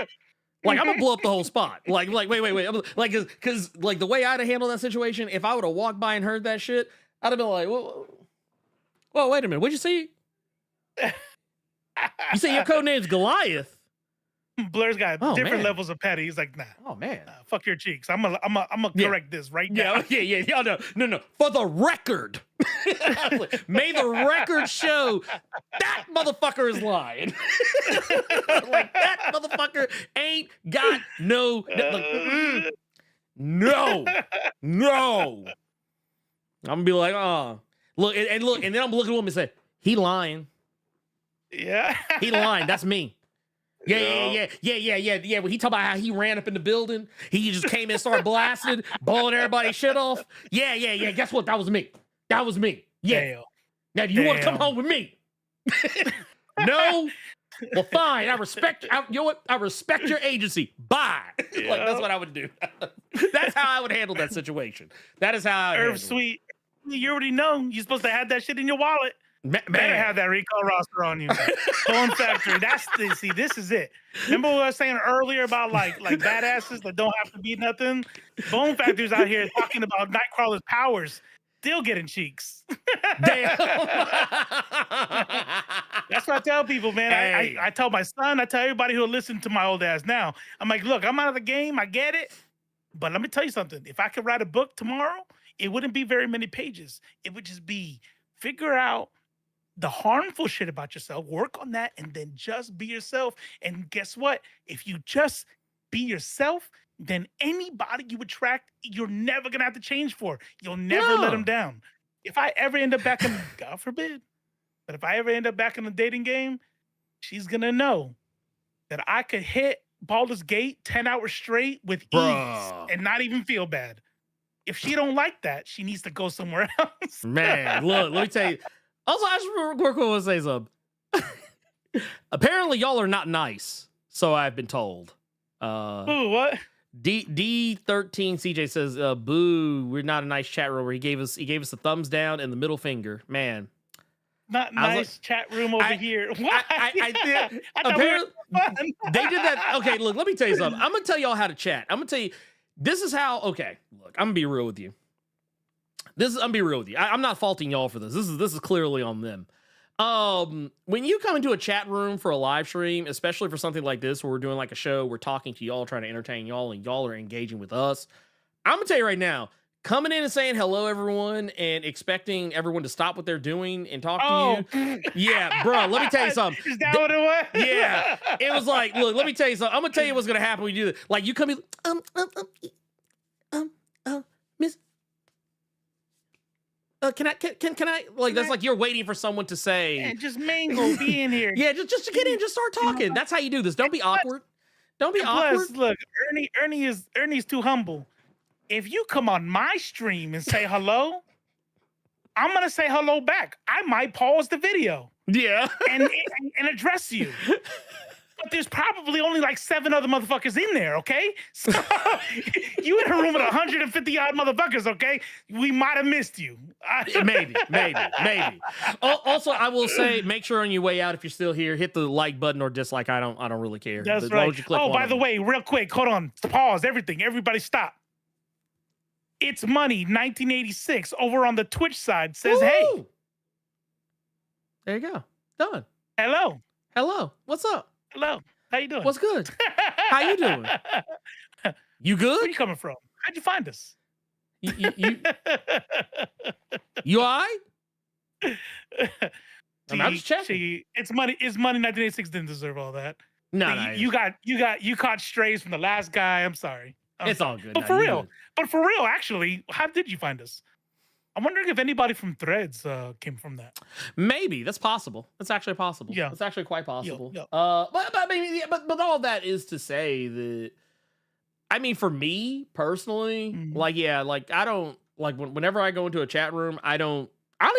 Like I'm gonna blow up the whole spot. Like wait. I'm, like because like the way I'd have handled that situation, if I would have walked by and heard that shit, I'd have been like, well, wait a minute, what'd you say? You say your code name's Goliath? Blerd's got different man. levels of petty. He's like, nah. Oh man. Fuck your cheeks. I'm gonna correct this right now. Yeah. No. For the record, may the record show that motherfucker is lying. Like that motherfucker ain't got no. No. I'm gonna be like, oh, look, and then I'm looking at him and say, he lying. Yeah. He lying. That's me. Yeah. When he talk about how he ran up in the building, he just came in and started blasting, blowing everybody's shit off. Yeah. Guess what? That was me. Yeah. Damn. Now, do you want to come home with me? No? Well, fine. I respect your agency. Bye. Like, that's what I would do. That's how I would handle that situation. That is how I would handle it. Sweet. You already know you're supposed to have that shit in your wallet. Better have that recall roster on you. Bone Factory. This is it. Remember what I was saying earlier about like badasses that don't have to be nothing? Bone Factory's out here talking about Nightcrawler's powers, still getting cheeks. Damn. That's what I tell people, man. Hey. I tell my son, I tell everybody who'll listen to my old ass now. I'm like, look, I'm out of the game. I get it. But let me tell you something. If I could write a book tomorrow, it wouldn't be very many pages. It would just be figure out the harmful shit about yourself, work on that, and then just be yourself. And guess what? If you just be yourself, then anybody you attract, you're never gonna have to change for. You'll never let them down. If I ever end up back in, God forbid, but if I ever end up back in the dating game, she's gonna know that I could hit Baldur's Gate 10 hours straight with ease and not even feel bad. If she don't like that, she needs to go somewhere else. Man, look, let me tell you. Also, I just real quick want to say something. Apparently, y'all are not nice, so I've been told. Ooh, what? D13 CJ says, "Boo, we're not a nice chat room." Where he gave us a thumbs down and the middle finger. Man, not nice chat room over here. What? I did. I thought we were fun. They did that. Okay, look, let me tell you something. I'm gonna tell y'all how to chat. I'm gonna tell you. This is how. Okay, look, I'm gonna be real with you. I'm gonna be real with you. I'm not faulting y'all for this. This is clearly on them. When you come into a chat room for a live stream, especially for something like this, where we're doing like a show, we're talking to y'all, trying to entertain y'all, and y'all are engaging with us. I'm gonna tell you right now, coming in and saying hello, everyone, and expecting everyone to stop what they're doing and talk to you. Yeah, bro, let me tell you something. Is that what it was? Yeah, it was like, look, let me tell you something. I'm gonna tell you what's gonna happen when you do this. Like, you come in, Miss. Can I like that's like you're waiting for someone to say and just mingle, be in here. Yeah, just get in, just start talking. That's how you do this. Don't be awkward. Don't be awkward. Plus, look, Ernie's too humble. If you come on my stream and say hello, I'm gonna say hello back. I might pause the video. Yeah. and address you. But there's probably only like 7 other motherfuckers in there, okay? So you in a room with 150 odd motherfuckers, okay? We might have missed you. Maybe. Also, I will say, make sure on your way out, if you're still here, hit the like button or dislike. I don't really care. That's as long right. as you click Oh, one by of the them. way, real quick, hold on. Pause everything. Everybody stop. It's Money 1986 over on the Twitch side says, Woo! hey. There you go. Done. Hello. What's up? Hello. How you doing? What's good? How you doing? You good? Where you coming from? How'd you find us? You all right? I'm just checking. It's money. It's money. 1986 didn't deserve all that. No, you caught strays from the last guy. I'm sorry. It's all good. But for real, actually, how did you find us? I'm wondering if anybody from Threads came from that. Maybe that's possible. That's actually possible. Yeah, it's actually quite possible. Yeah. But all that is to say that, I mean, for me personally, I don't whenever I go into a chat room, I don't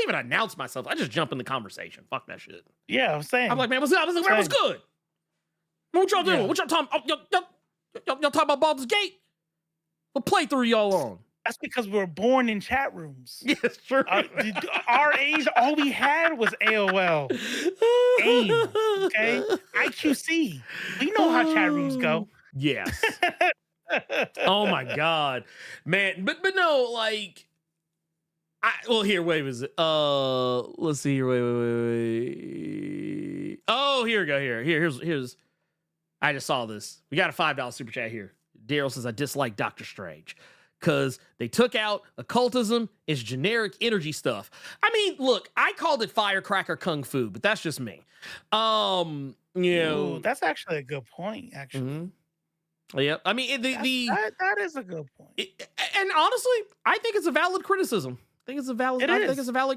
even announce myself. I just jump in the conversation. Fuck that shit. Yeah, I'm saying. I'm like, man, what's up? What's good? What y'all doing? What y'all talking? Y'all talking about Baldur's Gate? What playthrough y'all on? That's because we were born in chat rooms. Yes, true. Our age, all we had was AOL. AIM, okay? IQC. We know how chat rooms go. Yes. Oh my God, man. But no, like, here, wait, was it? Let's see here. Wait. Oh, here we go. Here's. I just saw this. We got a $5 super chat here. Daryl says, I dislike Doctor Strange because they took out occultism. It's generic energy stuff. I mean, look, I called it firecracker kung fu, but that's just me. Ooh, that's actually a good point, actually. Mm-hmm. Yeah, I mean, that is a good point. And honestly, I think it's a valid criticism. I think it's a valid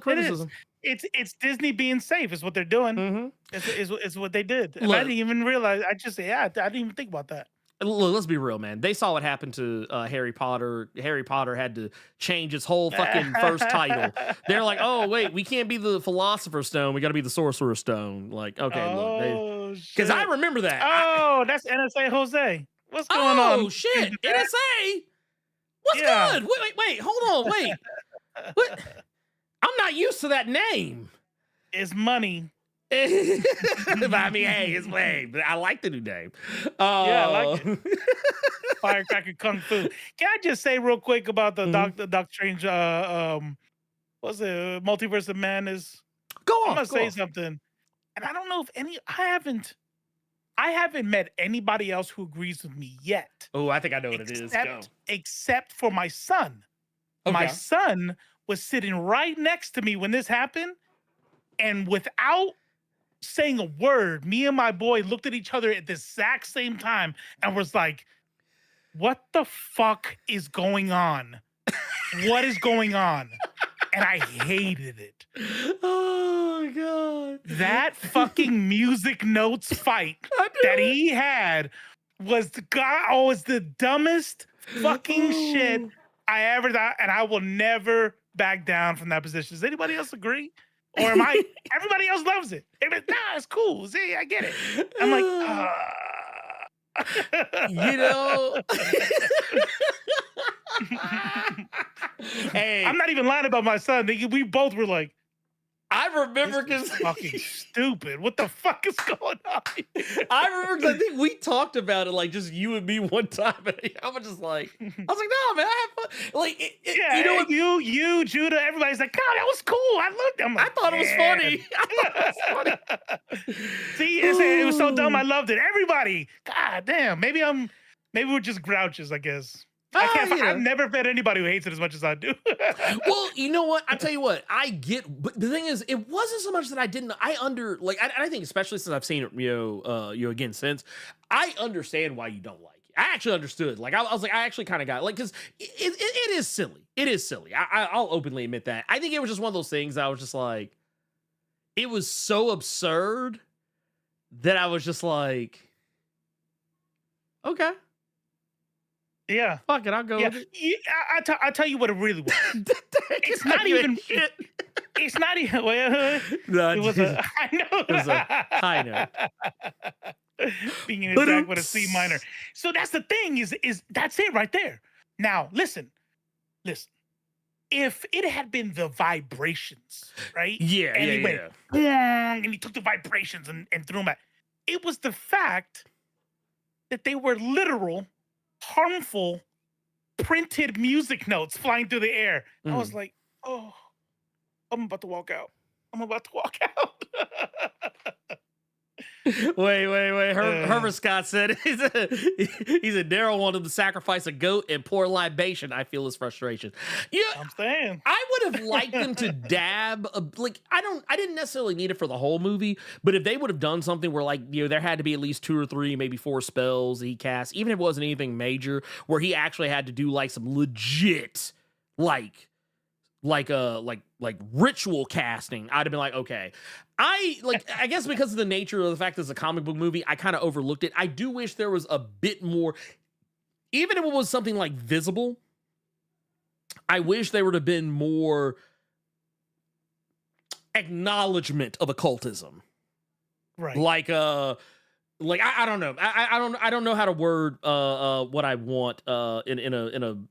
criticism. It's Disney being safe is what they're doing. Mm-hmm. Is what they did. And I didn't even realize. I didn't even think about that. Look, let's be real, man. They saw what happened to Harry Potter. Harry Potter had to change its whole fucking first title. They're like, oh, wait, we can't be the Philosopher's Stone. We got to be the Sorcerer's Stone. Like, okay, look. Because I remember that. Oh, that's NSA Jose. What's going on? Oh, shit. NSA? What's good? Wait. Hold on. Wait. What? I'm not used to that name. It's money. But I mean, hey, it's lame. I like the new name. Yeah, I like it. Firecracker Kung Fu. Can I just say real quick about the Doctor Strange? What's it? Multiverse of Madness. I'm gonna say something, and I don't know if I haven't met anybody else who agrees with me yet. Oh, I think I know what it is. Except for my son. Okay. My son was sitting right next to me when this happened, and without saying a word, me and my boy looked at each other at the exact same time and was like, what the fuck is going on? What is going on? And I hated it. Oh, God. That fucking music notes fight that he had was the dumbest fucking shit I ever thought, and I will never back down from that position. Does anybody else agree? Or am I? Everybody else loves it. It's cool. See, I get it. I'm like, Hey, I'm not even lying about my son. We both were like, I remember because fucking stupid. What the fuck is going on? I remember because I think we talked about it, like just you and me one time. And I was just like, no, man, I had fun. Like, you know what? You, Judah, everybody's like, God, that was cool. I thought it was funny. See, it was so dumb. I loved it. Everybody, God damn. Maybe we're just grouches, I guess. I've never met anybody who hates it as much as I do. Well, you know what? I tell you what, I get. But the thing is, it wasn't so much that I didn't. I think, especially since I've seen it, again since, I understand why you don't like it. I actually understood. Like, I was like, I actually kind of got it. Like, because it is silly. It is silly. I'll openly admit that. I think it was just one of those things. I was just like, it was so absurd that I was just like, okay. Yeah. Fuck it, I'll go with it. Yeah, I tell you what it really was. It's not even shit. It's not even. Well, no, it was a high note. It was a high note. Being attacked with a C minor. So that's the thing. Is that's it right there. Now listen. If it had been the vibrations, right? Yeah, and he went, and he took the vibrations and threw them back. It was the fact that they were literal, harmful, printed music notes flying through the air. I was like, oh, I'm about to walk out. Wait. Herbert Scott said he said Daryl wanted to sacrifice a goat and pour libation. I feel his frustration. Yeah, I'm saying. I would have liked them to dab. I didn't necessarily need it for the whole movie, but if they would have done something where there had to be at least 2 or 3, maybe 4 spells that he cast, even if it wasn't anything major, where he actually had to do some legit like ritual casting, I'd have been like, okay. I guess because of the nature of the fact that it's a comic book movie, I kind of overlooked it. I do wish there was a bit more, even if it was something like visible, I wish there would have been more acknowledgement of occultism. Right. I don't know. I don't know how to word what I want in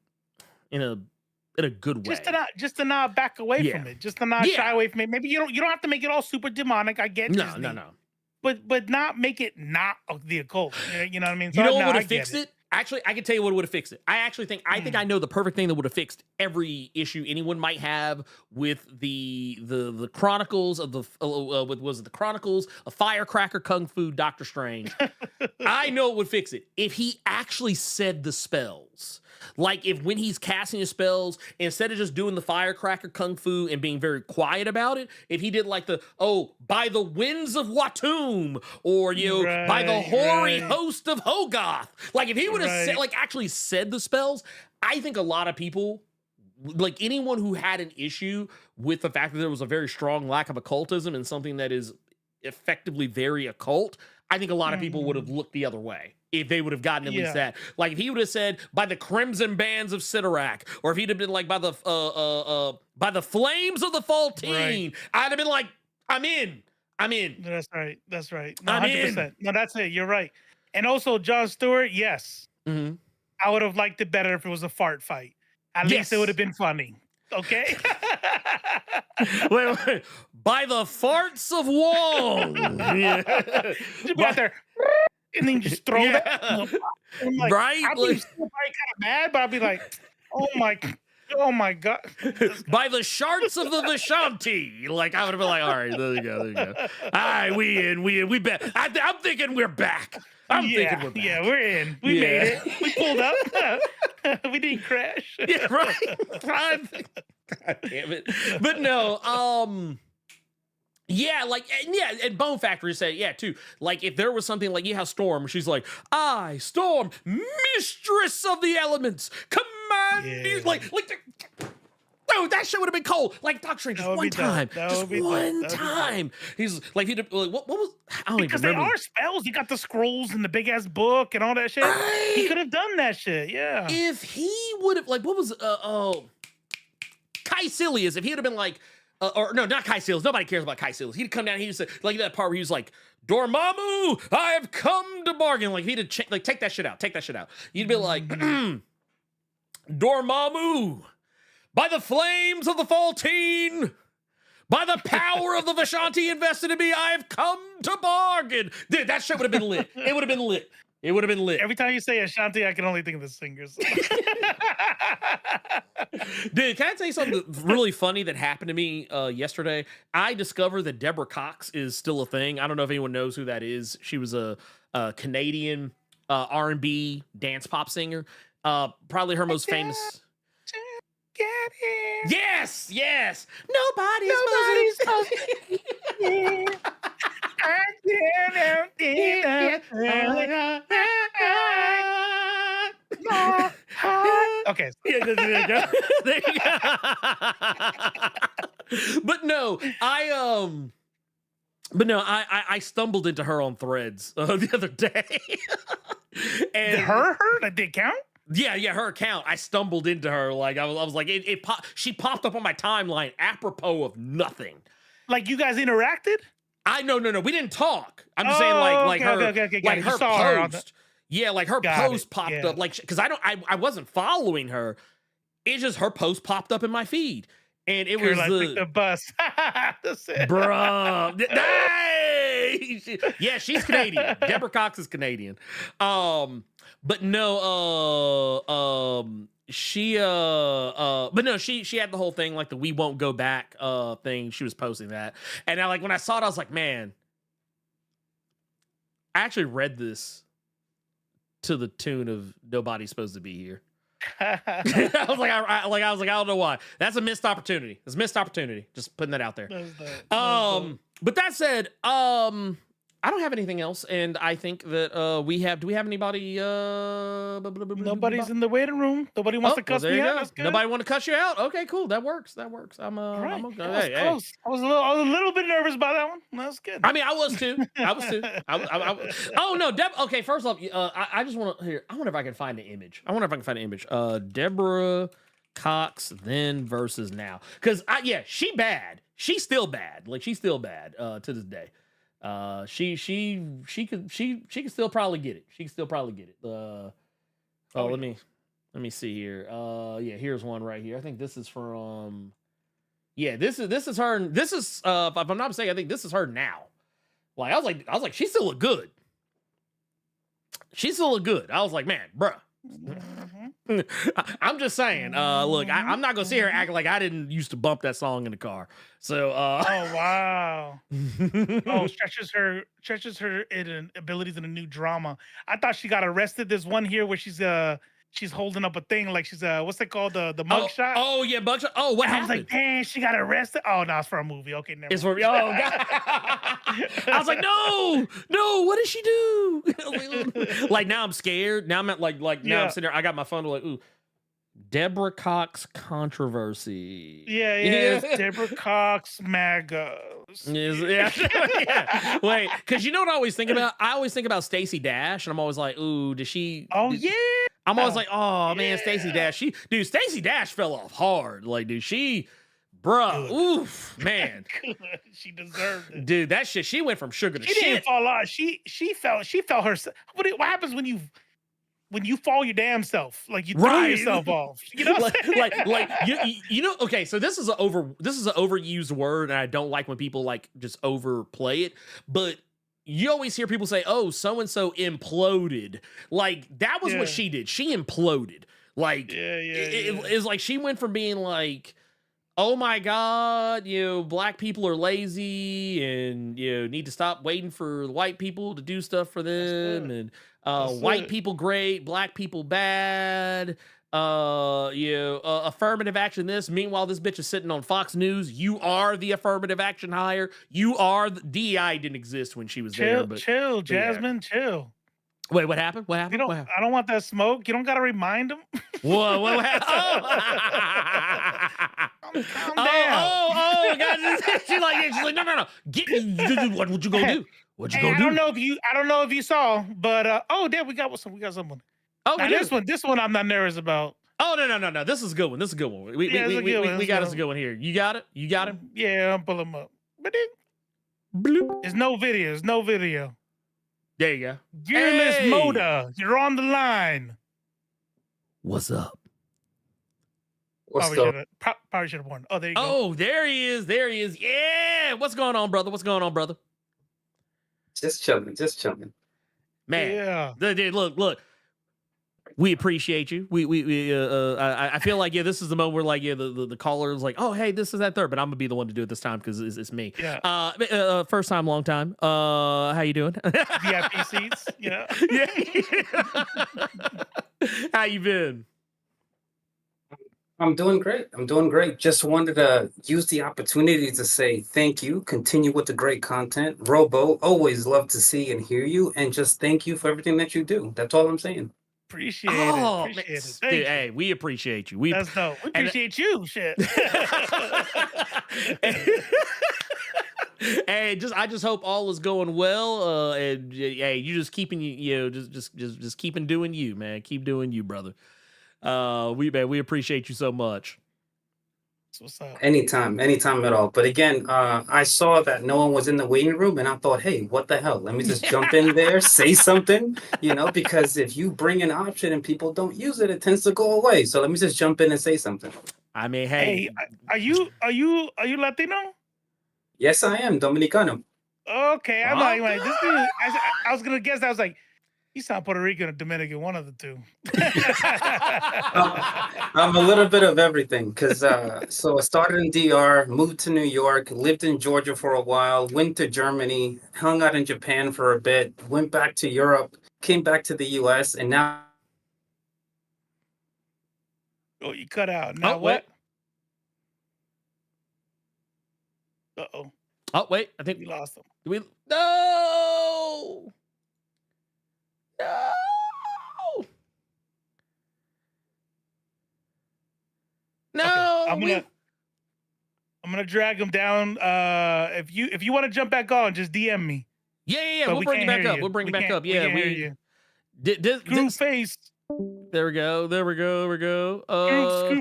a good way. Just to not back away from it. Just to not shy away from it. Maybe you don't have to make it all super demonic. I get Disney. No. But not make it not the occult. You know what I mean? So, you know what would have fixed it? Actually, I can tell you what would have fixed it. I think I know the perfect thing that would have fixed every issue anyone might have with the Chronicles of the Chronicles of Firecracker Kung Fu Doctor Strange. I know it would fix it if he actually said the spells. Like if when he's casting his spells, instead of just doing the Firecracker Kung Fu and being very quiet about it, if he did by the winds of Watum, or by the hoary host of Hogoth. Like if he would have actually said the spells, I think a lot of people, like anyone who had an issue with the fact that there was a very strong lack of occultism and something that is effectively very occult, I think a lot of people would have looked the other way if they would have gotten at least that. Like if he would have said by the crimson bands of Sidorak, or if he'd have been like by the flames of the Faltine, I'd have been like, I'm in. That's right. No, I'm 100%. in. No, that's it. You're right. And also Jon Stewart, yes. Mm-hmm. I would have liked it better if it was a fart fight. At least it would have been funny. Okay. wait. By the farts of Wong. You'd be out there, and then just throw that. I'm like, right? I'd be still probably kind of mad, but I'd be like, oh my God. By the sharts of the Vishanti. Like I would have been like, all right, there you go. All right, we bet. I'm thinking we're back. Yeah, we're in. We made it. We pulled up. We didn't crash. Yeah, right. God damn it. But no, and Bone Factory said, too. Like, if there was something like, how Storm, she's like, I, Storm, mistress of the elements, command you. No, that shit would have been cold. Like Doctor Strange, just one time. He's like, what was? I don't because even remember. They are spells. You got the scrolls and the big ass book and all that shit. He could have done that shit. Yeah. If he would have, what was? Caecilius. If he would have been like, or no, not Caecilius. Nobody cares about Caecilius. He'd come down. He'd say like that part where he was like, Dormammu, I have come to bargain. Like he'd have take that shit out. Take that shit out. You'd be like, Dormammu. By the flames of the Faltine, by the power of the Vishanti invested in me, I have come to bargain. Dude, that shit would have been lit. It would have been lit. It would have been lit. Every time you say Ashanti, I can only think of the singers. Dude, can I tell you something really funny that happened to me yesterday? I discovered that Deborah Cox is still a thing. I don't know if anyone knows who that is. She was a Canadian R&B dance pop singer. Probably her most famous... Yes. Nobody's supposed to. Okay. There you go. But no, I stumbled into her on Threads the other day. And her? That did count? Yeah, her account. I stumbled into her. Like I was like, she popped up on my timeline apropos of nothing. Like you guys interacted? No. We didn't talk. I'm just saying, her post. Yeah, like her post popped up. Like because I wasn't following her. It's just her post popped up in my feed, and it was the bus. Bruh. Yeah, she's Canadian. Deborah Cox is Canadian. But no, she had the whole thing, like the "we won't go back" thing. She was posting that, and when I saw it, I was like, man, I actually read this to the tune of "Nobody's Supposed to Be Here." I was like, I don't know why. That's a missed opportunity. It's a missed opportunity. Just putting that out there. But that said, I don't have anything else, and I think that we have. Do we have anybody? Nobody's in the waiting room. Nobody wants to cuss me out. That's good. Nobody want to cuss you out. Okay, cool. That works. I'm Right. I'm okay. That was Hey. close. I was a little bit nervous about that one. That's good. I mean, I was too. Oh no, okay. First off, I just want to hear. I wonder if I can find an image. Deborah Cox then versus now, because she bad. She's still bad. Like she's still bad to this day. She could still probably get it. She can still probably get it. Let me see here. Here's one right here. I think this is from. This is her. This is if I'm not mistaken, I think this is her now. Like I was like, she still look good. She still look good. I was like, man, bruh. I'm just saying. Look, I'm not gonna sit here and act like I didn't used to bump that song in the car. So. Oh wow. Stretches her abilities in a new drama. I thought she got arrested. There's one here where she's holding up a thing like she's what's it called, the mugshot? Oh yeah, mugshot. Oh, what happened? I was like, dang, she got arrested. Oh no, it's for a movie. Okay, never. It's for God. I was like, no, what did she do? Like now I'm scared. Now I'm at now I'm sitting there. I got my phone like, ooh, Deborah Cox controversy. Yeah. Deborah Cox MAGA. Yeah. Wait, because you know what I always think about? I always think about Stacey Dash, and I'm always like, ooh, does she? Oh yeah. I'm always like, oh man, Stacey Dash. Stacey Dash fell off hard. Like, dude, bruh, oof, man. She deserved it. Dude, that shit, she went from sugar to shit. She didn't fall off. She fell herself. What happens when you fall your damn self? Like you throw yourself off. You know what you know, okay, so this is an overused word, and I don't like when people like just overplay it, but you always hear people say, oh, so-and-so imploded. Like, that was what she did. She imploded. Like, it's like she went from being like, oh my God, black people are lazy and, need to stop waiting for white people to do stuff for them. And white people great, black people bad. Affirmative action this. Meanwhile, this bitch is sitting on Fox News. You are the affirmative action hire. You are the DEI didn't exist when she was there. But chill, Jasmine, chill. Wait, what happened? What happened? I don't want that smoke. You don't gotta remind them. What happened? Calm down. God. She's like, no. What would you go do? What you gonna do? I don't know if you saw, but damn, we got someone. Oh, now, this one I'm not nervous about. Oh no. This is a good one. We got us a good one here. You got it? You got him? Yeah, I'm pulling him up. Bloop. There's no video. There you go. Gearless Moda, you're on the line. What's up? Probably should have won. Oh, there you go. Oh, there he is. Yeah. What's going on, brother? Just chilling. Man. Yeah. Dude, look. We appreciate you. I feel like this is the moment where the caller is like, oh hey, this is that third, but I'm gonna be the one to do it this time because it's me. Yeah. First time, long time. How you doing? VIP seats. Yeah. How you been? I'm doing great. Just wanted to use the opportunity to say thank you. Continue with the great content. Robo, always love to see and hear you, and just thank you for everything that you do. That's all I'm saying. Appreciate it. Dude, hey, we appreciate you. That's dope. We appreciate you. Shit. Hey, I just hope all is going well. And hey, you just keeping just keeping doing you, man. Keep doing you, brother. We appreciate you so much. What's up? Anytime at all. But again, I saw that no one was in the waiting room, and I thought, hey, what the hell? Let me just jump in there, say something, because if you bring an option and people don't use it, it tends to go away. So let me just jump in and say something. I mean, hey, are you Latino? Yes, I am Dominicano. Okay, I'm like this dude. I was gonna guess. I was like, You sound Puerto Rican or Dominican, one of the two. I'm a little bit of everything because so I started in DR, moved to New York, lived in Georgia for a while, went to Germany, hung out in Japan for a bit, went back to Europe, came back to the US, and now. Oh, you cut out. Now what? Uh-oh. Oh, wait. I think we lost him. Do we? No! No! No! Okay, I'm gonna drag him down. If you want to jump back on, just DM me. Yeah. But We'll bring you back up. We'll bring you back up. Yeah, we can't hear we. Screw face. There we go. Screw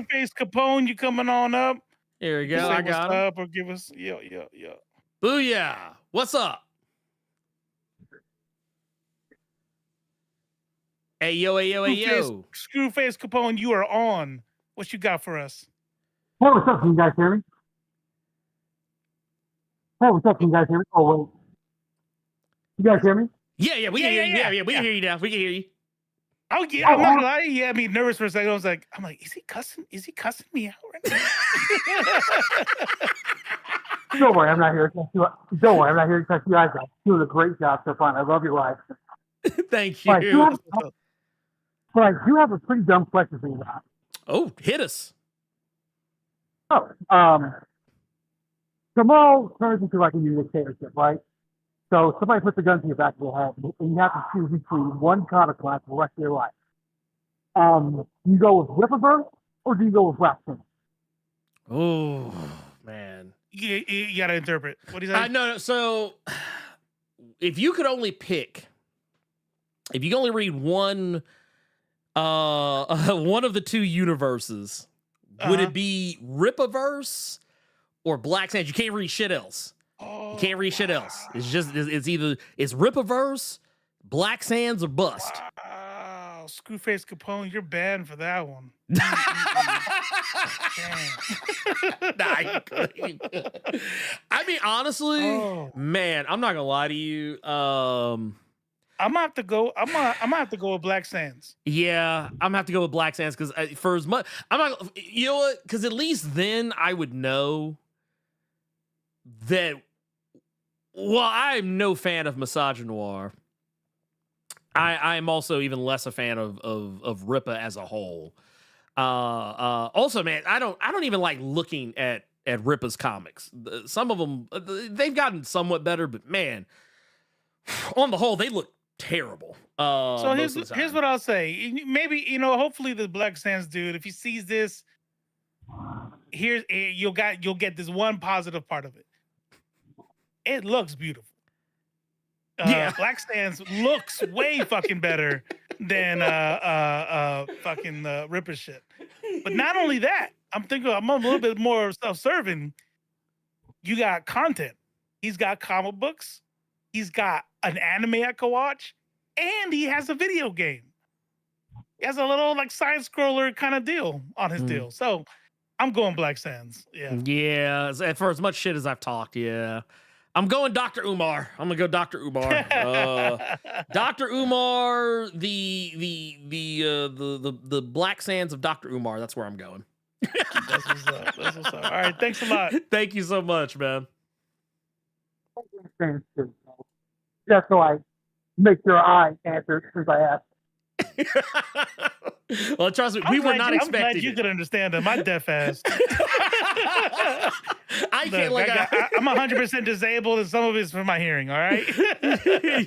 face Capone, you coming on up? Here we go. Say I got what's him. up or give us yo. Booyah! What's up? Hey yo. Screwface Capone, you are on. What you got for us? Hey, what's up? Can you guys hear me? Hey, what's up? Can you guys hear me? Oh, wait. You guys hear me? Yeah, we can hear you. Yeah, we can hear you now. We can hear you. Oh yeah, I'm not gonna lie. Yeah, I mean, nervous for a second. I was like, is he cussing? Is he cussing me out right now? Don't worry, I'm not here to cuss you out. Don't worry, I'm not here to cuss you guys out. You're doing a great job so far. I love your life. Thank you. But I do have a pretty dumb question for you guys. Oh, hit us. Oh, Jamal turns into like a new dictatorship, right? So somebody puts a gun to your back of your head, and you have to choose between one comic class for the rest of your life. Do you go with Ripperverse or do you go with Blackson? Oh man, you gotta interpret. What do you say? No. So, if you could only pick, if you could only read one of the two universes, would it be Ripperverse or Black Sands? You can't read shit else. You can't read shit else. It's just it's either Ripperverse, Black Sands, or bust. Wow, Screwface Capone, you're banned for that one. I mean, honestly, man, I'm not gonna lie to you. I'm gonna have to go. I'm gonna have to go with Black Sands. Yeah, I'm gonna have to go with Black Sands because for as much, I'm not. You know what? Because at least then I would know that. Well, I'm no fan of misogynoir. I'm also even less a fan of Rippa as a whole. Also, man, I don't even like looking at Rippa's comics. Some of them they've gotten somewhat better, but man, on the whole, they look terrible. So here's what I'll say. Maybe hopefully the Black Sands dude, if he sees this, you'll get this one positive part of it. It looks beautiful. Black Sands looks way fucking better than fucking Ripper shit. But not only that, I'm a little bit more self-serving. You got content. He's got comic books. He's got an anime I can watch, and he has a video game. He has a little like side scroller kind of deal on his deal. So I'm going Black Sands. Yeah. For as much shit as I've talked, yeah. I'm going Dr. Umar. I'm gonna go Dr. Umar. Dr. Umar, the Black Sands of Dr. Umar. That's where I'm going. That's what's up. All right, thanks a lot. Thank you so much, man. Just so I make sure I answer since I asked. Well, trust me, we were not expecting. I'm glad you could understand him. My deaf ass. I can't. I'm 100% disabled, and some of it's for my hearing. All right.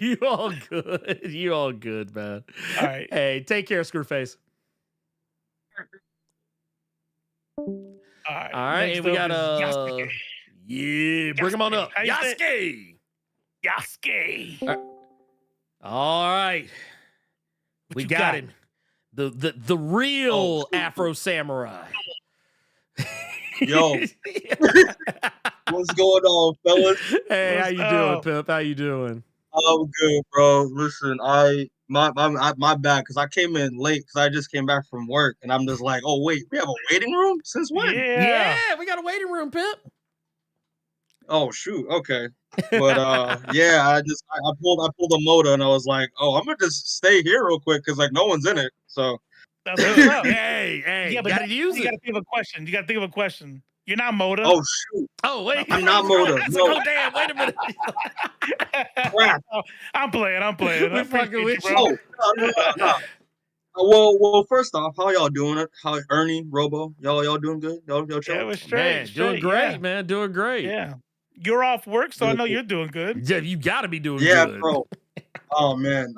You all good. You all good, man. All right. Hey, take care, Screwface. All right. And we got bring him on up. Yasuke. All right. We got him. The real Afro Samurai. Yo. What's going on, fellas? Hey, how you doing, Pimp? How you doing? I'm good, bro. Listen, my bad, because I came in late because I just came back from work, and I'm just like, oh wait, we have a waiting room? Since when? Yeah, we got a waiting room, Pimp. Oh shoot, okay. But yeah, I pulled a motor and I was like, oh, I'm gonna just stay here real quick because like no one's in it. So That's what's up. Hey, Yeah, but gotta now use you it. gotta think of a question. You gotta think of a question. You're not Moda. oh shoot, Oh wait, I'm not Moda. It's No. like, oh damn, wait a minute. crap. I'm playing. I We appreciate fucking you, with bro. you. Oh no. Well, first off, how y'all doing it? How Ernie, Robo, y'all doing good? Y'all Yeah, chilling? we're straight. Man, doing straight, great, yeah. man, doing great. Yeah. You're off work, so I know Beautiful. you're doing good. Yeah, you gotta be doing Yeah, good. bro. Oh man,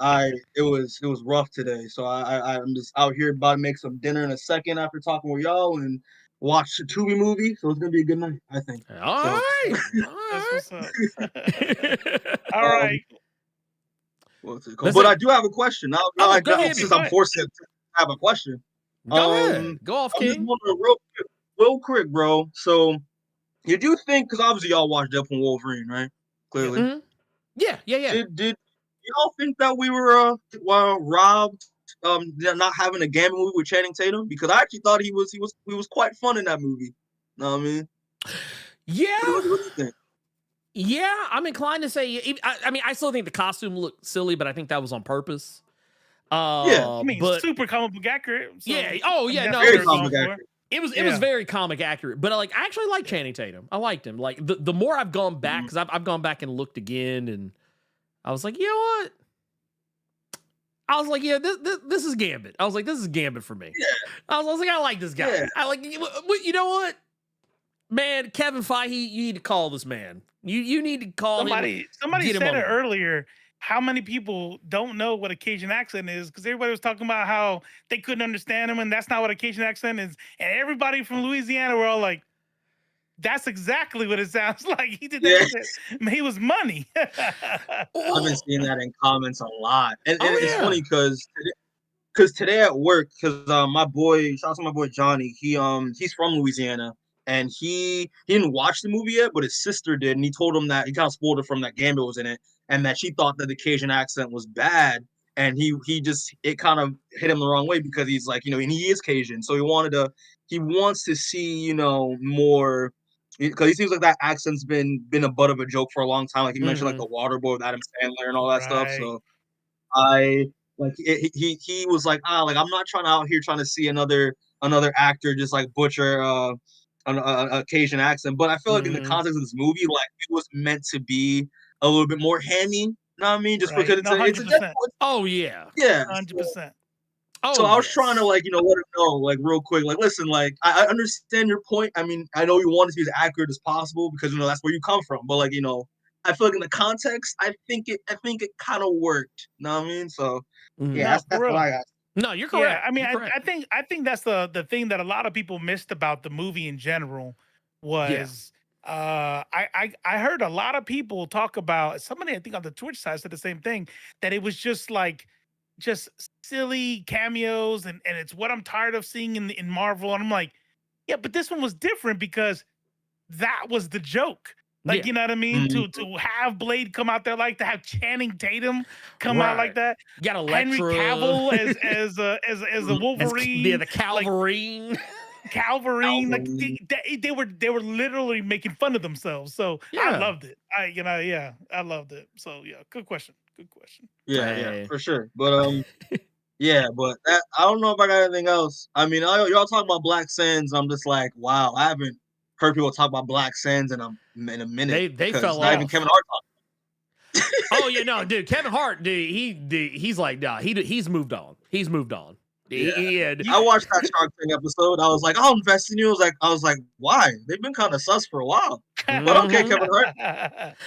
it was rough today. So I'm just out here about to make some dinner in a second after talking with y'all and watch a Tubi movie. So it's gonna be a good night, I think. All So, right. That's what's up. All right. What's it called? But I do have a question. Now I go got ahead. since I'm forced to have a question. Go ahead. Go off, I'm just King. wondering real quick, bro. So you do think, because obviously y'all watched Deadpool and Wolverine, right? Clearly. Mhm. Yeah. Did y'all think that we were robbed not having a Gambit movie with Channing Tatum? Because I actually thought he was quite fun in that movie. Know what I mean? Yeah. What do you think? Yeah, I'm inclined to say. I mean, I still think the costume looked silly, but I think that was on purpose. I mean, but super comic book accurate. So, yeah. Oh, yeah. No, Very comic accurate. it was very comic accurate. But like, I actually like Channing Tatum. I liked him. Like the more I've gone back, because I've gone back and looked again, and I was like, you know what? I was like, yeah, this is Gambit. I was like, this is Gambit for me. Yeah. I was like, I like this guy. Yeah. I like, you know what? Man, Kevin Feige, you need to call this man. You need to call him. Somebody get him said on it there. earlier. How many people don't know what a Cajun accent is? Because everybody was talking about how they couldn't understand him, and that's not what a Cajun accent is. And everybody from Louisiana were all like, "That's exactly what it sounds like." He did that. Yeah. He was money. I've been seeing that in comments a lot, and it's yeah. funny because today at work, because my boy, shout out to my boy Johnny, he's from Louisiana, and he didn't watch the movie yet, but his sister did, and he told him that he kind of spoiled it from that Gambit was in it, and that she thought that the Cajun accent was bad, and it kind of hit him the wrong way because he's like, and he is Cajun, so he wants to see, more. Because he seems like that accent's been a butt of a joke for a long time. Like he mentioned, like the Water Boy with Adam Sandler and all that stuff. So he was like, like I'm not out here trying to see another actor just like butcher an Cajun accent. But I feel like in the context of this movie, like it was meant to be a little bit more hammy. You know what I mean? Just because it's a Deadpool. Oh yeah. 100%. So I was trying to let him know, like real quick, like listen, like I understand your point. I mean, I know you want it to be as accurate as possible because that's where you come from. But like I feel like in the context, I think it kind of worked. You know what I mean? So yeah, that's what I got. No, you're correct. Yeah, I mean, I think that's the thing that a lot of people missed about the movie in general was I heard a lot of people talk about, somebody I think on the Twitch side said the same thing, that it was just silly cameos and it's what I'm tired of seeing in Marvel. And I'm like, yeah, but this one was different because that was the joke. Like, you know what I mean? To have Blade come out there, like to have Channing Tatum come out like that. You got Henry Electra. Cavill as a Wolverine. The Calverine. Calverine. Like they were literally making fun of themselves. So I loved it. I loved it. So yeah, good question. Yeah, for sure. But yeah, but I don't know if I got anything else. I mean, y'all talk about Black Sands. I'm just like, wow, I haven't heard people talk about Black Sands in a minute. They fell not off. even Kevin Hart talking. Oh yeah, no, dude, Kevin Hart, he's like, nah, he's moved on. He's moved on. Yeah. I watched that Shark Tank episode. I was like, I'll invest in you. I was like, why? They've been kind of sus for a while. But okay, Kevin Hart.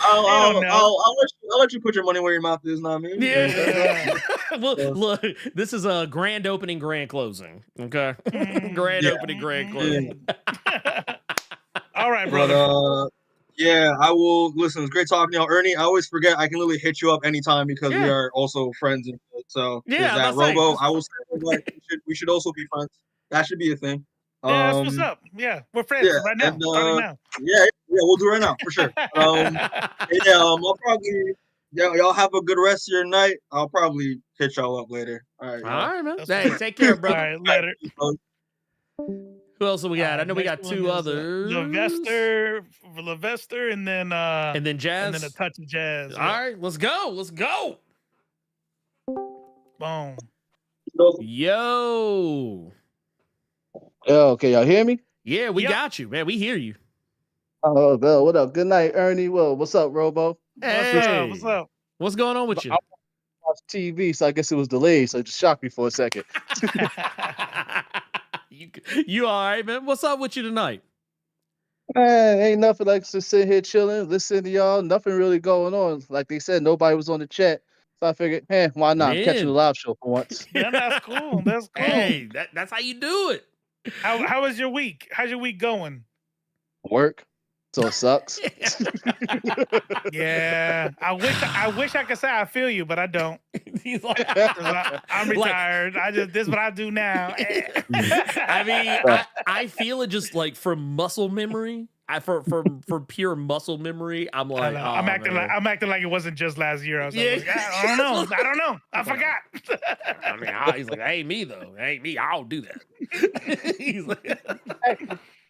I'll let you put your money where your mouth is, know what I mean? Yeah. Well, look, this is a grand opening, grand closing. Okay. Grand opening, grand closing. All right, brother. But, yeah, I will listen. It's great talking to you, Ernie. I always forget I can literally hit you up anytime because we are also friends. And so that Robo, I will say like, we should also be friends. That should be a thing. Yeah, that's what's up. Yeah, we're friends right now. Starting now. Yeah, we'll do it right now for sure. I'll probably y'all have a good rest of your night. I'll probably hit y'all up later. All right, man. Hey, take care, bro. All right, later. Who else do we got? I know we got next two one is, others. Levester, and then Jazz. and then a touch of Jazz. All right, let's go. Let's go. Boom. Yo. Okay, y'all hear me? Yeah, we got you, man. We hear you. Oh, well, what up? Good night, Ernie. Well, what's up, Robo? Hey. What's up? What's going on with you? I watched TV, so I guess it was delayed, so it just shocked me for a second. You all right, man? What's up with you tonight? Man, ain't nothing like to sit here chilling, listening to y'all. Nothing really going on. Like they said, nobody was on the chat. So I figured, why not? I'm catching a live show for once. Yeah, that's cool. That's cool. Hey, that's how you do it. How was your week? How's your week going? Work. So it sucks. Yeah. I wish I could say I feel you, but I don't. He's like, I'm retired. This is what I do now. I mean, I feel it just like from muscle memory. For pure muscle memory, I'm like, I'm acting like it wasn't just last year. I was like, I don't know. I forgot. I mean, he's like, that ain't me though. That ain't me. I'll do that. He's like,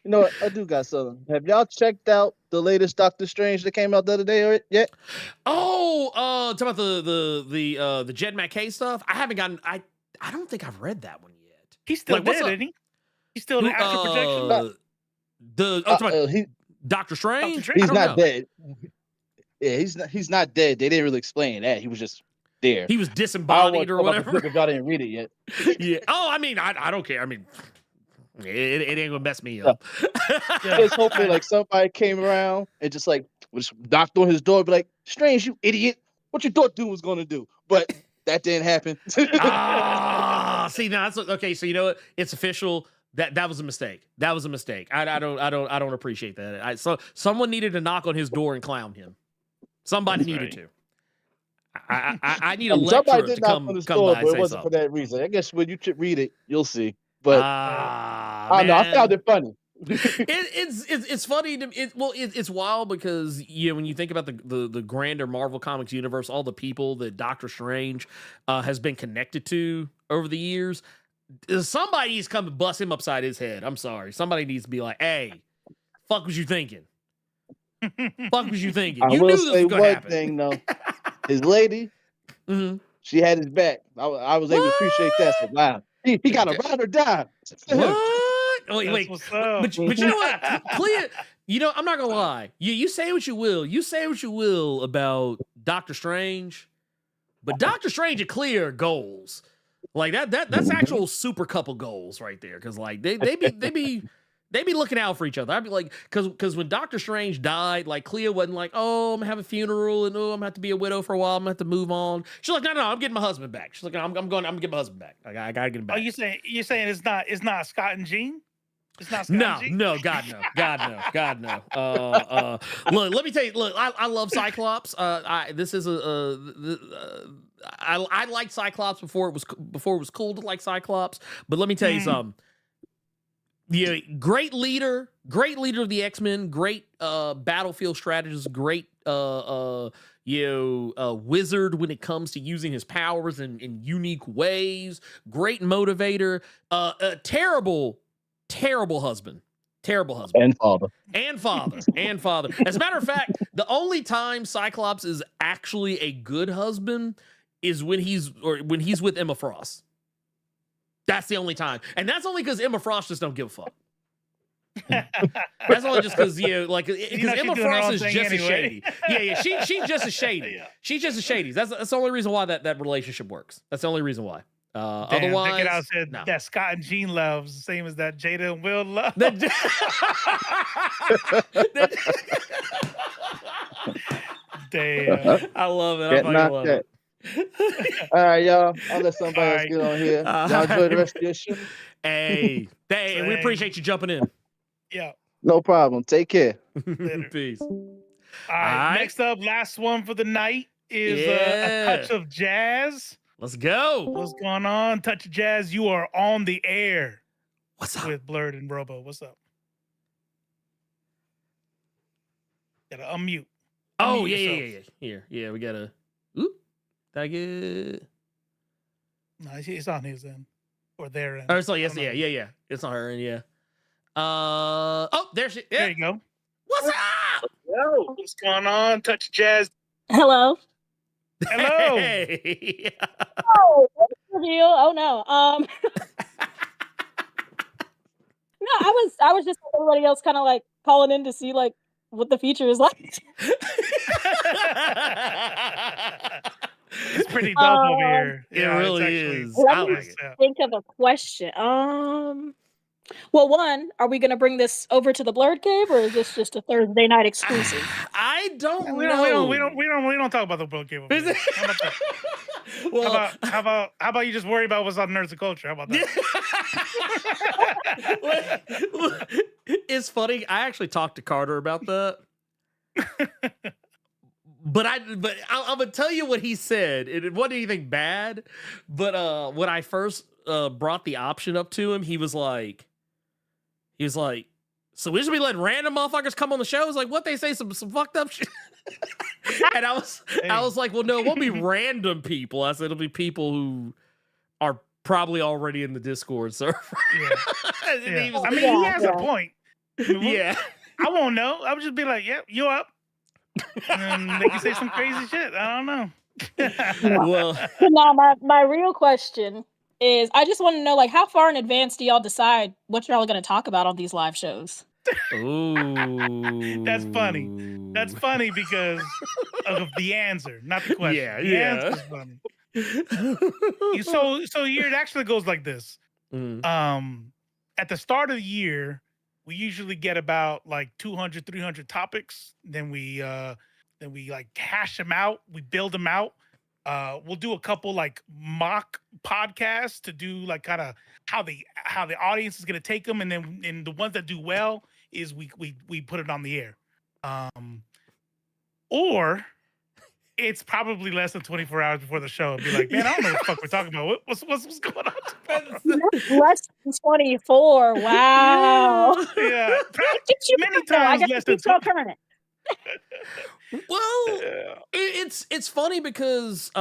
You know what? I do got something. Have y'all checked out the latest Doctor Strange that came out the other day yet? Oh, talk about the Jed McKay stuff. I haven't gotten. I don't think I've read that one yet. He's still dead, isn't he? He's still in the astral projection. Doctor Strange. He's not dead. Yeah, he's not dead. They didn't really explain that. He was just there. He was disembodied or whatever. If y'all didn't read it yet. Yeah. Oh, I mean, I don't care. I mean, it ain't gonna mess me up. Just hopefully, like somebody came around and just like was knocked on his door, be like, "Strange, you idiot! What you thought dude was gonna do?" But that didn't happen. See, now that's okay. So you know what? It's official. That was a mistake. That was a mistake. I don't appreciate that. So someone needed to knock on his door and clown him. Somebody needed to. I need a lecturer to come by and say but it wasn't something. for that reason. I guess when you read it, you'll see. But I know I found it funny. It's funny to it's wild because when you think about the grander Marvel Comics universe, all the people that Doctor Strange has been connected to over the years, somebody needs to come and bust him upside his head. I'm sorry, somebody needs to be like, "Hey, fuck was you thinking? Fuck was you thinking? I You will knew this say was gonna one happen." thing though, his lady, she had his back. I was able to appreciate that. So, wow, he got to ride or die. What? Wait. But you know what? Clear. I'm not gonna lie. You say what you will. You say what you will about Doctor Strange, but Doctor Strange and Clear are goals. Like that's actual super couple goals right there. Because like they be looking out for each other. I'd be like, because when Doctor Strange died, like Clea wasn't like, oh, I'm gonna have a funeral and I'm gonna have to be a widow for a while. I'm gonna have to move on. She's like, no, I'm getting my husband back. She's like, I'm gonna get my husband back. I gotta get him back. Oh, you're saying it's not Scott and Jean? It's not Scott No, and Jean? no, God no. Look, let me tell you. Look, I love Cyclops. I liked Cyclops before it was cool to like Cyclops. But let me tell you something. Yeah, great leader of the X-Men, great battlefield strategist, great wizard when it comes to using his powers in unique ways, great motivator, terrible husband. And father. As a matter of fact, the only time Cyclops is actually a good husband is when he's with Emma Frost. That's the only time. And that's only because Emma Frost just don't give a fuck. That's only just because, because Emma Frost is just as shady. Yeah, she's just as shady. Yeah. She's just as shady. That's the only reason why that relationship works. That's the only reason why. Otherwise, check it out, said that Scott and Jean loves the same as that Jada and Will love. Damn, I love it. I love it. All right, y'all. I'll let somebody else get on here. Y'all enjoy the rest of your show. Hey, we appreciate you jumping in. Yeah. No problem. Take care. Peace. All right. Next up, last one for the night is a touch of jazz. Let's go. What's going on? Touch of Jazz. You are on the air. What's up? With Blerd and Robo. What's up? Gotta unmute. Oh, yeah. Here, we gotta. Oop. Did I get? No, it's on his end. Or their end. Oh, it's like, yeah. It's on her end, yeah. Oh, there she. There you go. What's up? Yo, what's going on? Touch Jazz. Hello. Hello. Hey. Oh, what's the deal? Oh no. No, I was just like everybody else, kind of like calling in to see like what the future is like. It's pretty dope over here. It really is. Let me think of a question. Well, one, are we going to bring this over to the Blerd Cave, or is this just a Thursday night exclusive? I don't know. We don't talk about the Blerd Cave over here. How about that? Well, how about you just worry about what's on Nerds and Culture? How about that? It's funny. I actually talked to Carter about that. But I'm gonna tell you what he said. It wasn't anything bad, but when I first brought the option up to him, he was like, so we should be letting random motherfuckers come on the show? I was like, what, they say some fucked up shit? And I was like, well, no, it won't be random people. I said it'll be people who are probably already in the Discord server. Yeah. He has a point. Yeah. I won't know. I would just be like, yep, you up. And they can say some crazy shit. I don't know. Well, now my real question is, I just want to know, like, how far in advance do y'all decide what y'all are going to talk about on these live shows? Ooh. That's funny. That's funny because of the answer, not the question. Yeah, the answer's funny. So it actually goes like this. At the start of the year, we usually get about like 200, 300 topics. Then we like hash them out. We build them out. We'll do a couple like mock podcasts to do like kind of how the audience is going to take them, and then the ones that do well is we put it on the air. Or it's probably less than 24 hours before the show and be like, man, I don't know what the fuck we're talking about. What's going on? Less than 24. Wow. Yeah. Many times less than 24. Well, it's funny because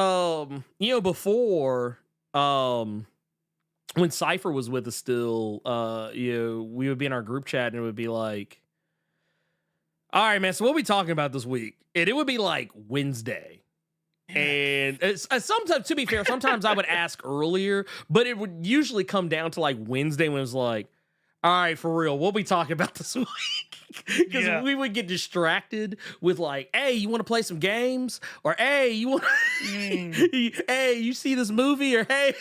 before when Cypher was with us still, we would be in our group chat and it would be like, all right, man, so what are we talking about this week? And it would be like Wednesday. And sometimes, to be fair, sometimes I would ask earlier, but it would usually come down to like Wednesday when it was like, all right, for real, what we talking about this week? Because we would get distracted with like, hey, you want to play some games? Or hey, you want hey, you see this movie? Or hey,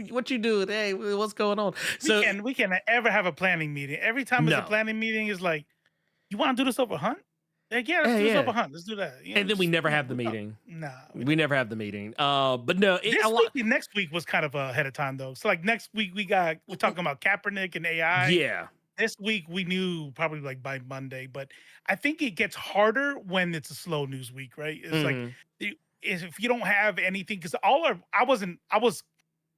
what you doing? Hey, what's going on? So we can ever have a planning meeting. Every time it's a planning meeting, is like, you want to do this over Hunt? Like, yeah, let's do this over Hunt. Let's do that. And then we never have the meeting. No. We never have the meeting. But no. Next week was kind of ahead of time, though. So, like, next week, we're talking about Kaepernick and AI. Yeah. This week, we knew probably, like, by Monday. But I think it gets harder when it's a slow news week, right? It's like, if you don't have anything, because I was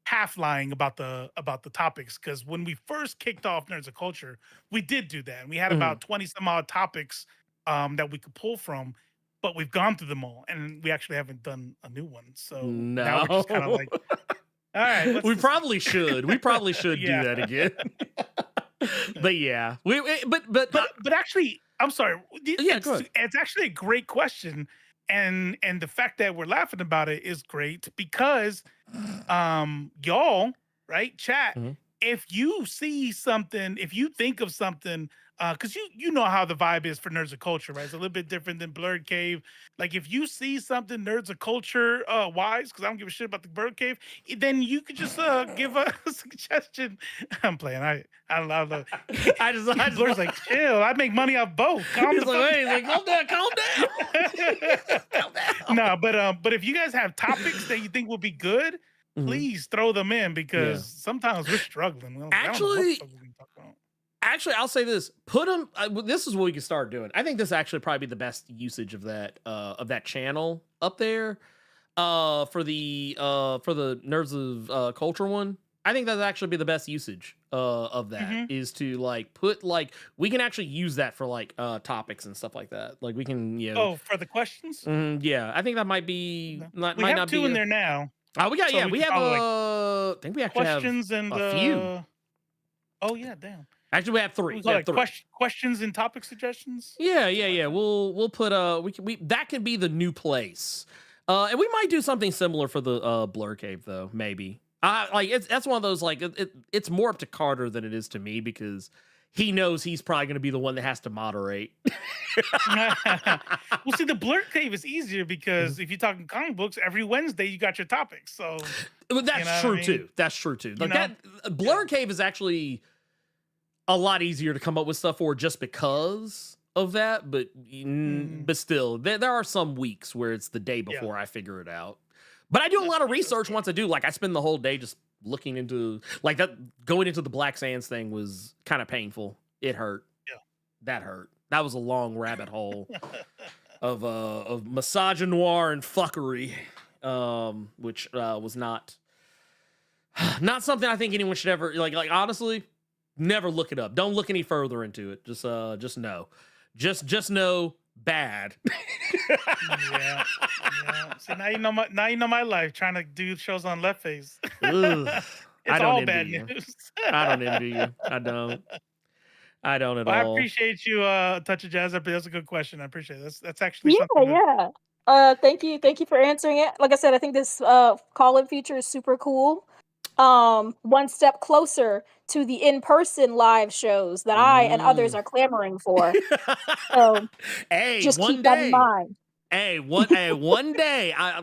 half lying about the topics, because when we first kicked off Nerds of Culture, we did do that. And we had about 20 some odd topics that we could pull from, but we've gone through them all, and we actually haven't done a new one. So now we're just kind of like, all right, we probably should. We probably should do that again. But yeah, but actually, I'm sorry. Yeah, go ahead. It's actually a great question, and the fact that we're laughing about it is great because, y'all, right, chat. If you see something, if you think of something, because you know how the vibe is for Nerds of Culture, right? It's a little bit different than Blerd Cave. Like, if you see something Nerds of Culture wise, because I don't give a shit about the Blerd Cave, then you could just give a suggestion. I'm playing. I love it. I just Blerd's like, chill. I make money off both. Calm He's like, calm down. No, but if you guys have topics that you think will be good, please throw them in, because sometimes we're struggling. Actually, I'll say this: put them. This is what we can start doing. I think this actually probably be the best usage of that channel up there for the Nerds of Culture one. I think that'd actually be the best usage of that, is to like put like, we can actually use that for like topics and stuff like that. Like we can for the questions. Yeah, I think that might be we have two in there now. We got we have like, I think we actually questions have and a few. Oh yeah, damn. Actually, we have three. We call it questions and topic suggestions. Yeah. We'll put that could be the new place. And we might do something similar for the Blerd Cave though, maybe. That's one of those it's more up to Carter than it is to me because he knows he's probably going to be the one that has to moderate. Well, see, the Blerd Cave is easier because if you're talking comic books, every Wednesday you got your topics. So that's true too. That's true too. Like that Blerd Cave is actually a lot easier to come up with stuff for just because of that. But still, there are some weeks where it's the day before I figure it out. But I do a lot of research once I do. Like I spend the whole day just looking into that. Going into the Black Sands thing was kind of painful. It hurt. Yeah, that hurt. That was a long rabbit hole of misogynoir and fuckery, which was not something I think anyone should ever like. Honestly, never look it up. Don't look any further into it. Just know, just know bad. yeah. See, now you know my life. Trying to do shows on Left Face. It's all bad news. I don't envy you. I don't at all. I appreciate you, Touch of Jazz. That's a good question. I appreciate it. That's actually something. Thank you for answering it. Like I said, I think this call-in feature is super cool. One step closer to the in-person live shows that I and others are clamoring for. So just keep that in mind. One day one day I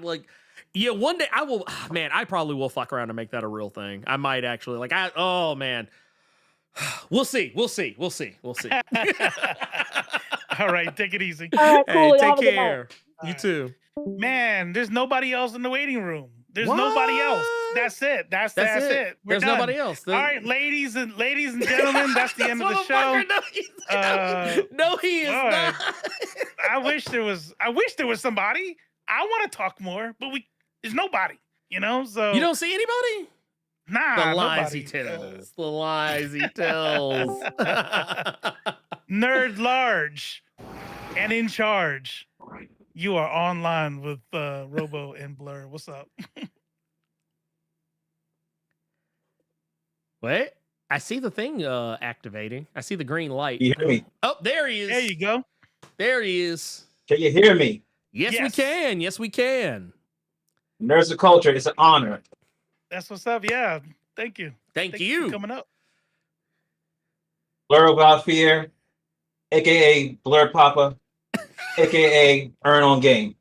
will. Man, I probably will fuck around and make that a real thing. I might actually. Oh man. We'll see. All right, take it easy. All right, cool. Hey, take care. You too. Man, there's nobody else in the waiting room. There's nobody else. That's it. That's it. There's done. nobody else. All right, ladies and gentlemen, that's the end of the show. No, he is not. I wish there was somebody. I want to talk more, but there's nobody. So you don't see anybody. Nah, the lies he tells. The lies he tells. Nerd large and in charge. You are online with Robo and Blerd. What's up? Wait, I see the thing activating. I see the green light. You hear me? Oh, there he is. There you go. There he is. Can you hear me? Yes, we can. Yes, we can. Nerds of Culture, it's an honor. That's what's up. Yeah. Thank you. Thank you for coming up. Blerd Without Fear, aka Blerd Papa, aka Earn on Game.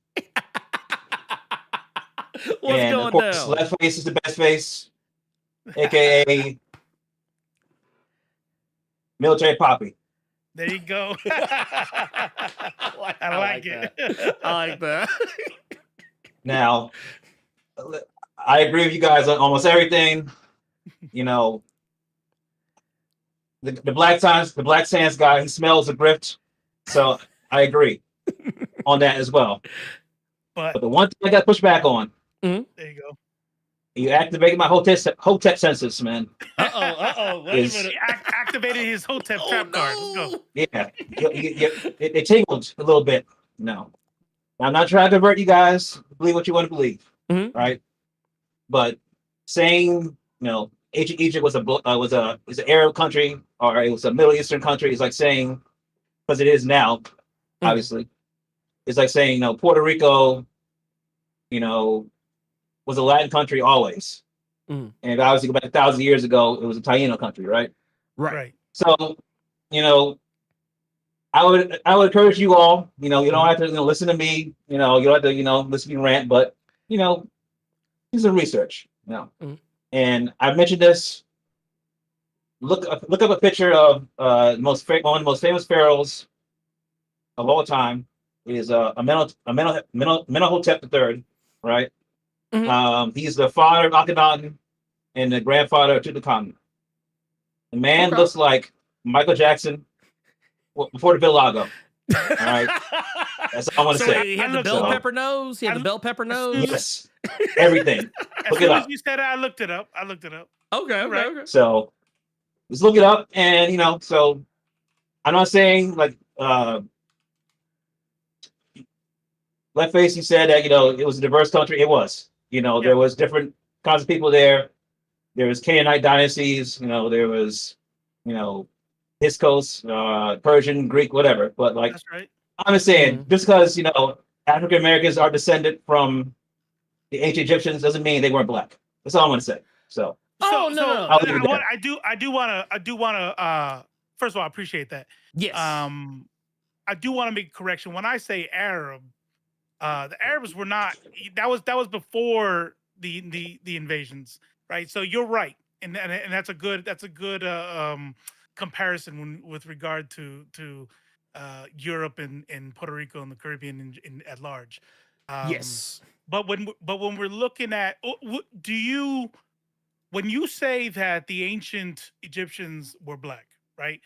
What's going down? Left face is the best face, aka Military Poppy. There you go. I like it. I like that. Now, I agree with you guys on almost everything. The Black Sands guy, he smells a grift. So I agree on that as well. But the one thing I got pushed back on. There you go. You activated my Hotep census, man. Wait a minute. Activated his Hotep trap card. Let's go. Yeah. It tingled a little bit. No. I'm not trying to convert you guys. Believe what you want to believe. Right? But saying, Egypt was an Arab country or it was a Middle Eastern country is like saying, because it is now, obviously, it's like saying, Puerto Rico, was a Latin country always. And obviously go back 1,000 years ago, it was a Taino country, right? Right. So, I would encourage you all, you don't have to listen to me, you don't have to, listen to me rant, but do some research, And I mentioned this. Look up a picture of one of the most famous pharaohs of all time is Amenhotep III, right? He's the father of Akhenaten and the grandfather of Tutankhamun. The man looks like Michael Jackson before the Village. All right, that's all I want to say. He had the bell pepper nose. Yes, everything. Look it up. As you said, I looked it up. Okay. So let's look it up, and so I'm not saying like Left Face. You said that it was a diverse country. It was. There was different kinds of people there. There was Canaanite dynasties. There was discourse, Persian, Greek, whatever. But like, That's right. I'm just saying, just because African Americans are descended from the ancient Egyptians doesn't mean they weren't black. That's all I'm gonna say. So. I do want to. First of all, I appreciate that. Yes. I do want to make a correction. When I say Arab, the Arabs were not. That was before the invasions, right? So you're right, and that's a good comparison with regard to Europe and Puerto Rico and the Caribbean in at large. Yes. But when we're looking at, when you say that the ancient Egyptians were black, right?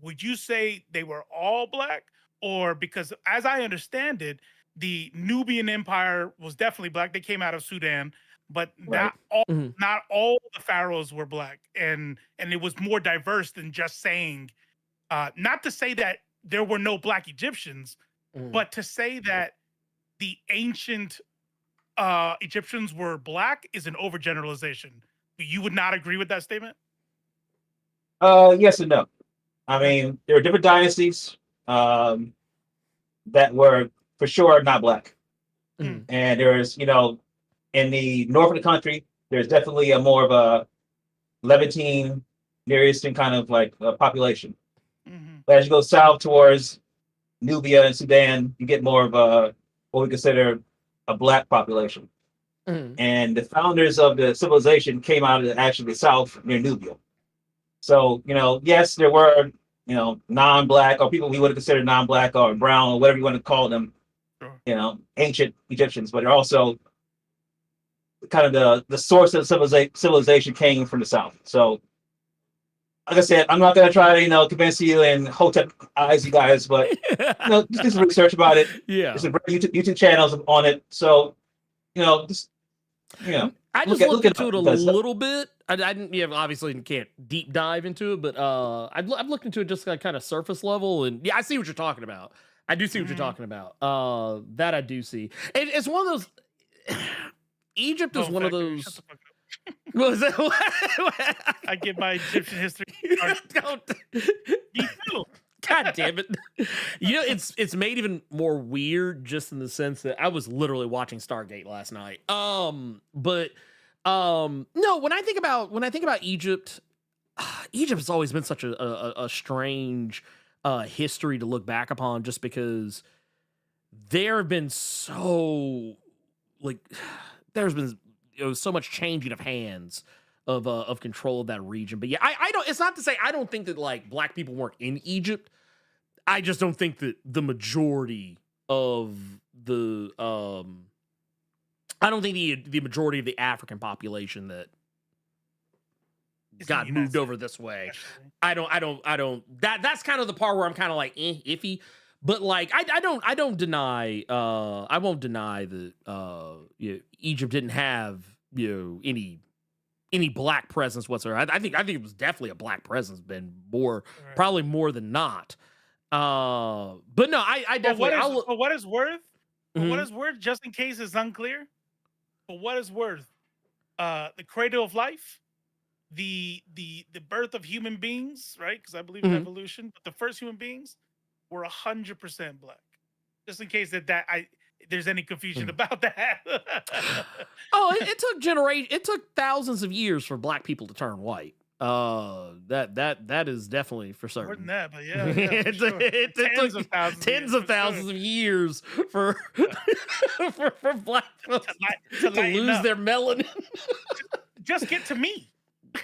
Would you say they were all black, or because as I understand it, the Nubian Empire was definitely black. They came out of Sudan, but not all the pharaohs were black, and it was more diverse than just saying. Not to say that there were no black Egyptians, but to say that the ancient Egyptians were black is an overgeneralization. You would not agree with that statement? Yes and no. I mean, there are different dynasties that were for sure not black. And there's, in the north of the country, there's definitely a more of a Levantine, Near Eastern kind of like population. But as you go south towards Nubia and Sudan, you get more of a what we consider a black population. And the founders of the civilization came out of actually the south near Nubia. So, yes, there were, non-black or people we would have considered non-black or brown or whatever you want to call them, ancient Egyptians, but they're also kind of the source of civilization came from the south. So, like I said, I'm not going to try to, convince you and Hotep eyes you guys, but, just do some research about it. Yeah. There's some YouTube channels on it. So, just, I just looked into it a little bit. I didn't, obviously can't deep dive into it, but I've looked into it just kind of surface level, and yeah, I see what you're talking about. I do see what you're talking about. That I do see. It's one of those. Egypt is one of those. What was that? I get my Egyptian history. God damn it. It's made even more weird just in the sense that I was literally watching Stargate last night. No, when I think about Egypt, Egypt has always been such a strange history to look back upon, just because there have been so so much changing of hands of control of that region. But yeah, I don't. It's not to say I don't think that like black people weren't in Egypt. I just don't think that the majority of the I don't think the majority of the African population that got moved over this way. I don't. That's kind of the part where I'm kind of like iffy. But like I don't deny. I won't deny that Egypt didn't have any black presence whatsoever. I think it was definitely a black presence, probably more than not. But no, I definitely. For what it's worth, what is worth, just in case it's unclear. For what is worth, the cradle of life, the birth of human beings, right? Because I believe in evolution. But the first human beings were 100% black. Just in case there's any confusion about that. It took thousands of years for black people to turn white. That is definitely for certain. More than that, but yeah, it took tens of thousands of years for black folks to lose their melanin. Just get to me.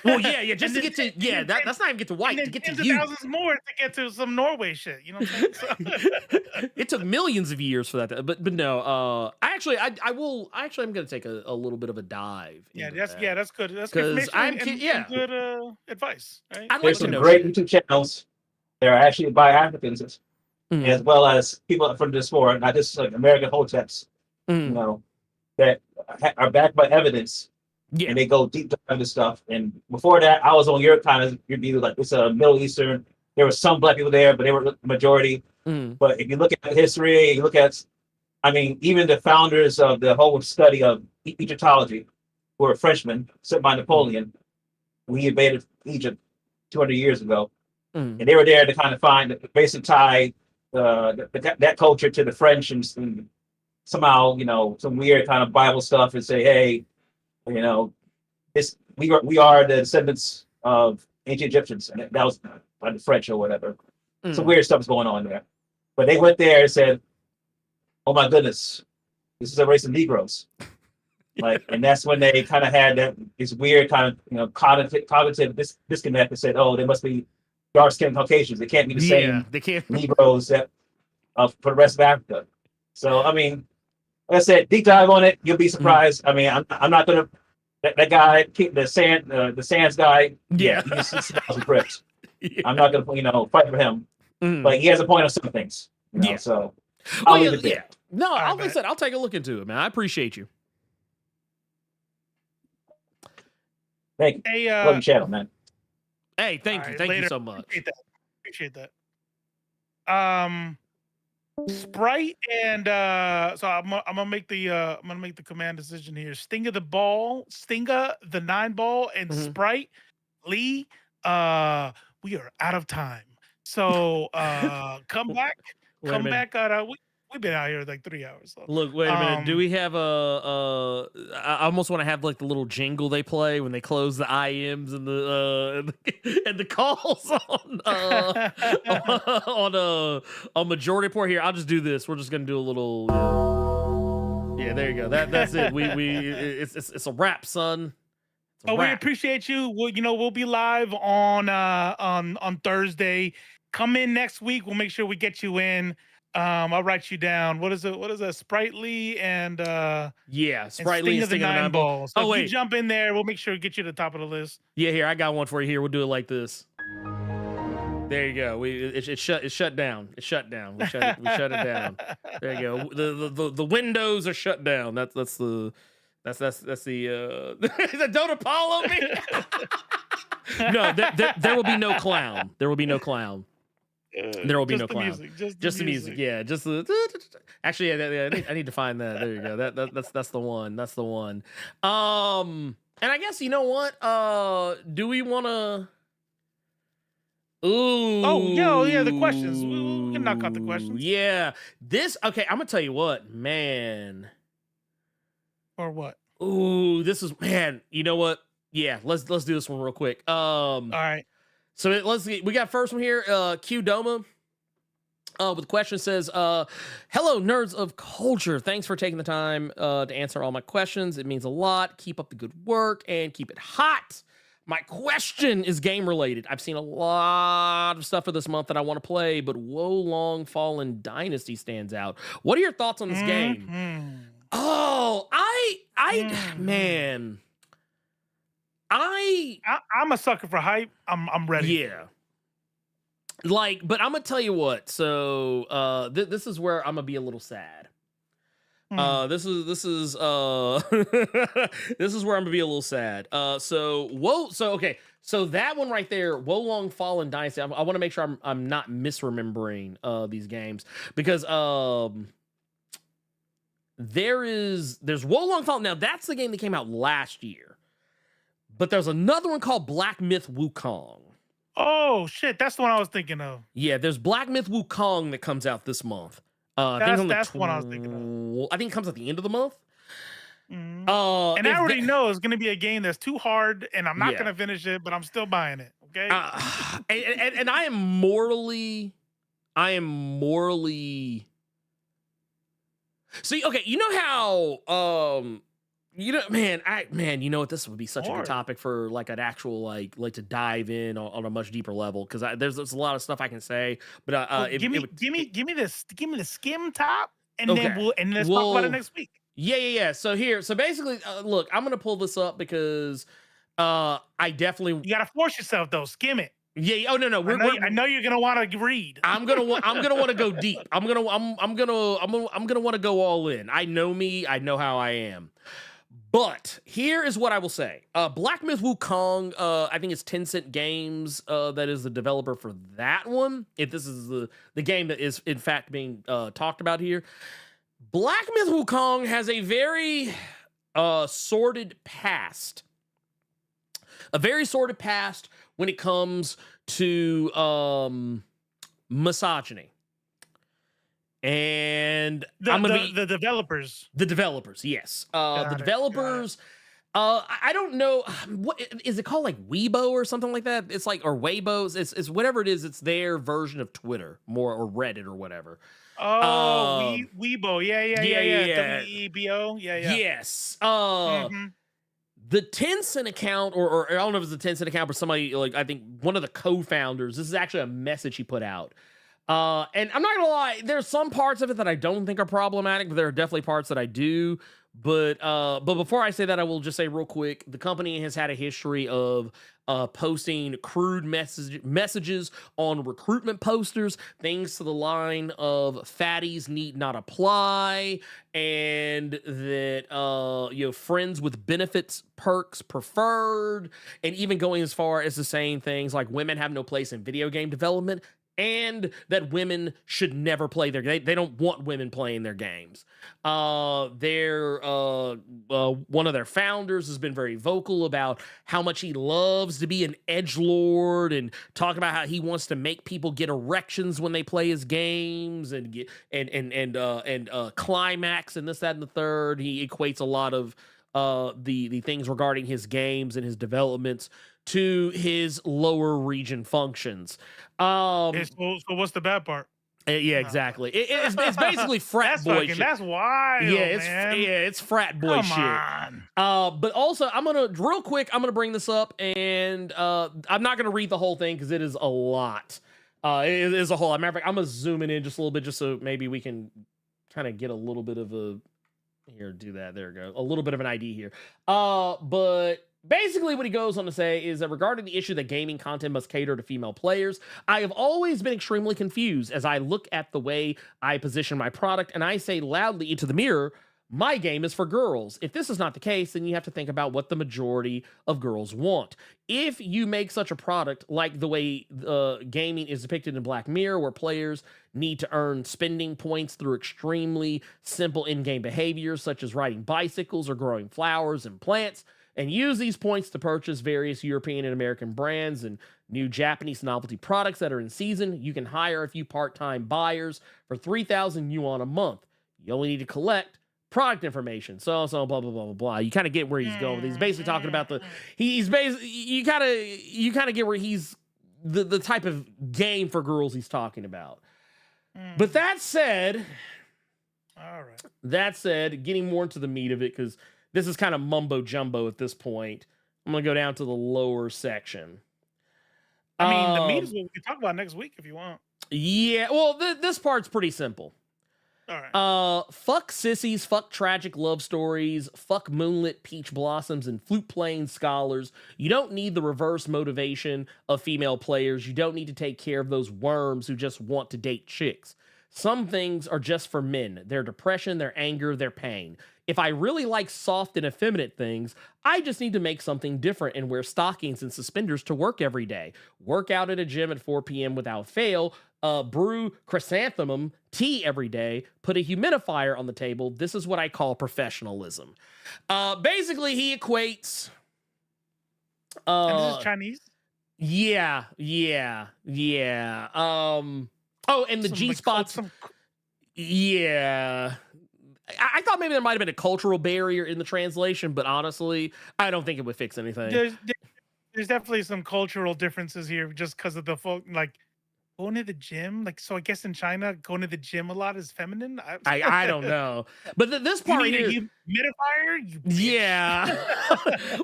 Well, yeah, just to get to that's not even get to white, to get to you. Thousands more to get to some Norway shit. You know what I'm saying? So. It took millions of years for that, but no. I'm going to take a little bit of a dive. That's good. That's good. Good advice. Right? There's some great YouTube channels. They're actually by Africans, as well as people from the diaspora, not just like American hoteps. That are backed by evidence. Yeah. And they go deep dive into stuff. And before that, I was on your kind of review, like it's a Middle Eastern. There were some black people there, but they were the majority. But if you look at history, you look at, even the founders of the whole study of Egyptology were Frenchmen, sent by Napoleon. We invaded Egypt 200 years ago. and they were there to kind of find basically tie that culture to the French and somehow, some weird kind of Bible stuff and say, hey, we are the descendants of ancient Egyptians, and that was by the French or whatever. Some weird stuff's going on there. But they went there and said, oh my goodness, this is a race of Negroes. And that's when they kind of had this weird kind of, cognitive disconnect and said, oh, they must be dark-skinned Caucasians. They can't be the same Negroes that for the rest of Africa. So, I mean, like I said, deep dive on it, you'll be surprised. I mean, I'm not gonna that guy, the Sands guy. Yeah, he's Crips. I'm not gonna fight for him, but he has a point on some things. So I'll leave it there. No, I'll take a look into it, man. I appreciate you. Thank you. Hey, love your channel, man. Hey, thank you so much. Appreciate that. Sprite and so I'm gonna make the command decision here. Stinga the 9 ball, and Sprite Lee. We are out of time. So come back. We've been out here like 3 hours. So. Look, wait a minute. Do we have I almost want to have like the little jingle they play when they close the IMs and the calls on majority report here. I'll just do this. We're just gonna do a little. Yeah, there you go. That's it. It's a wrap, son. We appreciate you. We'll be live on Thursday. Come in next week. We'll make sure we get you in. I'll write you down. What is it? What is that? Sprightly and Sprightly and Sting of the 9 ball. So if you jump in there, we'll make sure to get you to the top of the list. Yeah, here I got one for you. Here, we'll do it like this. There you go. It shut down. It shut down. We shut it down. There you go. The windows are shut down. That's the is that Don't Apollo me? No, there will be no clown. There will be no clown. There will be no clown. Just the music. Yeah, just the. Actually, I need to find that. There you go. That's the one. That's the one. And I guess you know what? Do we want to? Ooh. Oh, yeah. The questions. We can knock out the questions. Yeah. Okay. I'm gonna tell you what, man. Or what? Ooh, this is man. You know what? Yeah. Let's do this one real quick. All right. So we got first one here, Q Doma. With the question says, hello, nerds of culture. Thanks for taking the time to answer all my questions. It means a lot. Keep up the good work and keep it hot. My question is game related. I've seen a lot of stuff for this month that I want to play, but Wo Long Fallen Dynasty stands out. What are your thoughts on this game? Oh, man. I'm a sucker for hype. I'm ready. Yeah. But I'm gonna tell you what. So this is where I'm gonna be a little sad. This is this is where I'm gonna be a little sad. So that one right there, Wo Long Fallen Dynasty. I want to make sure I'm not misremembering these games because there's Wo Long Fallen. Now that's the game that came out last year. But there's another one called Black Myth Wukong. Oh, shit. That's the one I was thinking of. Yeah, there's Black Myth Wukong that comes out this month. That's the one I was thinking of. I think it comes at the end of the month. And I already know it's going to be a game that's too hard, and I'm not going to finish it, but I'm still buying it. Okay? And I am morally... See, okay, you know how... you know what? This would be such a good topic for like an actual like to dive in on a much deeper level because there's a lot of stuff I can say. But give me the skim top, and then let's talk about it next week. Yeah. So basically, look, I'm gonna pull this up because I definitely you gotta force yourself though. Skim it. Yeah. Oh no. I know you're gonna want to read. I'm gonna want to go deep. I'm gonna want to go all in. I know me. I know how I am. But here is what I will say. Black Myth Wukong, I think it's Tencent Games that is the developer for that one. If this is the game that is in fact being talked about here. Black Myth Wukong has a very sordid past. A very sordid past when it comes to misogyny. And I'm gonna be the developers. The developers, yes. The Got it, developers. I don't know what is it called, like Weibo or something like that. It's like, or Weibos. It's whatever it is. It's their version of Twitter, more, or Reddit or whatever. Oh, Weibo. Yeah. WEBO. Yeah. Yes. The Tencent account, or I don't know if it's a Tencent account, but somebody, like, I think one of the co-founders, this is actually a message he put out. And I'm not gonna lie, there's some parts of it that I don't think are problematic, but there are definitely parts that I do. But before I say that, I will just say real quick, the company has had a history of posting crude messages on recruitment posters, things to the line of "fatties need not apply," and that friends with benefits perks preferred, and even going as far as to saying things like women have no place in video game development, and that women should never play they don't want women playing their games. One of their founders has been very vocal about how much he loves to be an edgelord, and talk about how he wants to make people get erections when they play his games, and get and climax and this, that, and the third. He equates a lot of the things regarding his games and his developments to his lower region functions. So what's the bad part? Yeah, exactly. It's basically frat boy shit. That's wild. It's frat boy shit. But also, I'm gonna bring this up, and I'm not gonna read the whole thing because it is a lot. It is a whole. Matter of fact, I'm gonna zoom in just a little bit, just so maybe we can kind of get a little bit of a. Here, do that. There we go. A little bit of an ID here. But basically what he goes on to say is that regarding the issue that gaming content must cater to female players, I have always been extremely confused as I look at the way I position my product, and I say loudly into the mirror, my game is for girls. If this is not the case, then you have to think about what the majority of girls want. If you make such a product like the way gaming is depicted in Black Mirror, where players need to earn spending points through extremely simple in-game behaviors such as riding bicycles or growing flowers and plants, and use these points to purchase various European and American brands and new Japanese novelty products that are in season, you can hire a few part-time buyers for 3,000 yuan a month. You only need to collect product information, so blah blah blah blah blah. You kind of get where he's going. He's basically talking about he's basically you kind of get where he's the type of game for girls he's talking about. But that said, all right. That said, getting more into the meat of it, because this is kind of mumbo jumbo at this point. I'm gonna go down to the lower section. I mean, the meat is what we can talk about next week if you want. Yeah, well, this part's pretty simple. All right. Fuck sissies, fuck tragic love stories, fuck moonlit peach blossoms and flute playing scholars. You don't need the reverse motivation of female players. You don't need to take care of those worms who just want to date chicks. Some things are just for men. Their depression, their anger, their pain. If I really like soft and effeminate things, I just need to make something different and wear stockings and suspenders to work every day. Work out at a gym at 4 p.m. without fail. Brew chrysanthemum tea every day. Put a humidifier on the table. This is what I call professionalism. Basically, he equates. And this is Chinese? Yeah. Oh, and the G-spots. Yeah. I thought maybe there might have been a cultural barrier in the translation, but honestly, I don't think it would fix anything. There's definitely some cultural differences here just because of the folk, like going to the gym. Like, so I guess in China, going to the gym a lot is feminine. I don't know, but this part here, humidifier. Yeah.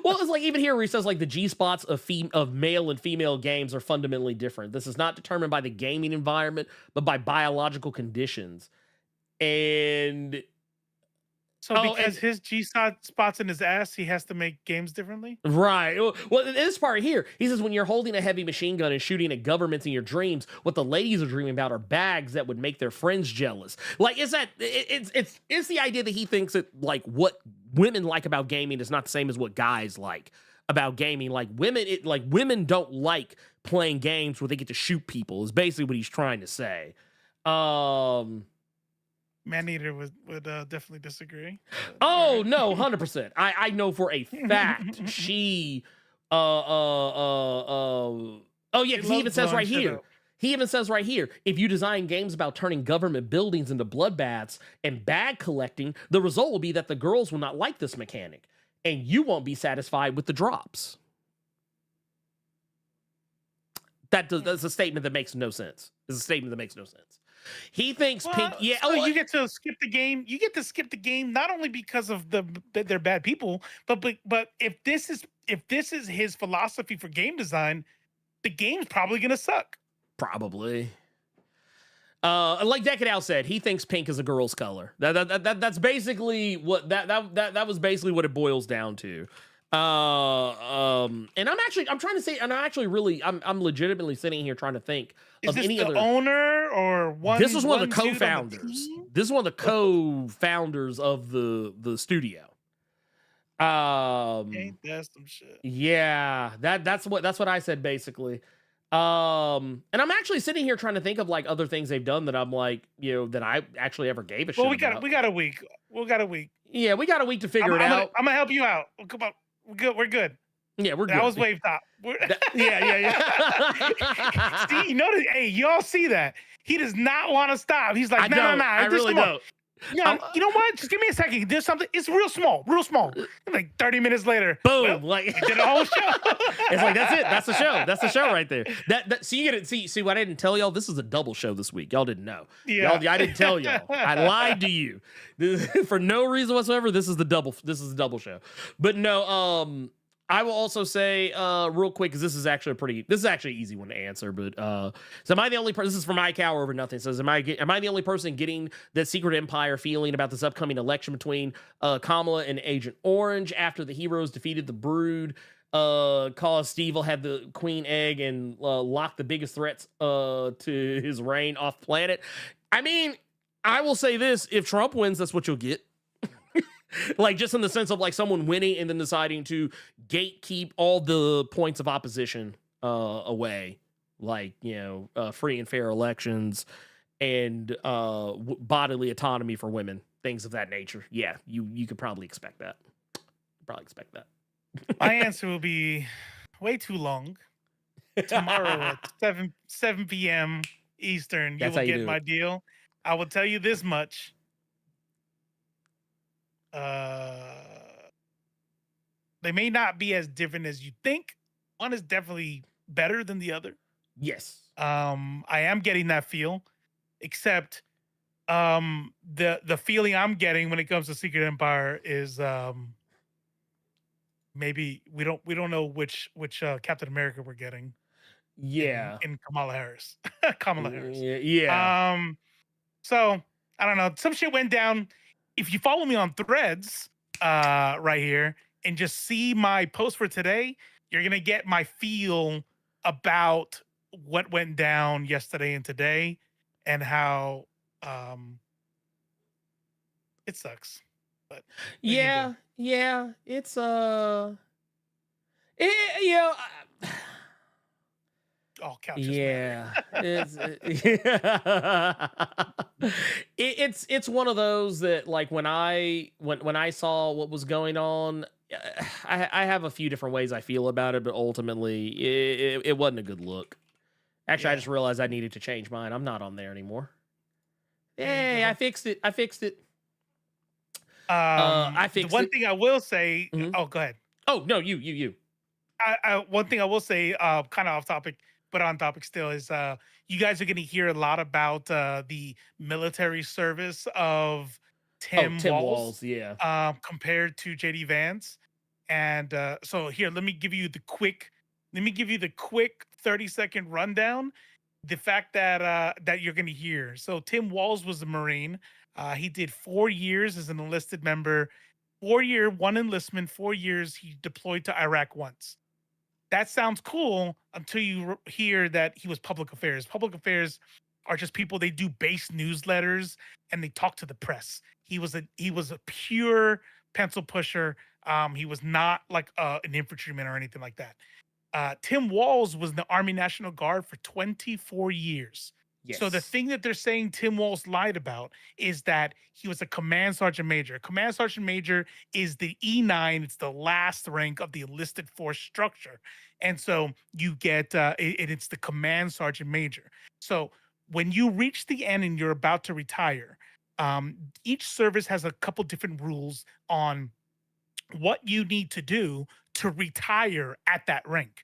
Well, it's like even here where he says like the G spots of male and female games are fundamentally different. This is not determined by the gaming environment, but by biological conditions. And so because his G spots in his ass, he has to make games differently? Right. Well, in this part here, he says when you're holding a heavy machine gun and shooting at governments in your dreams, what the ladies are dreaming about are bags that would make their friends jealous. Like, it's the idea that he thinks that like what women like about gaming is not the same as what guys like about gaming. Like women don't like playing games where they get to shoot people is basically what he's trying to say. Maneater would definitely disagree. Oh no, 100%. I know for a fact she. Oh Oh yeah, because he loves even says blowing right shit here. up. He even says right here, if you design games about turning government buildings into bloodbaths and bag collecting, the result will be that the girls will not like this mechanic, and you won't be satisfied with the drops. That's a statement that makes no sense. It's a statement that makes no sense. He thinks Pink. Yeah, so you get to skip the game. You get to skip the game not only because of that they're bad people, but if this is his philosophy for game design, the game's probably gonna suck. Probably. Like Decadal said, he thinks pink is a girl's color. That's basically what that was basically what it boils down to. And I'm trying to say, and I'm legitimately sitting here trying to think Is of this any the other owner or one? This was one of the dude on the co-founders. team? This is one of the co-founders of the studio. Ain't that some shit? Yeah, that's what I said basically. And I'm actually sitting here trying to think of like other things they've done that I'm like, that I actually ever gave a shit Well, about. we got a week. We got a week. Yeah, we got a week to figure it out. I'm gonna help you out. Come on, we're good. Yeah, we're good. That was wave top. Yeah. See, you notice? Hey, y'all see that? He does not want to stop. He's like, no. I really don't. No, you know what? Just give me a second. There's something. It's real small. Like 30 minutes later, boom! Well, we did a whole show. It's like that's it. That's the show. That's the show right there. So you get it. See what I didn't tell y'all. This is a double show this week. Y'all didn't know. Yeah. I didn't tell y'all. I lied to you for no reason whatsoever. This is the double show. But no. I will also say real quick, because this is actually an easy one to answer. But so am I the only person? This is from iCow over nothing. It says, am I the only person getting that Secret Empire feeling about this upcoming election between Kamala and Agent Orange after the heroes defeated the Brood, caused Steve will have the Queen Egg and lock the biggest threats to his reign off planet? I mean, I will say this: if Trump wins, that's what you'll get. Like, just in the sense of like someone winning and then deciding to gatekeep all the points of opposition away, like, free and fair elections and bodily autonomy for women, things of that nature. Yeah, you could probably expect that. My answer will be way too long. Tomorrow at 7 p.m. Eastern, you will get my deal. I will tell you this much. They may not be as different as you think. One is definitely better than the other. Yes. I am getting that feel, except the feeling I'm getting when it comes to Secret Empire is maybe we don't know which Captain America we're getting. Yeah. In Kamala Harris. Kamala Harris. Yeah. So I don't know. Some shit went down. If you follow me on Threads right here and just see my post for today, you're going to get my feel about what went down yesterday and today and how it sucks. But yeah, it's all couches. Yeah, it's one of those that, like, when I saw what was going on, I have a few different ways I feel about it, but ultimately it wasn't a good look. Actually, I just realized I needed to change mine. I'm not on there anymore. Hey, I fixed it. I fixed it. One thing I will say. Mm-hmm. Oh, go ahead. Oh no, you. One thing I will say, kind of off topic, but on topic still, is you guys are going to hear a lot about the military service of Tim Walz, compared to JD Vance, and so here, let me give you the quick 30-second rundown. The fact that you're going to hear. So Tim Walz was a Marine. He did 4 years as an enlisted member. 1 enlistment, 4 years. He deployed to Iraq once. That sounds cool until you hear that he was public affairs. Public affairs are just people, they do base newsletters and they talk to the press. He was a pure pencil pusher. He was not like an infantryman or anything like that. Tim Walz was in the Army National Guard for 24 years. So the Yes. thing that they're saying Tim Walz lied about is that he was a command sergeant major. Command sergeant major is the E9. It's the last rank of the enlisted force structure. And so you get, it's the command sergeant major. So when you reach the end and you're about to retire, each service has a couple different rules on what you need to do to retire at that rank.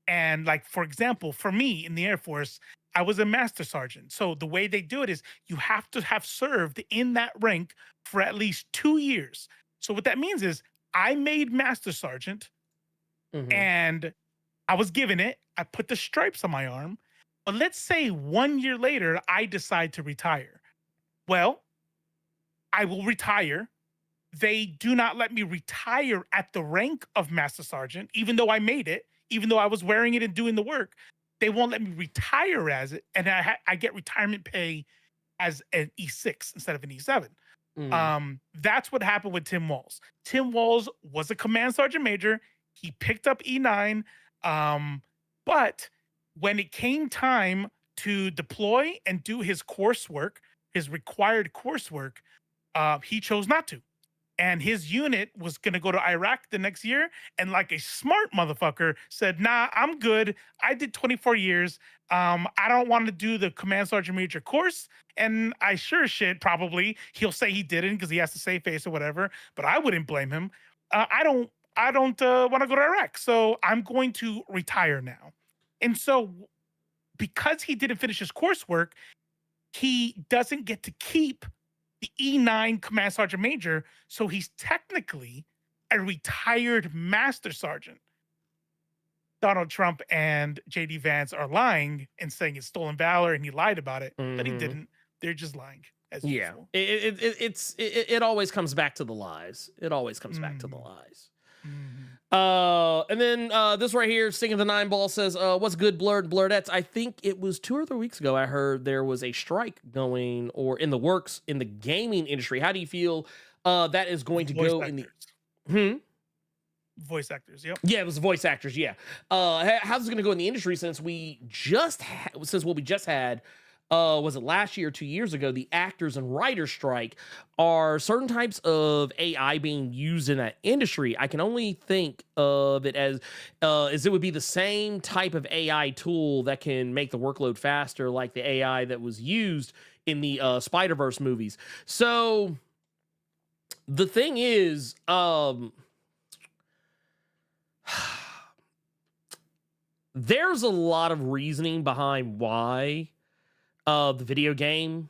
And like, for example, for me in the Air Force, I was a master sergeant. So the way they do it is you have to have served in that rank for at least 2 years. So what that means is I made master sergeant and I was given it. I put the stripes on my arm. But let's say 1 year later, I decide to retire. Well, I will retire. They do not let me retire at the rank of master sergeant, even though I made it, even though I was wearing it and doing the work. They won't let me retire as it, and I get retirement pay as an E6 instead of an E7. That's what happened with Tim Walz. Tim Walz was a command sergeant major. He picked up E9, but when it came time to deploy and do his coursework, his required coursework, he chose not to. And his unit was going to go to Iraq the next year. And like a smart motherfucker said, nah, I'm good. I did 24 years. I don't want to do the command sergeant major course. And I sure as shit, probably he'll say he didn't because he has to save face or whatever. But I wouldn't blame him. I don't want to go to Iraq. So I'm going to retire now. And so because he didn't finish his coursework, he doesn't get to keep the E9 command sergeant major, so he's technically a retired master sergeant. Donald Trump and JD Vance are lying and saying it's stolen valor and he lied about it, but he didn't. They're just lying. As usual. It always comes back to the lies. It always comes back to the lies. And then this right here, Singing the Nine Ball says, what's good, Blerdettes? I think it was 2 or 3 weeks ago I heard there was a strike going or in the works in the gaming industry. How do you feel that is going to go in the voice actors? Yep. Yeah, it was voice actors. Yeah. How's it going to go in the industry since what we just had was it last year or 2 years ago, the actors and writers strike? Are certain types of AI being used in that industry? I can only think of it as it would be the same type of AI tool that can make the workload faster, like the AI that was used in the Spider-Verse movies. So the thing is, there's a lot of reasoning behind why the video game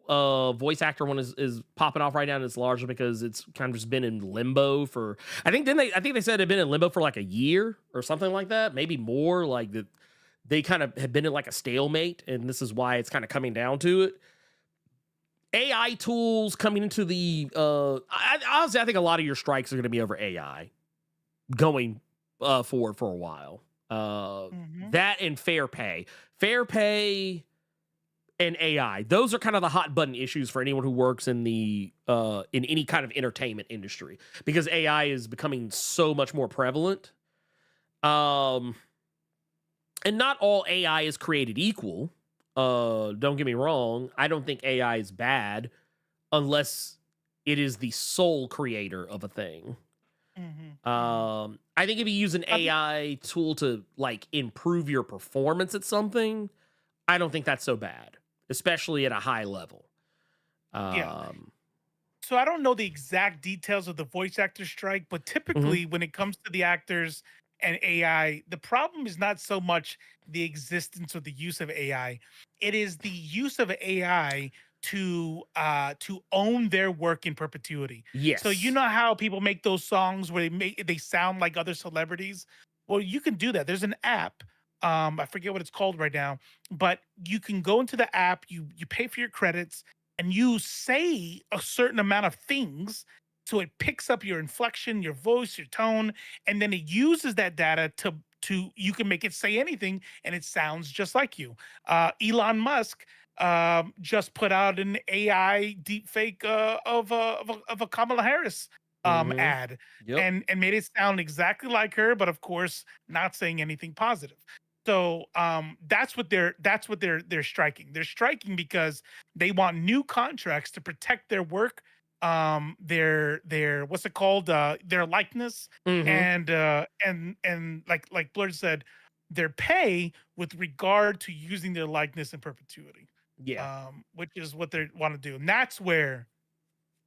voice actor one is popping off right now, and it's largely because it's kind of just been in limbo for, I think they said it had been in limbo for like a year or something like that, maybe more. Like that they kind of have been in like a stalemate, and this is why it's kind of coming down to it. AI tools coming into the honestly, I think a lot of your strikes are going to be over AI going forward for a while. That and fair pay and AI. Those are kind of the hot button issues for anyone who works in the in any kind of entertainment industry, because AI is becoming so much more prevalent. And not all AI is created equal. Don't get me wrong. I don't think AI is bad unless it is the sole creator of a thing. I think if you use an AI tool to like improve your performance at something, I don't think that's so bad, especially at a high level. So I don't know the exact details of the voice actor strike, but typically when it comes to the actors and AI, the problem is not so much the existence or the use of AI. It is the use of AI to own their work in perpetuity. Yes. So you know how people make those songs where they sound like other celebrities? Well, you can do that. There's an app. I forget what it's called right now, but you can go into the app, you pay for your credits, and you say a certain amount of things. So it picks up your inflection, your voice, your tone, and then it uses that data to you can make it say anything, and it sounds just like you. Elon Musk just put out an AI deepfake of a Kamala Harris ad, and made it sound exactly like her, but of course not saying anything positive. So that's what they're striking. They're striking because they want new contracts to protect their work, their what's it called, their likeness, and like Blerd said, their pay with regard to using their likeness in perpetuity. Yeah. Which is what they want to do, and that's where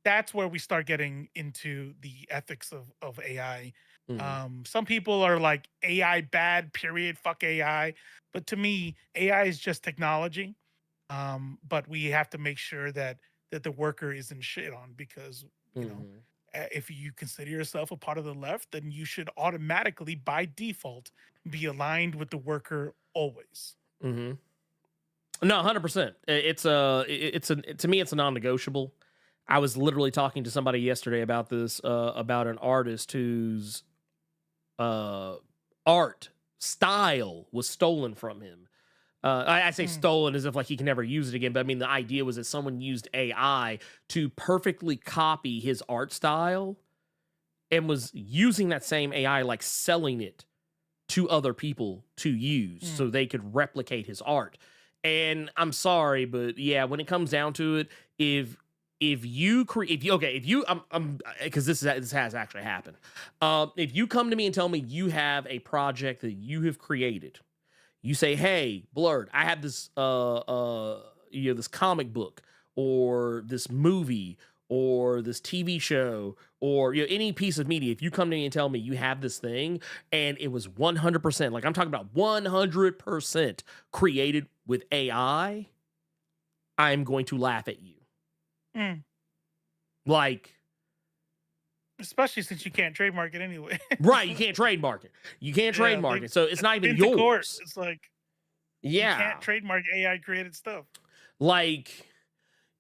we start getting into the ethics of AI. Some people are like AI bad, period, fuck AI. But to me, AI is just technology. But we have to make sure that the worker isn't shit on, because you know, if you consider yourself a part of the left, then you should automatically by default be aligned with the worker always. No, 100%. To me, it's a non-negotiable. I was literally talking to somebody yesterday about this, about an artist whose art style was stolen from him. I say stolen as if like he can never use it again, but I mean the idea was that someone used AI to perfectly copy his art style and was using that same AI, like selling it to other people to use so they could replicate his art. And I'm sorry, but yeah, when it comes down to it, because this has actually happened. If you come to me and tell me you have a project that you have created, you say, "Hey, Blerd, I have this this comic book or this movie or this TV show or any piece of media." If you come to me and tell me you have this thing and it was 100%, like I'm talking about 100% created with AI, I'm going to laugh at you. Like, especially since you can't trademark it anyway. Right, you can't trademark it. You can't trademark it, so it's not even yours. Court. It's like, you can't trademark AI created stuff. Like,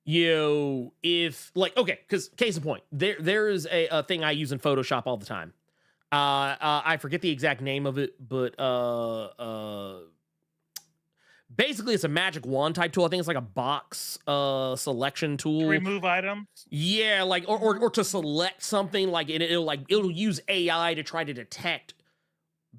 if like, okay, because case in point, there is a thing I use in Photoshop all the time. I forget the exact name of it, but basically it's a magic wand type tool. I think it's like a box selection tool. To remove items. Yeah, like or to select something, like it'll use AI to try to detect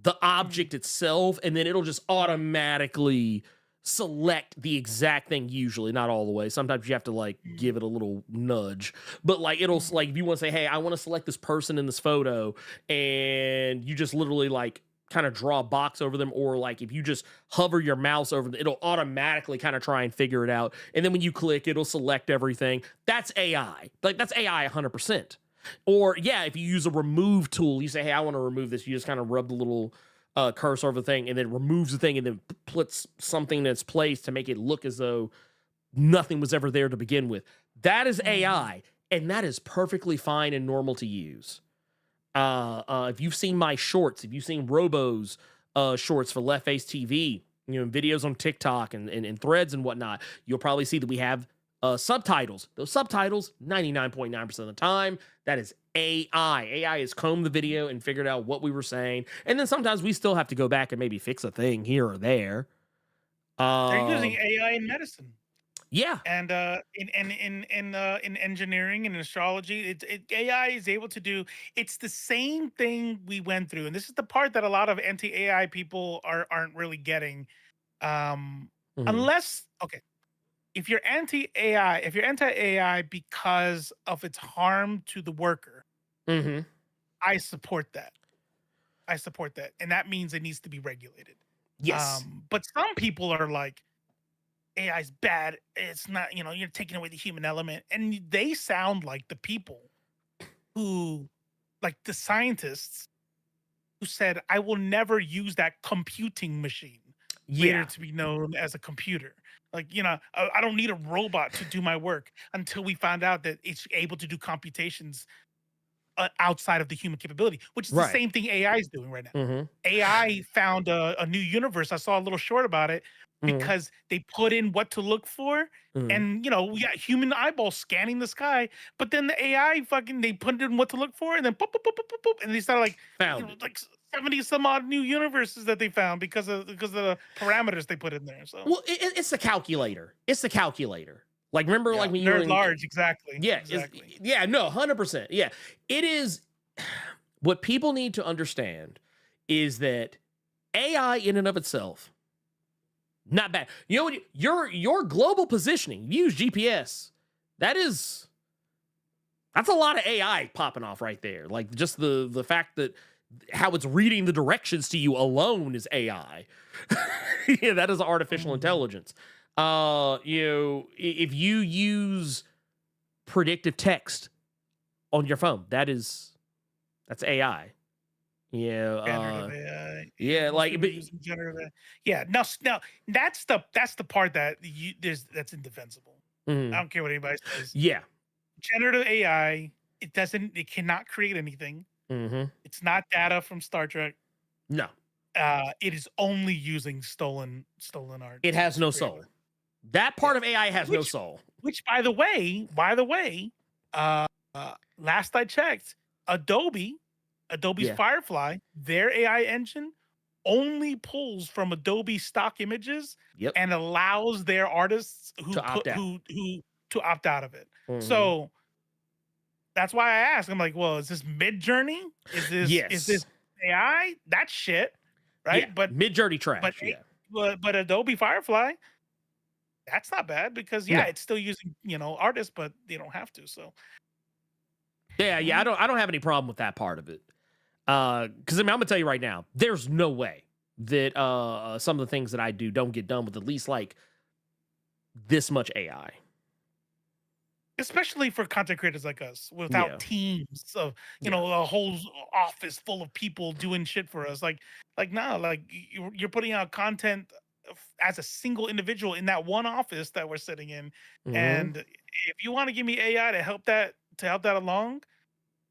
the object itself, and then it'll just automatically select the exact thing. Usually, not all the way. Sometimes you have to like give it a little nudge, but like it'll like if you want to say, "Hey, I want to select this person in this photo," and you just literally like kind of draw a box over them, or like if you just hover your mouse over them, it'll automatically kind of try and figure it out. And then when you click, it'll select everything. That's AI. Like that's AI 100%. Or yeah, if you use a remove tool, you say, "Hey, I want to remove this." You just kind of rub the little cursor over the thing, and then it removes the thing, and then puts something in its place to make it look as though nothing was ever there to begin with. That is AI, and that is perfectly fine and normal to use. If you've seen my shorts, if you've seen Robo's shorts for Left Face TV, videos on TikTok and threads and whatnot, you'll probably see that we have subtitles. Those subtitles, 99.9% of the time, that is AI. AI has combed the video and figured out what we were saying. And then sometimes we still have to go back and maybe fix a thing here or there. They're using AI in medicine. Yeah. And in engineering and astrology, AI is able to do. It's the same thing we went through, and this is the part that a lot of anti-AI people aren't really getting. Unless, okay, if you're anti-AI because of its harm to the worker, I support that. And that means it needs to be regulated. Yes. But some people are like, AI's bad. It's not, you're taking away the human element. And they sound like the people who, like the scientists who said, "I will never use that computing machine later to be known as a computer." Like, I don't need a robot to do my work until we found out that it's able to do computations outside of the human capability, which is the same thing AI is doing right now. AI found a new universe. I saw a little short about it because they put in what to look for, and we got human eyeballs scanning the sky, but then the AI they put in what to look for, and then boop, boop, boop, boop, boop, and they started like 70 some odd new universes that they found because of the parameters they put in there. So it's the calculator. It's the calculator. Like, remember, like when you were large, exactly. Yeah, exactly. 100%. Yeah, it is. What people need to understand is that AI in and of itself, not bad. You know what? Your global positioning, use GPS. That's a lot of AI popping off right there. Like just the fact that how it's reading the directions to you alone is AI. Yeah, that is artificial intelligence. If you use predictive text on your phone, that's AI. Yeah, Generative AI. yeah, like but, Using generative AI. Yeah, no, that's the part that that's indefensible. Mhm. I don't care what anybody says. Yeah. Generative AI, it cannot create anything. Mm-hmm. It's not data from Star Trek. No. It is only using stolen art. It has no soul. That part of AI has no soul. Which, by the way, last I checked, Adobe's Firefly, their AI engine only pulls from Adobe stock images and allows their artists to opt out of it. Mhm. So that's why I asked. I'm like, well, is this Mid-Journey? Is this AI? That's shit, right? Yeah, But Mid-Journey trash. but Adobe Firefly, that's not bad because No. it's still using artists, but they don't have to. So Yeah, I don't have any problem with that part of it. Because I'm gonna tell you right now, there's no way that some of the things that I do don't get done with at least like this much AI. especially for content creators like us, without teams of a whole office full of people doing shit for us. Like you're putting out content as a single individual in that one office that we're sitting in. Mhm. And if you want to give me AI to help that along,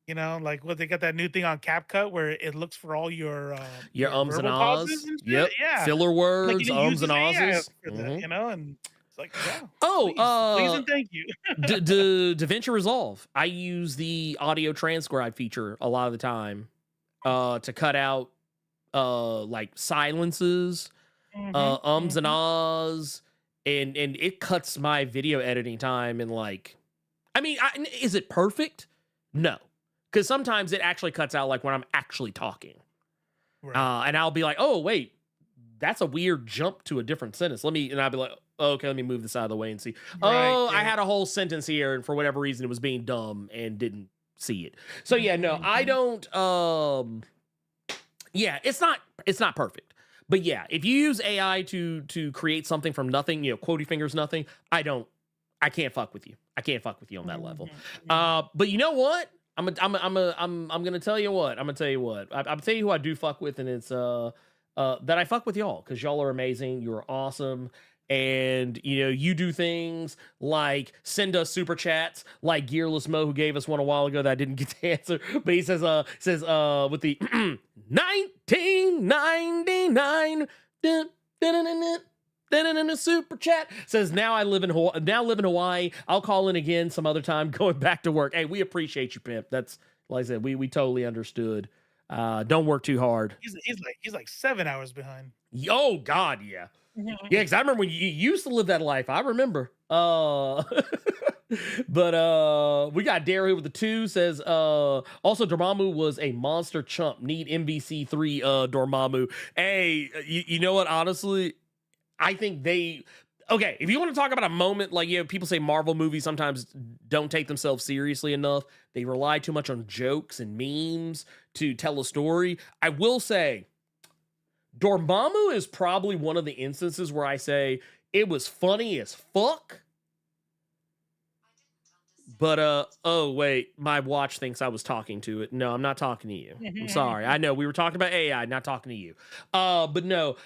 like they got that new thing on CapCut where it looks for all your ums and verbal pauses ahs. and shit. Yep. Yeah. Filler words, Like, it ums and uses AI ahs. for that, and it's like, yeah. Oh, please and thank you. DaVinci Resolve. I use the audio transcribe feature a lot of the time to cut out like silences, ums and ahs, and it cuts my video editing time in like, I mean, is it perfect? No, because sometimes it actually cuts out like when I'm actually talking, and I'll be like, oh wait, that's a weird jump to a different sentence. And I'll be like, oh, okay, let me move this out of the way and see. I had a whole sentence here, and for whatever reason, it was being dumb and didn't see it. So yeah, no, I don't. Yeah, it's not perfect, but yeah, if you use AI to create something from nothing, quotey fingers nothing, I can't fuck with you. I can't fuck with you on that level. But you know what? I'm gonna tell you what. I'm gonna tell you what. I'm tell you who I do fuck with, and it's that I fuck with y'all because y'all are amazing. You're awesome. And you do things like send us super chats, like Gearless Mo, who gave us one a while ago that I didn't get to answer. But he says with the 1999 super chat, says now live in Hawaii. I'll call in again some other time going back to work. Hey, we appreciate you, pimp. That's like I said, we totally understood. Don't work too hard. He's like 7 hours behind. Oh God, yeah. Yeah, because I remember when you used to live that life. I remember. But we got Daryl with the 2 says also Dormammu was a monster chump. Need MVC3 Dormammu. Hey, you know what? Honestly, I think okay, if you want to talk about a moment like people say Marvel movies sometimes don't take themselves seriously enough. They rely too much on jokes and memes to tell a story. I will say Dormammu is probably one of the instances where I say it was funny as fuck. But oh wait, my watch thinks I was talking to it. No, I'm not talking to you. I'm sorry. I know we were talking about AI, not talking to you. But no,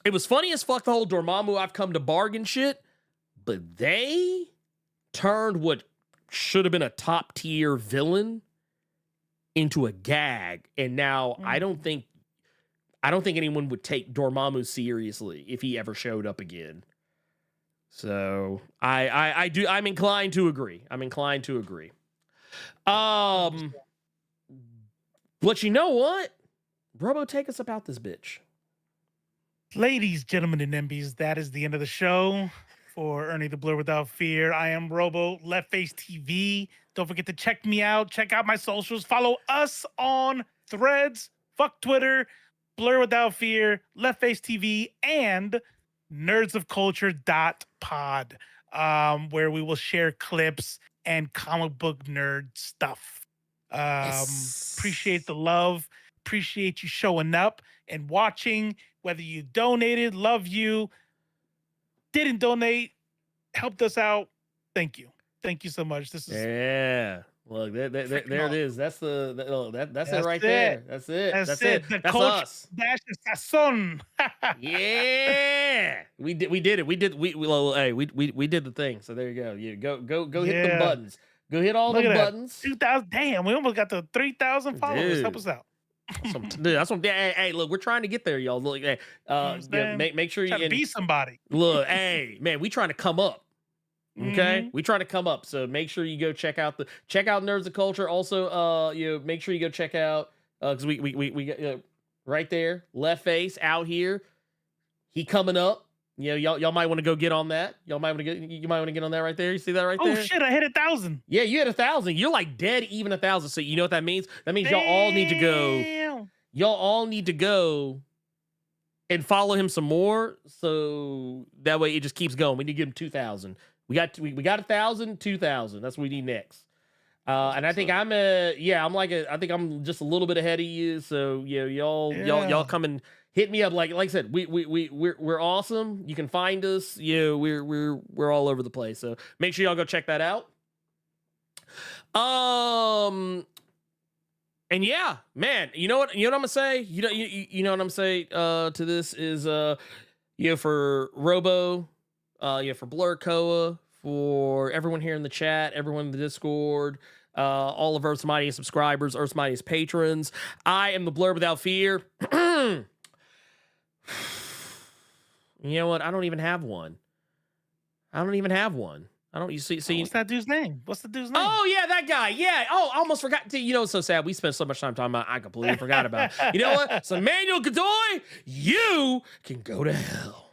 it was funny as fuck, the whole Dormammu I've come to bargain shit. But they turned what should have been a top tier villain into a gag, and now I don't think anyone would take Dormammu seriously if he ever showed up again. So I'm inclined to agree. But you know what? Robo, take us about this bitch. Ladies, gentlemen, and NBs, that is the end of the show for Ernie the Blerd Without Fear. I am Robo, Left Face TV. Don't forget to check me out. Check out my socials. Follow us on Threads. Fuck Twitter. Blur Without Fear, Left Face TV, and nerdsofculture.pod, where we will share clips and comic book nerd stuff. Appreciate the love. Appreciate you showing up and watching, whether you donated, love you, didn't donate, helped us out. Thank you. Thank you so much. This is Look, there it is. That's that's it right it. there. That's it. That's it. The That's coach us. dash the sazon. Yeah, we did it. We did we did the thing. So there you go. You go hit the buttons. Go hit all the buttons. 2,000. Damn, we almost got to 3,000 followers. Dude. Help us out. Dude, that's what. Hey, look, we're trying to get there, y'all. Look, hey, make sure you be somebody. Look, hey, man, we trying to come up. Okay, we trying to come up. So make sure you go check out Nerds of Culture. Also, make sure you go check out because we got right there, Left Face out here. He coming up. Y'all might want to go get on that. You might want to get on that right there. You see that right there? Oh shit! I hit 1,000. Yeah, you hit 1,000. You're like dead even 1,000. So you know what that means? That means y'all all need to go. Y'all all need to go and follow him some more. So that way it just keeps going. We need to give him 2,000. We got 1,000, 2,000. That's what we need next. And I think I think I'm just a little bit ahead of you. So y'all come and hit me up. Like I said, we're awesome. You can find us. We're all over the place. So make sure y'all go check that out. And yeah, man, you know what I'm gonna say? You know what I'm saying to this is for Robo, for Blerd Koa, for everyone here in the chat, everyone in the Discord, all of Earth's Mightiest subscribers, Earth's Mightiest patrons. I am the Blerd Without Fear. You know what? I don't even have one. You see. What's that dude's name? Oh yeah, that guy. Yeah. Oh, I almost forgot. It's so sad. We spent so much time talking about. I completely forgot about. You know what? So Manuel Godoy, you can go to hell.